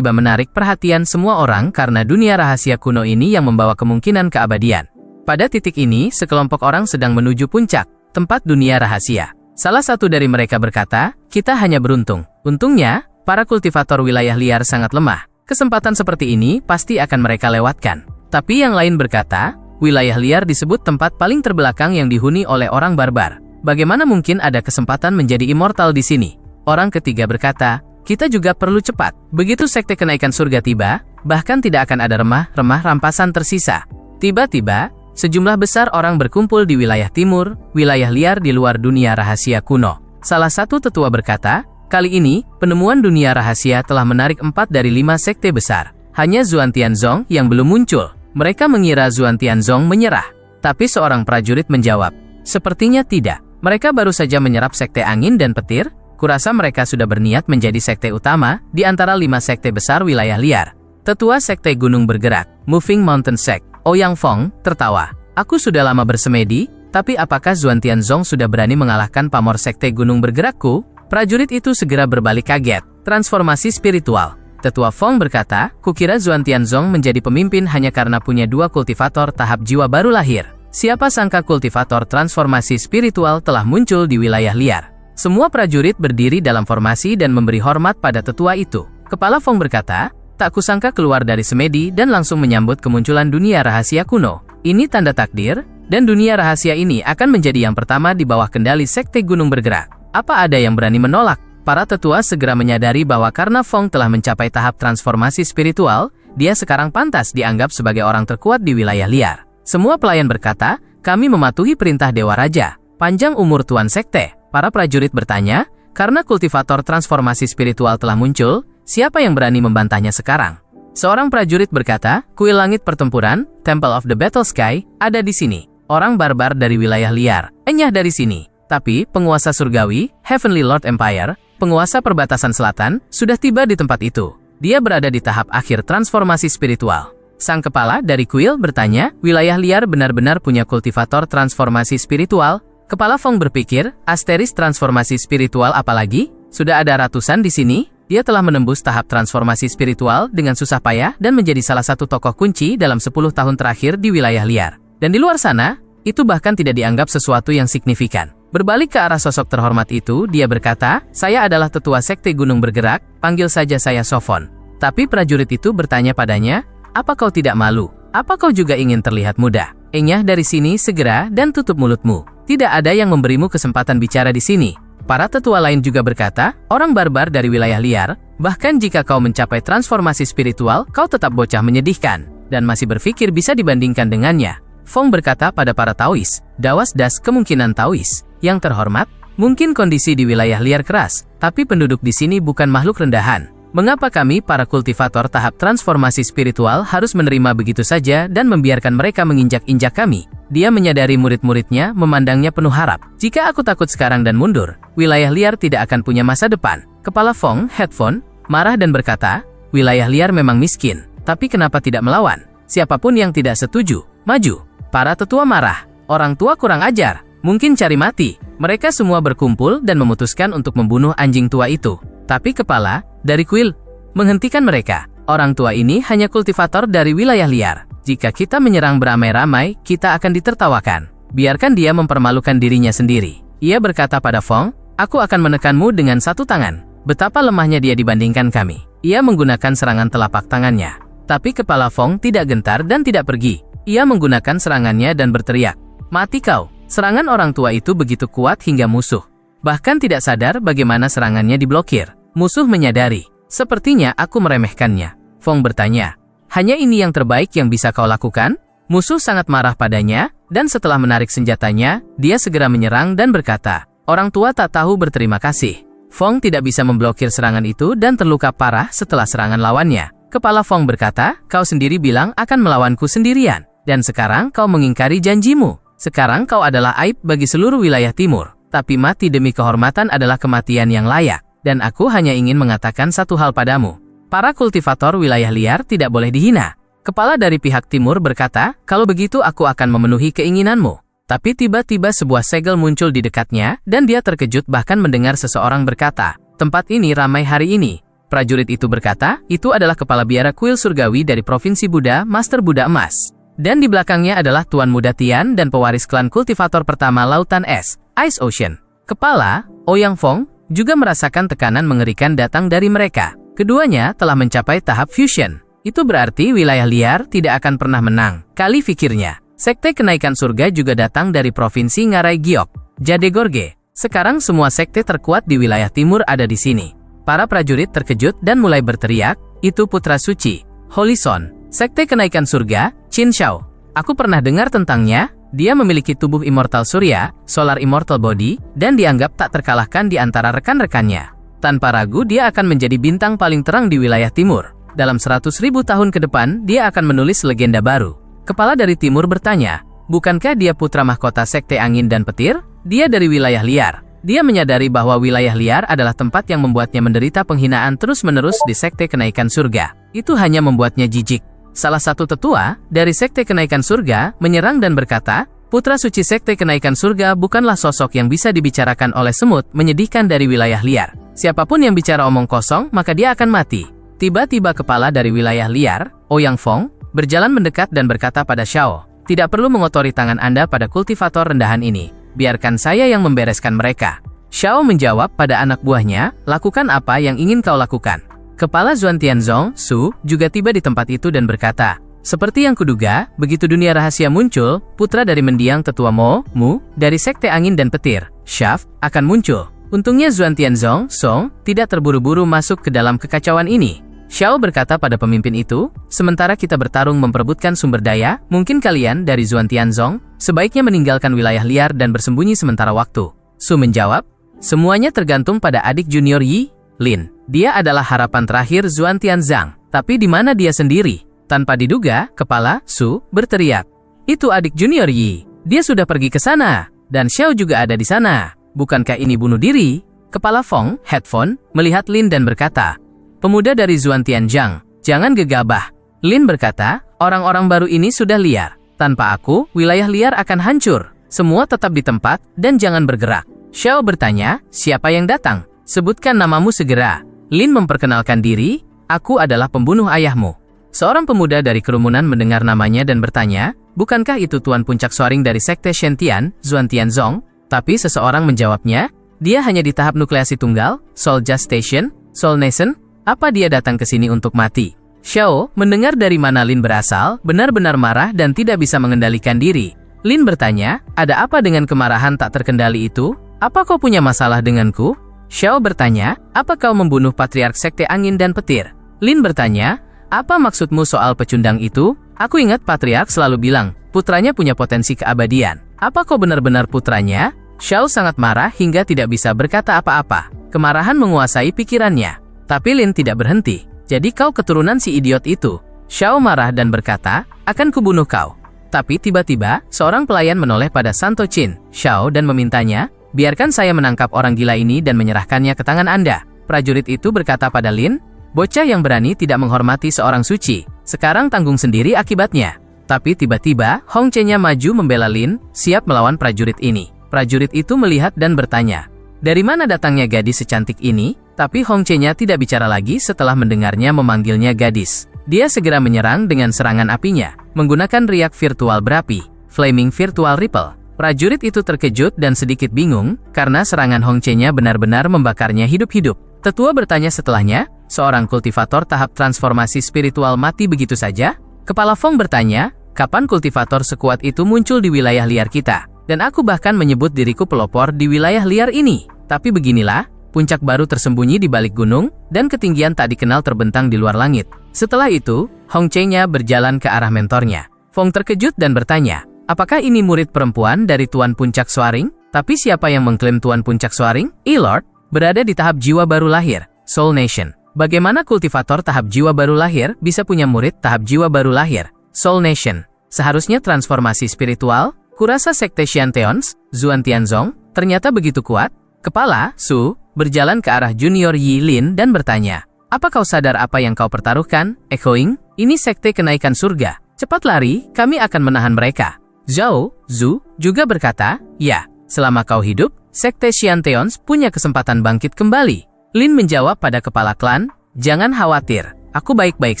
menarik perhatian semua orang karena dunia rahasia kuno ini yang membawa kemungkinan keabadian. Pada titik ini, sekelompok orang sedang menuju puncak, tempat dunia rahasia. Salah satu dari mereka berkata, kita hanya beruntung. Untungnya, para kultivator wilayah liar sangat lemah. Kesempatan seperti ini pasti akan mereka lewatkan. Tapi yang lain berkata, wilayah liar disebut tempat paling terbelakang yang dihuni oleh orang barbar. Bagaimana mungkin ada kesempatan menjadi immortal di sini? Orang ketiga berkata, kita juga perlu cepat. Begitu sekte kenaikan surga tiba, bahkan tidak akan ada remah-remah rampasan tersisa. Tiba-tiba, sejumlah besar orang berkumpul di wilayah timur, wilayah liar di luar dunia rahasia kuno. Salah satu tetua berkata, kali ini, penemuan dunia rahasia telah menarik 4 dari 5 sekte besar. Hanya Xuan Tianzong yang belum muncul. Mereka mengira Xuan Tianzong menyerah. Tapi seorang prajurit menjawab, sepertinya tidak. Mereka baru saja menyerap sekte angin dan petir. Kurasa mereka sudah berniat menjadi sekte utama di antara 5 sekte besar wilayah liar. Tetua sekte gunung bergerak, Moving Mountain Sect, Ouyang Fong, tertawa. Aku sudah lama bersemedi, tapi apakah Xuan Tianzong sudah berani mengalahkan pamor sekte gunung bergerakku? Prajurit itu segera berbalik kaget. Transformasi spiritual. Tetua Fong berkata, kukira Xuan Tianzong menjadi pemimpin hanya karena punya 2 kultivator tahap jiwa baru lahir. Siapa sangka kultivator transformasi spiritual telah muncul di wilayah liar. Semua prajurit berdiri dalam formasi dan memberi hormat pada tetua itu. Kepala Fong berkata, tak kusangka keluar dari semedi dan langsung menyambut kemunculan dunia rahasia kuno. Ini tanda takdir, dan dunia rahasia ini akan menjadi yang pertama di bawah kendali sekte gunung bergerak. Apa ada yang berani menolak? Para tetua segera menyadari bahwa karena Fong telah mencapai tahap transformasi spiritual, dia sekarang pantas dianggap sebagai orang terkuat di wilayah liar. Semua pelayan berkata, kami mematuhi perintah Dewa Raja. Panjang umur Tuan Sekte. Para prajurit bertanya, karena kultivator transformasi spiritual telah muncul, siapa yang berani membantahnya sekarang? Seorang prajurit berkata, kuil langit pertempuran, Temple of the Battle Sky, ada di sini. Orang barbar dari wilayah liar, enyah dari sini. Tapi, penguasa surgawi, Heavenly Lord Empire, penguasa perbatasan selatan, sudah tiba di tempat itu. Dia berada di tahap akhir transformasi spiritual. Sang kepala dari kuil bertanya, wilayah liar benar-benar punya kultivator transformasi spiritual? Kepala Fong berpikir, asteris transformasi spiritual apalagi? Sudah ada ratusan di sini? Dia telah menembus tahap transformasi spiritual dengan susah payah dan menjadi salah satu tokoh kunci dalam 10 tahun terakhir di wilayah liar. Dan di luar sana, itu bahkan tidak dianggap sesuatu yang signifikan. Berbalik ke arah sosok terhormat itu, dia berkata, saya adalah tetua sekte gunung bergerak, panggil saja saya Sofon. Tapi prajurit itu bertanya padanya, apa kau tidak malu? Apa kau juga ingin terlihat muda? Enyah dari sini segera dan tutup mulutmu. Tidak ada yang memberimu kesempatan bicara di sini. Para tetua lain juga berkata, orang barbar dari wilayah liar, bahkan jika kau mencapai transformasi spiritual, kau tetap bocah menyedihkan, dan masih berpikir bisa dibandingkan dengannya. Fong berkata pada para Taois, dawas das kemungkinan Taois. Yang terhormat, mungkin kondisi di wilayah liar keras, tapi penduduk di sini bukan makhluk rendahan. Mengapa kami para kultivator tahap transformasi spiritual harus menerima begitu saja dan membiarkan mereka menginjak-injak kami? Dia menyadari murid-muridnya memandangnya penuh harap. Jika aku takut sekarang dan mundur, wilayah liar tidak akan punya masa depan. Kepala Fong, headphone, marah dan berkata, wilayah liar memang miskin, tapi kenapa tidak melawan? Siapapun yang tidak setuju, maju. Para tetua marah, orang tua kurang ajar, mungkin cari mati. Mereka semua berkumpul dan memutuskan untuk membunuh anjing tua itu. Tapi kepala dari kuil menghentikan mereka. Orang tua ini hanya kultivator dari wilayah liar. Jika kita menyerang beramai-ramai, kita akan ditertawakan. Biarkan dia mempermalukan dirinya sendiri. Ia berkata pada Fong, aku akan menekanmu dengan satu tangan. Betapa lemahnya dia dibandingkan kami. Ia menggunakan serangan telapak tangannya. Tapi kepala Fong tidak gentar dan tidak pergi. Ia menggunakan serangannya dan berteriak, mati kau. Serangan orang tua itu begitu kuat hingga musuh bahkan tidak sadar bagaimana serangannya diblokir. Musuh menyadari, sepertinya aku meremehkannya. Fong bertanya, hanya ini yang terbaik yang bisa kau lakukan? Musuh sangat marah padanya, dan setelah menarik senjatanya, dia segera menyerang dan berkata, orang tua tak tahu berterima kasih. Fong tidak bisa memblokir serangan itu dan terluka parah setelah serangan lawannya. Kepala Fong berkata, kau sendiri bilang akan melawanku sendirian, dan sekarang kau mengingkari janjimu. Sekarang kau adalah aib bagi seluruh wilayah timur. Tapi mati demi kehormatan adalah kematian yang layak, dan aku hanya ingin mengatakan satu hal padamu. Para kultivator wilayah liar tidak boleh dihina. Kepala dari pihak timur berkata, kalau begitu aku akan memenuhi keinginanmu. Tapi tiba-tiba sebuah segel muncul di dekatnya, dan dia terkejut bahkan mendengar seseorang berkata, tempat ini ramai hari ini. Prajurit itu berkata, itu adalah kepala biara kuil surgawi dari Provinsi Buddha, Master Buddha Emas. Dan di belakangnya adalah Tuan Muda Tian dan pewaris klan kultivator pertama Lautan Es, Ice Ocean. Kepala, Ouyang Fong, juga merasakan tekanan mengerikan datang dari mereka. Keduanya telah mencapai tahap fusion. Itu berarti wilayah liar tidak akan pernah menang. Kali fikirnya, sekte kenaikan surga juga datang dari Provinsi Ngarai Giok, Jade Gorge. Sekarang semua sekte terkuat di wilayah timur ada di sini. Para prajurit terkejut dan mulai berteriak, itu putra suci, Holy Son. Sekte kenaikan surga, Qin Shao. Aku pernah dengar tentangnya, dia memiliki tubuh immortal surya, solar immortal body, dan dianggap tak terkalahkan di antara rekan-rekannya. Tanpa ragu dia akan menjadi bintang paling terang di wilayah timur. Dalam 100.000 tahun ke depan, dia akan menulis legenda baru. Kepala dari timur bertanya, bukankah dia putra mahkota sekte angin dan petir? Dia dari wilayah liar. Dia menyadari bahwa wilayah liar adalah tempat yang membuatnya menderita penghinaan terus-menerus di sekte kenaikan surga. Itu hanya membuatnya jijik. Salah satu tetua dari Sekte Kenaikan Surga menyerang dan berkata, putra suci Sekte Kenaikan Surga bukanlah sosok yang bisa dibicarakan oleh semut menyedihkan dari wilayah liar. Siapapun yang bicara omong kosong, maka dia akan mati. Tiba-tiba kepala dari wilayah liar, Ouyang Fong, berjalan mendekat dan berkata pada Shao, tidak perlu mengotori tangan Anda pada kultivator rendahan ini. Biarkan saya yang membereskan mereka. Shao menjawab pada anak buahnya, lakukan apa yang ingin kau lakukan. Kepala Zuan Tianzong, Su, juga tiba di tempat itu dan berkata, seperti yang kuduga, begitu dunia rahasia muncul, putra dari mendiang tetua Mu, dari Sekte Angin dan Petir, Shaft, akan muncul. Untungnya Zuan Tianzong, Song, tidak terburu-buru masuk ke dalam kekacauan ini. Xiao berkata pada pemimpin itu, sementara kita bertarung memperebutkan sumber daya, mungkin kalian dari Zuan Tianzong, sebaiknya meninggalkan wilayah liar dan bersembunyi sementara waktu. Su menjawab, semuanya tergantung pada adik junior Yi, Lin. Dia adalah harapan terakhir Zuan Tianzang, tapi di mana dia sendiri? Tanpa diduga, kepala Su berteriak, itu adik junior Yi. Dia sudah pergi ke sana, dan Xiao juga ada di sana. Bukankah ini bunuh diri? Kepala Fong, headphone, melihat Lin dan berkata, pemuda dari Zuan Tianzang, jangan gegabah. Lin berkata, orang-orang baru ini sudah liar. Tanpa aku, wilayah liar akan hancur. Semua tetap di tempat, dan jangan bergerak. Xiao bertanya, siapa yang datang? Sebutkan namamu segera. Lin memperkenalkan diri, aku adalah pembunuh ayahmu. Seorang pemuda dari kerumunan mendengar namanya dan bertanya, bukankah itu Tuan Puncak Soaring dari Sekte Shen-Tian, Zuan Tianzong? Tapi seseorang menjawabnya, dia hanya di tahap nukleasi tunggal, Soul Just Station, Soul Nation, apa dia datang ke sini untuk mati? Xiao, mendengar dari mana Lin berasal, benar-benar marah dan tidak bisa mengendalikan diri. Lin bertanya, ada apa dengan kemarahan tak terkendali itu? Apa kau punya masalah denganku? Xiao bertanya, apa kau membunuh Patriark Sekte Angin dan Petir? Lin bertanya, apa maksudmu soal pecundang itu? Aku ingat Patriark selalu bilang, putranya punya potensi keabadian. Apa kau benar-benar putranya? Xiao sangat marah hingga tidak bisa berkata apa-apa. Kemarahan menguasai pikirannya. Tapi Lin tidak berhenti. Jadi kau keturunan si idiot itu. Xiao marah dan berkata, akan kubunuh kau. Tapi tiba-tiba, seorang pelayan menoleh pada Santo Qin, Xiao dan memintanya, biarkan saya menangkap orang gila ini dan menyerahkannya ke tangan Anda. Prajurit itu berkata pada Lin, bocah yang berani tidak menghormati seorang suci. Sekarang tanggung sendiri akibatnya. Tapi tiba-tiba, Hong Chen-nya maju membela Lin, siap melawan prajurit ini. Prajurit itu melihat dan bertanya, Dari mana datangnya gadis secantik ini? Tapi Hong Che-nya tidak bicara lagi setelah mendengarnya memanggilnya gadis. Dia segera menyerang dengan serangan apinya, menggunakan riak virtual berapi, Flaming Virtual Ripple. Prajurit itu terkejut dan sedikit bingung, karena serangan Hong Che-nya benar-benar membakarnya hidup-hidup. Tetua bertanya setelahnya, seorang kultivator tahap transformasi spiritual mati begitu saja? Kepala Fong bertanya, kapan kultivator sekuat itu muncul di wilayah liar kita? Dan aku bahkan menyebut diriku pelopor di wilayah liar ini. Tapi beginilah, puncak baru tersembunyi di balik gunung, dan ketinggian tak dikenal terbentang di luar langit. Setelah itu, Hong Che-nya berjalan ke arah mentornya. Fong terkejut dan bertanya, apakah ini murid perempuan dari Tuan Puncak Soaring? Tapi siapa yang mengklaim Tuan Puncak Soaring? E-Lord, berada di tahap jiwa baru lahir, Soul Nation. Bagaimana kultivator tahap jiwa baru lahir bisa punya murid tahap jiwa baru lahir, Soul Nation? Seharusnya transformasi spiritual, kurasa Sekte Xianteons, Zuan Tianzong, ternyata begitu kuat. Kepala, Su, berjalan ke arah Junior Yi Lin dan bertanya, apa kau sadar apa yang kau pertaruhkan, Echoing? Ini sekte kenaikan surga. Cepat lari, kami akan menahan mereka. Zhao Zu juga berkata, ya, selama kau hidup, Sekte Xianteons punya kesempatan bangkit kembali. Lin menjawab pada kepala klan, jangan khawatir, aku baik-baik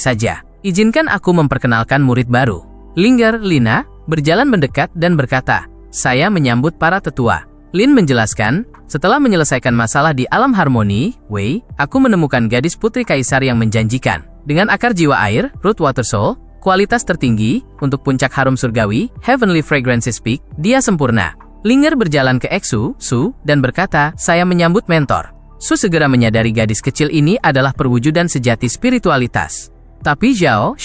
saja. Izinkan aku memperkenalkan murid baru. Linger Lina berjalan mendekat dan berkata, saya menyambut para tetua. Lin menjelaskan, setelah menyelesaikan masalah di alam harmoni, Wei, aku menemukan gadis putri kaisar yang menjanjikan. Dengan akar jiwa air, Root Water Soul, kualitas tertinggi, untuk puncak harum surgawi, Heavenly Fragrances Peak, dia sempurna. Linger berjalan ke Exu, Su, dan berkata, saya menyambut mentor. Su segera menyadari gadis kecil ini adalah perwujudan sejati spiritualitas. Tapi Xiao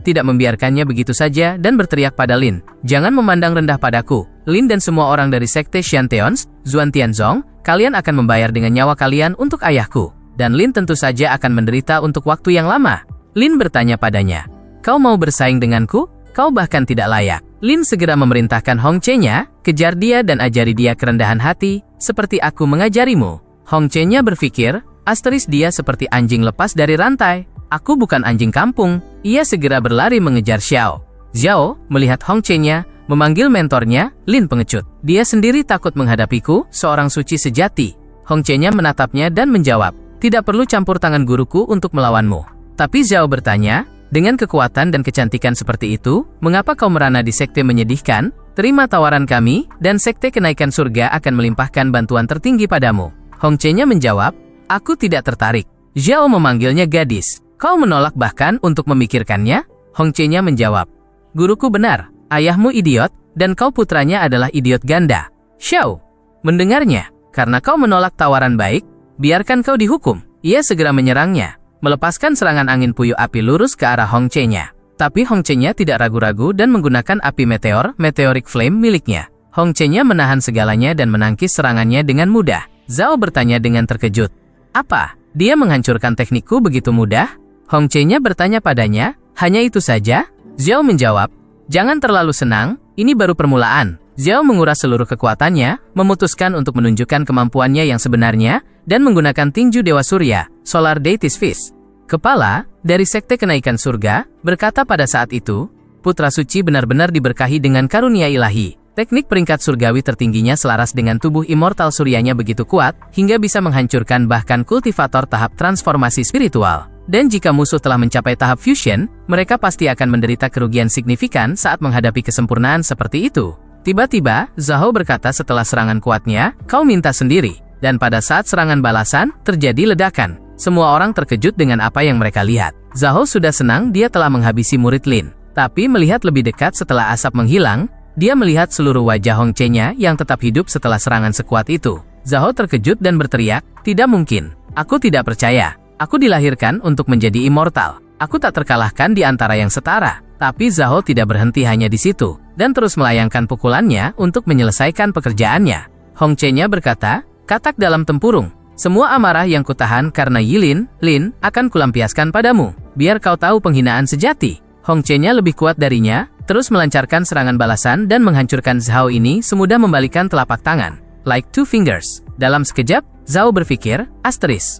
tidak membiarkannya begitu saja dan berteriak pada Lin, jangan memandang rendah padaku. Lin dan semua orang dari Sekte Xianteons, Zuan Tianzong, kalian akan membayar dengan nyawa kalian untuk ayahku. Dan Lin tentu saja akan menderita untuk waktu yang lama. Lin bertanya padanya, kau mau bersaing denganku? Kau bahkan tidak layak. Lin segera memerintahkan Hong Che-nya, kejar dia dan ajari dia kerendahan hati, seperti aku mengajarimu. Hong Che-nya berpikir, asteris dia seperti anjing lepas dari rantai. Aku bukan anjing kampung. Ia segera berlari mengejar Xiao. Zhao melihat Hong Che-nya, memanggil mentornya, Lin pengecut. Dia sendiri takut menghadapiku, seorang suci sejati. Hong Che-nya menatapnya dan menjawab, tidak perlu campur tangan guruku untuk melawanmu. Tapi Zhao bertanya, dengan kekuatan dan kecantikan seperti itu, mengapa kau merana di sekte menyedihkan? Terima tawaran kami, dan sekte kenaikan surga akan melimpahkan bantuan tertinggi padamu. Hong Che-nya menjawab, aku tidak tertarik. Zhao memanggilnya gadis. Kau menolak bahkan untuk memikirkannya? Hong Che-nya menjawab, guruku benar, ayahmu idiot, dan kau putranya adalah idiot ganda. Xiao mendengarnya, karena kau menolak tawaran baik, biarkan kau dihukum. Ia segera menyerangnya, melepaskan serangan angin puyuh api lurus ke arah Hong Che-nya. Tapi Hong Che-nya tidak ragu-ragu dan menggunakan api meteoric flame miliknya. Hong Che-nya menahan segalanya dan menangkis serangannya dengan mudah. Zhao bertanya dengan terkejut, apa? Dia menghancurkan teknikku begitu mudah? Hong Che-nya bertanya padanya, hanya itu saja? Zhao menjawab, jangan terlalu senang, ini baru permulaan. Zhao menguras seluruh kekuatannya, memutuskan untuk menunjukkan kemampuannya yang sebenarnya, dan menggunakan tinju Dewa Surya, Solar Deity's Fist. Kepala dari Sekte Kenaikan Surga berkata pada saat itu, Putra Suci benar-benar diberkahi dengan karunia ilahi. Teknik peringkat surgawi tertingginya selaras dengan tubuh immortal suryanya begitu kuat, hingga bisa menghancurkan bahkan kultivator tahap transformasi spiritual. Dan jika musuh telah mencapai tahap fusion, mereka pasti akan menderita kerugian signifikan saat menghadapi kesempurnaan seperti itu. Tiba-tiba, Zhao berkata setelah serangan kuatnya, kau minta sendiri. Dan pada saat serangan balasan, terjadi ledakan. Semua orang terkejut dengan apa yang mereka lihat. Zhao sudah senang dia telah menghabisi murid Lin. Tapi melihat lebih dekat setelah asap menghilang, dia melihat seluruh wajah Hong Che-nya yang tetap hidup setelah serangan sekuat itu. Zhao terkejut dan berteriak, tidak mungkin. Aku tidak percaya. Aku dilahirkan untuk menjadi immortal. Aku tak terkalahkan di antara yang setara. Tapi Zhao tidak berhenti hanya di situ, dan terus melayangkan pukulannya untuk menyelesaikan pekerjaannya. Hong Che-nya berkata, katak dalam tempurung. Semua amarah yang kutahan karena Lin akan kulampiaskan padamu. Biar kau tahu penghinaan sejati. Hong Che-nya lebih kuat darinya, terus melancarkan serangan balasan dan menghancurkan Zhao ini semudah membalikan telapak tangan. Like two fingers. Dalam sekejap, Zhao berpikir, asteris.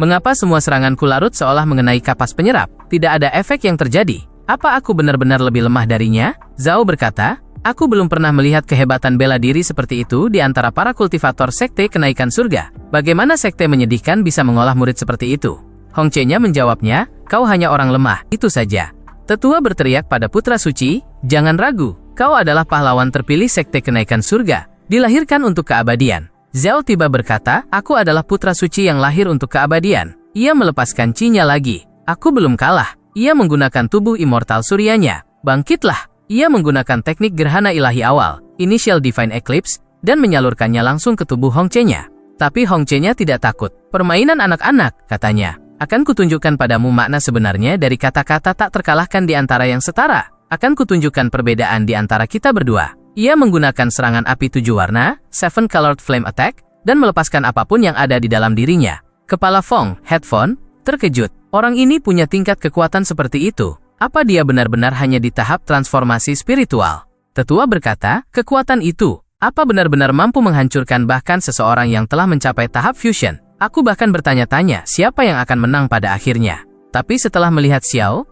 Mengapa semua seranganku larut seolah mengenai kapas penyerap? Tidak ada efek yang terjadi. Apa aku benar-benar lebih lemah darinya? Zhao berkata, Aku belum pernah melihat kehebatan bela diri seperti itu di antara para kultivator sekte kenaikan surga. Bagaimana sekte menyedihkan bisa mengolah murid seperti itu? Hong Che-nya menjawabnya, kau hanya orang lemah, itu saja. Tetua berteriak pada putra suci, jangan ragu, kau adalah pahlawan terpilih sekte kenaikan surga, dilahirkan untuk keabadian. Zhao tiba berkata, aku adalah putra suci yang lahir untuk keabadian. Ia melepaskan Qi-nya lagi. Aku belum kalah. Ia menggunakan tubuh immortal suryanya. Bangkitlah. Ia menggunakan teknik gerhana ilahi awal, Initial Divine Eclipse, dan menyalurkannya langsung ke tubuh Hong Che-nya. Tapi Hong Che-nya tidak takut. Permainan anak-anak, katanya. Akan kutunjukkan padamu makna sebenarnya dari kata-kata tak terkalahkan di antara yang setara. Akan kutunjukkan perbedaan di antara kita berdua. Ia menggunakan serangan api 7 warna, 7 Colored Flame Attack, dan melepaskan apapun yang ada di dalam dirinya. Kepala Fong, Headphone, terkejut. Orang ini punya tingkat kekuatan seperti itu. Apa dia benar-benar hanya di tahap transformasi spiritual? Tetua berkata, kekuatan itu, apa benar-benar mampu menghancurkan bahkan seseorang yang telah mencapai tahap fusion? Aku bahkan bertanya-tanya siapa yang akan menang pada akhirnya. Tapi setelah melihat Xiao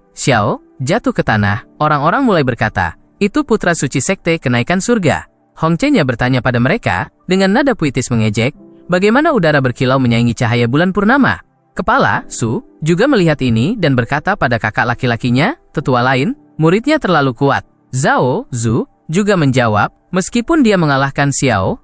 jatuh ke tanah, orang-orang mulai berkata, itu putra suci sekte kenaikan surga. Hong Che-nya bertanya pada mereka, dengan nada puitis mengejek, bagaimana udara berkilau menyaingi cahaya bulan purnama? Kepala, Su, juga melihat ini dan berkata pada kakak laki-lakinya, tetua lain, muridnya terlalu kuat. Zhao Zu juga menjawab, meskipun dia mengalahkan Xiao,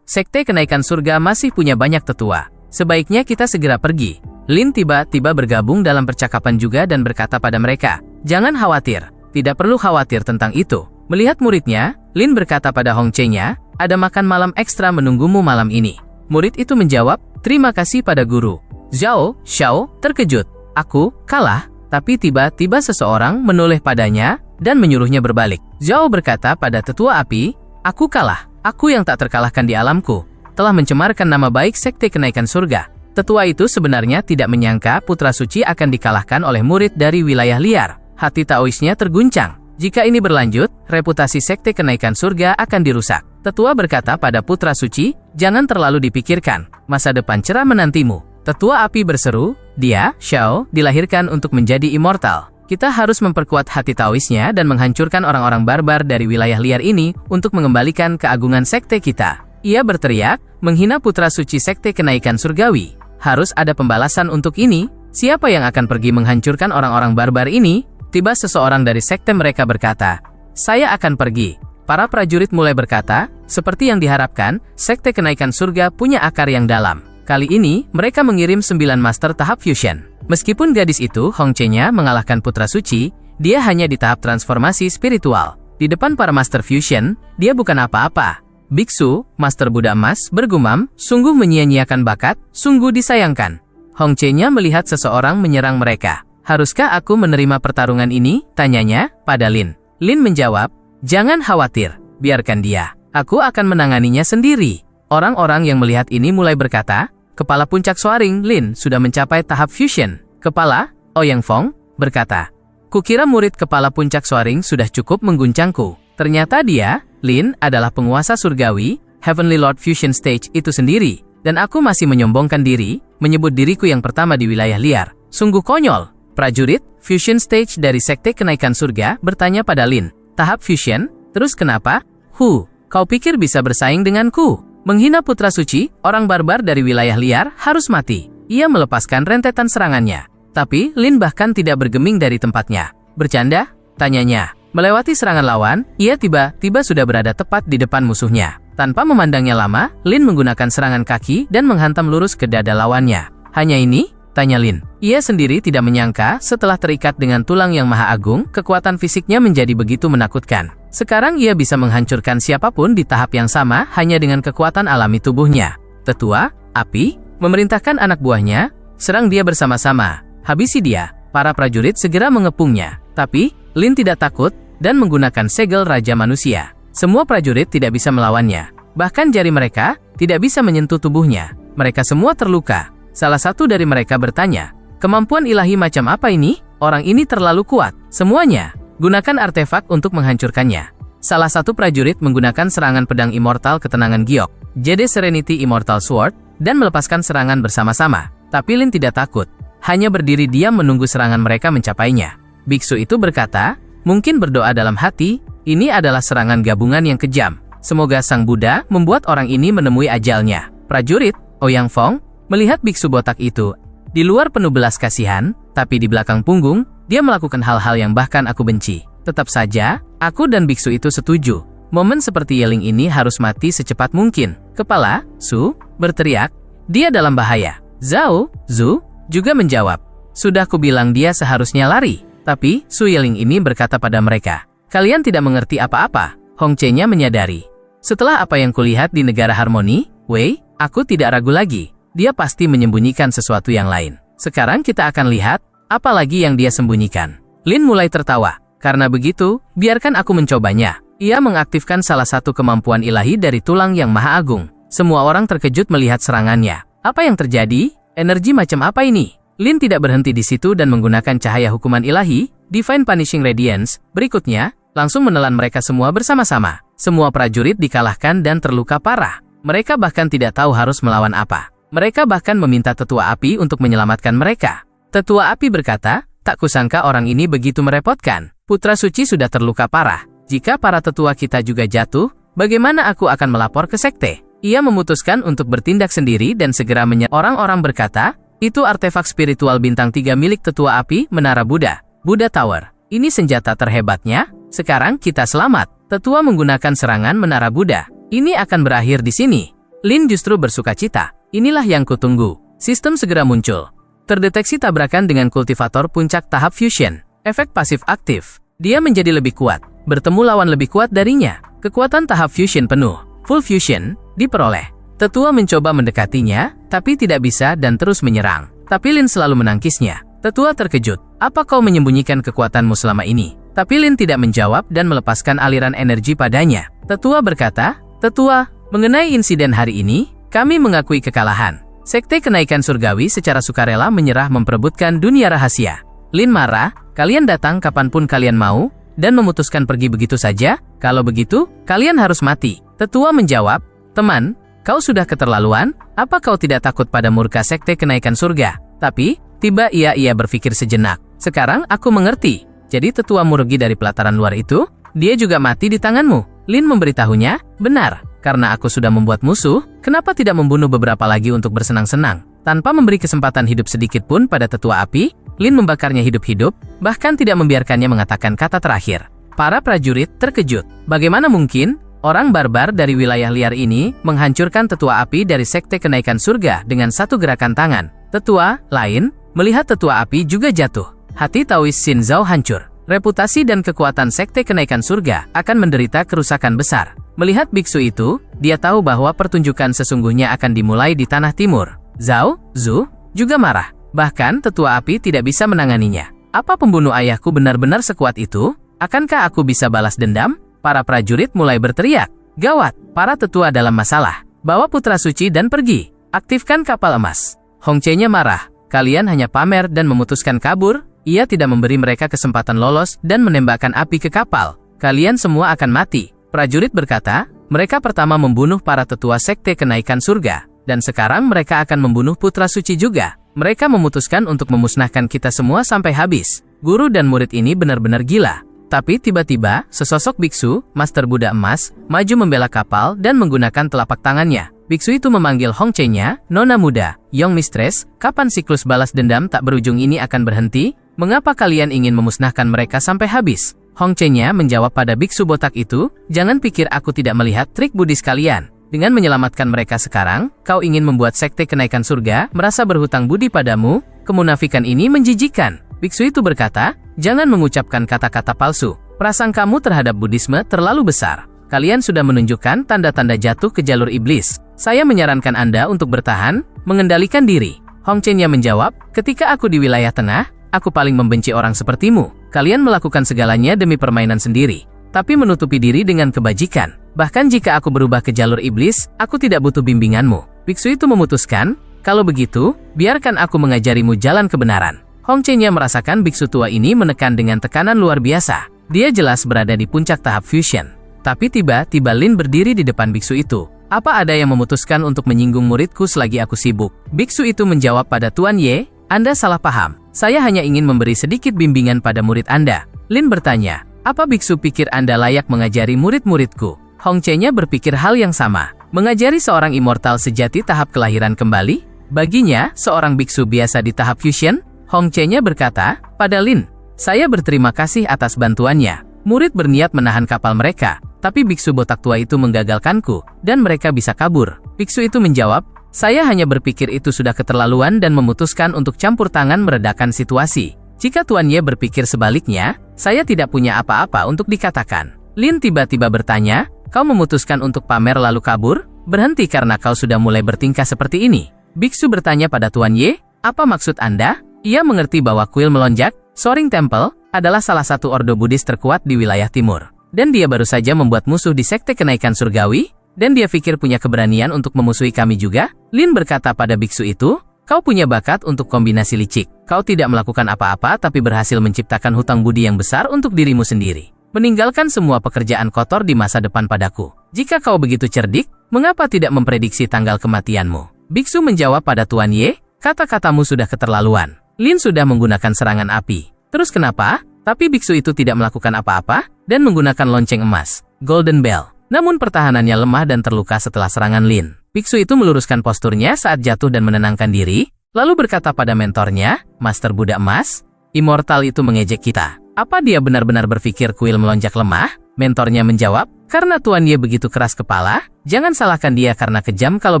sekte kenaikan surga masih punya banyak tetua. Sebaiknya kita segera pergi. Lin tiba-tiba bergabung dalam percakapan juga dan berkata pada mereka, jangan khawatir, tidak perlu khawatir tentang itu. Melihat muridnya, Lin berkata pada Hong Che-nya, ada makan malam ekstra menunggumu malam ini. Murid itu menjawab, terima kasih pada guru. Xiao terkejut. Aku kalah, tapi tiba-tiba seseorang menoleh padanya dan menyuruhnya berbalik. Xiao berkata pada tetua api, aku kalah. Aku yang tak terkalahkan di alamku, telah mencemarkan nama baik sekte kenaikan surga. Tetua itu sebenarnya tidak menyangka putra suci akan dikalahkan oleh murid dari wilayah liar. Hati Taoisnya terguncang. Jika ini berlanjut, reputasi sekte kenaikan surga akan dirusak. Tetua berkata pada putra suci, jangan terlalu dipikirkan, masa depan cerah menantimu. Tetua api berseru, dia, Xiao, dilahirkan untuk menjadi immortal. Kita harus memperkuat hati Taoisnya dan menghancurkan orang-orang barbar dari wilayah liar ini untuk mengembalikan keagungan sekte kita. Ia berteriak, menghina putra suci sekte kenaikan surgawi. Harus ada pembalasan untuk ini. Siapa yang akan pergi menghancurkan orang-orang barbar ini? Tiba seseorang dari sekte mereka berkata, saya akan pergi. Para prajurit mulai berkata, seperti yang diharapkan, sekte kenaikan surga punya akar yang dalam. Kali ini, mereka mengirim 9 master tahap fusion. Meskipun gadis itu, Hong Che-nya, mengalahkan putra suci, dia hanya di tahap transformasi spiritual. Di depan para master fusion, dia bukan apa-apa. Biksu, Master Buddha Emas, bergumam, sungguh menyia-nyiakan bakat, sungguh disayangkan. Hong Che-nya melihat seseorang menyerang mereka. Haruskah aku menerima pertarungan ini? Tanyanya pada Lin. Lin menjawab, jangan khawatir, biarkan dia. Aku akan menanganinya sendiri. Orang-orang yang melihat ini mulai berkata, kepala puncak Swaring, Lin, sudah mencapai tahap fusion. Kepala, Ouyang Fong, berkata, kukira murid kepala puncak Swaring sudah cukup mengguncangku. Ternyata dia, Lin, adalah penguasa surgawi, Heavenly Lord Fusion Stage itu sendiri. Dan aku masih menyombongkan diri, menyebut diriku yang pertama di wilayah liar. Sungguh konyol. Prajurit, Fusion Stage dari sekte kenaikan surga, bertanya pada Lin, tahap fusion? Terus kenapa? Kau pikir bisa bersaing denganku? Menghina putra suci, orang barbar dari wilayah liar, harus mati. Ia melepaskan rentetan serangannya. Tapi, Lin bahkan tidak bergeming dari tempatnya. Bercanda? Tanyanya. Melewati serangan lawan, ia tiba-tiba sudah berada tepat di depan musuhnya. Tanpa memandangnya lama, Lin menggunakan serangan kaki dan menghantam lurus ke dada lawannya. Hanya ini? Tanya Lin. Ia sendiri tidak menyangka setelah terikat dengan tulang yang maha agung, kekuatan fisiknya menjadi begitu menakutkan. Sekarang ia bisa menghancurkan siapapun di tahap yang sama hanya dengan kekuatan alami tubuhnya. Tetua, api, memerintahkan anak buahnya, serang dia bersama-sama. Habisi dia. Para prajurit segera mengepungnya. Tapi, Lin tidak takut dan menggunakan segel Raja Manusia. Semua prajurit tidak bisa melawannya. Bahkan jari mereka tidak bisa menyentuh tubuhnya. Mereka semua terluka. Salah satu dari mereka bertanya, kemampuan ilahi macam apa ini? Orang ini terlalu kuat. Semuanya. Gunakan artefak untuk menghancurkannya. Salah satu prajurit menggunakan serangan pedang immortal ketenangan giok, Jade Serenity Immortal Sword, dan melepaskan serangan bersama-sama. Tapi Lin tidak takut. Hanya berdiri diam menunggu serangan mereka mencapainya. Biksu itu berkata, mungkin berdoa dalam hati, Ini adalah serangan gabungan yang kejam. Semoga Sang Buddha membuat orang ini menemui ajalnya. Prajurit, Ouyang Fong, melihat biksu botak itu. Di luar penuh belas kasihan, tapi di belakang punggung, dia melakukan hal-hal yang bahkan aku benci. Tetap saja, aku dan biksu itu setuju. Momen seperti Yeling ini harus mati secepat mungkin. Kepala, Su, berteriak, dia dalam bahaya. Zhao, Zhu, juga menjawab. Sudah kubilang dia seharusnya lari. Tapi, Su Yeling ini berkata pada mereka, kalian tidak mengerti apa-apa. Hong Che-nya menyadari. Setelah apa yang kulihat di negara harmoni, Wei, aku tidak ragu lagi. Dia pasti menyembunyikan sesuatu yang lain. Sekarang kita akan lihat, apa lagi yang dia sembunyikan. Lin mulai tertawa. Karena begitu, biarkan aku mencobanya. Ia mengaktifkan salah satu kemampuan ilahi dari tulang yang maha agung. Semua orang terkejut melihat serangannya. Apa yang terjadi? Energi macam apa ini? Lin tidak berhenti di situ dan menggunakan cahaya hukuman ilahi, Divine Punishing Radiance, berikutnya, langsung menelan mereka semua bersama-sama. Semua prajurit dikalahkan dan terluka parah. Mereka bahkan tidak tahu harus melawan apa. Mereka bahkan meminta Tetua Api untuk menyelamatkan mereka. Tetua Api berkata, tak kusangka orang ini begitu merepotkan. Putra Suci sudah terluka parah. Jika para tetua kita juga jatuh, bagaimana aku akan melapor ke sekte? Ia memutuskan untuk bertindak sendiri dan segera menyerang. Orang-orang berkata, itu artefak spiritual bintang 3 milik Tetua Api Menara Buddha, Buddha Tower. Ini senjata terhebatnya. Sekarang kita selamat. Tetua menggunakan serangan Menara Buddha. Ini akan berakhir di sini. Lin justru bersuka cita. Inilah yang kutunggu. Sistem segera muncul. Terdeteksi tabrakan dengan kultivator puncak tahap fusion. Efek pasif aktif. Dia menjadi lebih kuat. Bertemu lawan lebih kuat darinya. Kekuatan tahap fusion penuh. Full fusion diperoleh. Tetua mencoba mendekatinya, tapi tidak bisa dan terus menyerang. Tapi Lin selalu menangkisnya. Tetua terkejut. Apa kau menyembunyikan kekuatanmu selama ini? Tapi Lin tidak menjawab dan melepaskan aliran energi padanya. Tetua berkata, Tetua, mengenai insiden hari ini, kami mengakui kekalahan. Sekte Kenaikan Surgawi secara sukarela menyerah memperebutkan dunia rahasia. Lin marah, kalian datang kapanpun kalian mau, dan memutuskan pergi begitu saja. Kalau begitu, kalian harus mati. Tetua menjawab, teman, kau sudah keterlaluan, apa kau tidak takut pada murka Sekte Kenaikan Surga? Tapi, tiba ia berpikir sejenak. Sekarang aku mengerti. Jadi tetuamu rugi dari pelataran luar itu? Dia juga mati di tanganmu. Lin memberitahunya, benar. Karena aku sudah membuat musuh, kenapa tidak membunuh beberapa lagi untuk bersenang-senang? Tanpa memberi kesempatan hidup sedikit pun pada Tetua Api, Lin membakarnya hidup-hidup, bahkan tidak membiarkannya mengatakan kata terakhir. Para prajurit terkejut. Bagaimana mungkin orang barbar dari wilayah liar ini menghancurkan Tetua Api dari Sekte Kenaikan Surga dengan satu gerakan tangan? Tetua lain melihat Tetua Api juga jatuh. Hati Taois Xin Zhao hancur. Reputasi dan kekuatan Sekte Kenaikan Surga akan menderita kerusakan besar. Melihat biksu itu, dia tahu bahwa pertunjukan sesungguhnya akan dimulai di Tanah Timur. Zhao, Zhu, juga marah. Bahkan Tetua Api tidak bisa menanganinya. Apa pembunuh ayahku benar-benar sekuat itu? Akankah aku bisa balas dendam? Para prajurit mulai berteriak. Gawat, para tetua dalam masalah. Bawa Putra Suci dan pergi. Aktifkan kapal emas. Hong Che-nya marah. Kalian hanya pamer dan memutuskan kabur. Ia tidak memberi mereka kesempatan lolos dan menembakkan api ke kapal. Kalian semua akan mati. Prajurit berkata, mereka pertama membunuh para tetua Sekte Kenaikan Surga. Dan sekarang mereka akan membunuh Putra Suci juga. Mereka memutuskan untuk memusnahkan kita semua sampai habis. Guru dan murid ini benar-benar gila. Tapi tiba-tiba, sesosok biksu, Master Buddha Emas, maju membela kapal dan menggunakan telapak tangannya. Biksu itu memanggil Hong Che-nya, Nona muda, Young Mistress, kapan siklus balas dendam tak berujung ini akan berhenti? Mengapa kalian ingin memusnahkan mereka sampai habis? Hong Che-nya menjawab pada biksu botak itu, jangan pikir aku tidak melihat trik Buddhis kalian. Dengan menyelamatkan mereka sekarang, kau ingin membuat Sekte Kenaikan Surga merasa berhutang budi padamu. Kemunafikan ini menjijikan. Biksu itu berkata, jangan mengucapkan kata-kata palsu. Prasangkamu terhadap Buddhisme terlalu besar. Kalian sudah menunjukkan tanda-tanda jatuh ke jalur iblis. Saya menyarankan Anda untuk bertahan, mengendalikan diri. Hong Che-nya menjawab, ketika aku di wilayah tengah, aku paling membenci orang sepertimu. Kalian melakukan segalanya demi permainan sendiri, tapi menutupi diri dengan kebajikan. Bahkan jika aku berubah ke jalur iblis, aku tidak butuh bimbinganmu. Biksu itu memutuskan, kalau begitu, biarkan aku mengajarimu jalan kebenaran. Hong Che-nya merasakan biksu tua ini menekan dengan tekanan luar biasa. Dia jelas berada di puncak tahap fusion. Tapi tiba-tiba Lin berdiri di depan biksu itu. Apa ada yang memutuskan untuk menyinggung muridku selagi aku sibuk? Biksu itu menjawab pada Tuan Ye, Anda salah paham. Saya hanya ingin memberi sedikit bimbingan pada murid Anda. Lin bertanya, Apa biksu pikir Anda layak mengajari murid-muridku? Hongche-nya berpikir hal yang sama. Mengajari seorang immortal sejati tahap kelahiran kembali? Baginya, seorang biksu biasa di tahap fusion? Hongche-nya berkata, pada Lin, saya berterima kasih atas bantuannya. Murid berniat menahan kapal mereka, tapi biksu botak tua itu menggagalkanku, dan mereka bisa kabur. Biksu itu menjawab, saya hanya berpikir itu sudah keterlaluan dan memutuskan untuk campur tangan meredakan situasi. Jika Tuan Ye berpikir sebaliknya, saya tidak punya apa-apa untuk dikatakan. Lin tiba-tiba bertanya, kau memutuskan untuk pamer lalu kabur? Berhenti karena kau sudah mulai bertingkah seperti ini. Biksu bertanya pada Tuan Ye, apa maksud Anda? Ia mengerti bahwa kuil melonjak, Soaring Temple, adalah salah satu ordo Buddhis terkuat di wilayah timur. Dan dia baru saja membuat musuh di sekte kenaikan surgawi, dan dia pikir punya keberanian untuk memusuhi kami juga. Lin berkata pada biksu itu, kau punya bakat untuk kombinasi licik. Kau tidak melakukan apa-apa tapi berhasil menciptakan hutang budi yang besar untuk dirimu sendiri. Meninggalkan semua pekerjaan kotor di masa depan padaku. Jika kau begitu cerdik, mengapa tidak memprediksi tanggal kematianmu? Biksu menjawab pada Tuan Ye, kata-katamu sudah keterlaluan. Lin sudah menggunakan serangan api. Terus kenapa? Tapi biksu itu tidak melakukan apa-apa dan menggunakan lonceng emas, Golden Bell. Namun pertahanannya lemah dan terluka setelah serangan Lin. Biksu itu meluruskan posturnya saat jatuh dan menenangkan diri, lalu berkata pada mentornya, Master Buddha Emas, immortal itu mengejek kita. Apa dia benar-benar berpikir kuil melonjak lemah? Mentornya menjawab, karena Tuan Ye begitu keras kepala, jangan salahkan dia karena kejam kalau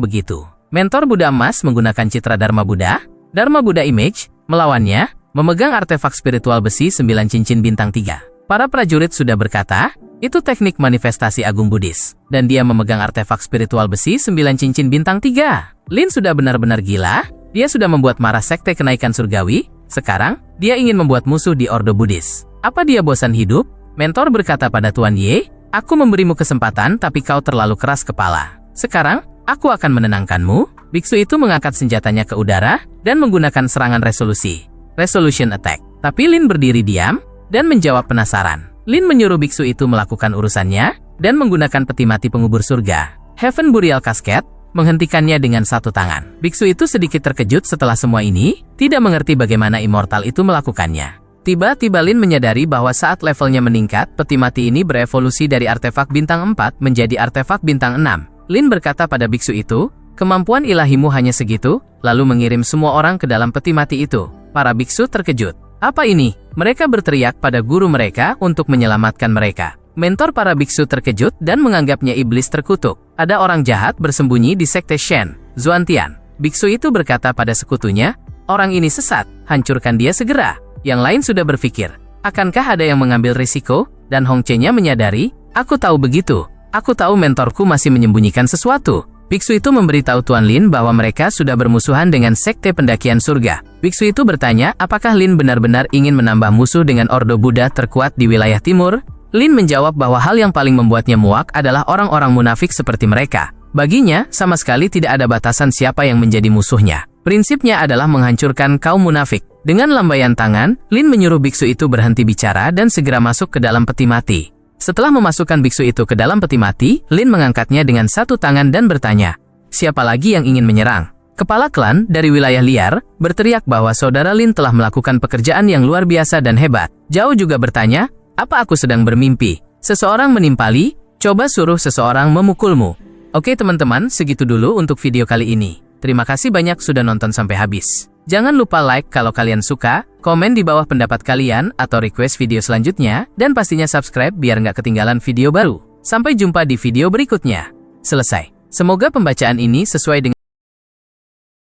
begitu. Mentor Buddha Emas menggunakan citra Dharma Buddha Image, melawannya, memegang artefak spiritual besi 9 cincin bintang 3. Para prajurit sudah berkata, itu teknik manifestasi agung Buddhis, dan dia memegang artefak spiritual besi 9 cincin bintang 3. Lin sudah benar-benar gila, dia sudah membuat marah sekte kenaikan surgawi, sekarang, dia ingin membuat musuh di ordo Buddhis. Apa dia bosan hidup? Mentor berkata pada Tuan Ye, aku memberimu kesempatan tapi kau terlalu keras kepala. Sekarang, aku akan menenangkanmu. Biksu itu mengangkat senjatanya ke udara, dan menggunakan serangan Resolution Attack. Tapi Lin berdiri diam, dan menjawab penasaran. Lin menyuruh biksu itu melakukan urusannya, dan menggunakan peti mati pengubur surga, Heaven Burial Casket, menghentikannya dengan satu tangan. Biksu itu sedikit terkejut setelah semua ini, tidak mengerti bagaimana immortal itu melakukannya. Tiba-tiba Lin menyadari bahwa saat levelnya meningkat, peti mati ini berevolusi dari artefak bintang 4 menjadi artefak bintang 6. Lin berkata pada biksu itu, kemampuan ilahimu hanya segitu, lalu mengirim semua orang ke dalam peti mati itu. Para biksu terkejut. Apa ini? Mereka berteriak pada guru mereka untuk menyelamatkan mereka. Mentor para biksu terkejut dan menganggapnya iblis terkutuk. Ada orang jahat bersembunyi di sekte Shen, Zuantian. Biksu itu berkata pada sekutunya, orang ini sesat, hancurkan dia segera. Yang lain sudah berpikir, akankah ada yang mengambil risiko? Dan Hongche-nya menyadari, aku tahu begitu. Aku tahu mentorku masih menyembunyikan sesuatu. Biksu itu memberitahu Tuan Lin bahwa mereka sudah bermusuhan dengan sekte pendakian surga. Biksu itu bertanya, apakah Lin benar-benar ingin menambah musuh dengan ordo Buddha terkuat di wilayah timur? Lin menjawab bahwa hal yang paling membuatnya muak adalah orang-orang munafik seperti mereka. Baginya, sama sekali tidak ada batasan siapa yang menjadi musuhnya. Prinsipnya adalah menghancurkan kaum munafik. Dengan lambaian tangan, Lin menyuruh biksu itu berhenti bicara dan segera masuk ke dalam peti mati. Setelah memasukkan biksu itu ke dalam peti mati, Lin mengangkatnya dengan satu tangan dan bertanya, siapa lagi yang ingin menyerang? Kepala klan dari wilayah liar berteriak bahwa saudara Lin telah melakukan pekerjaan yang luar biasa dan hebat. Zhao juga bertanya, apa aku sedang bermimpi? Seseorang menimpali, coba suruh seseorang memukulmu. Oke teman-teman, segitu dulu untuk video kali ini. Terima kasih banyak sudah nonton sampai habis. Jangan lupa like kalau kalian suka, komen di bawah pendapat kalian atau request video selanjutnya, dan pastinya subscribe biar nggak ketinggalan video baru. Sampai jumpa di video berikutnya. Selesai. Semoga pembacaan ini sesuai dengan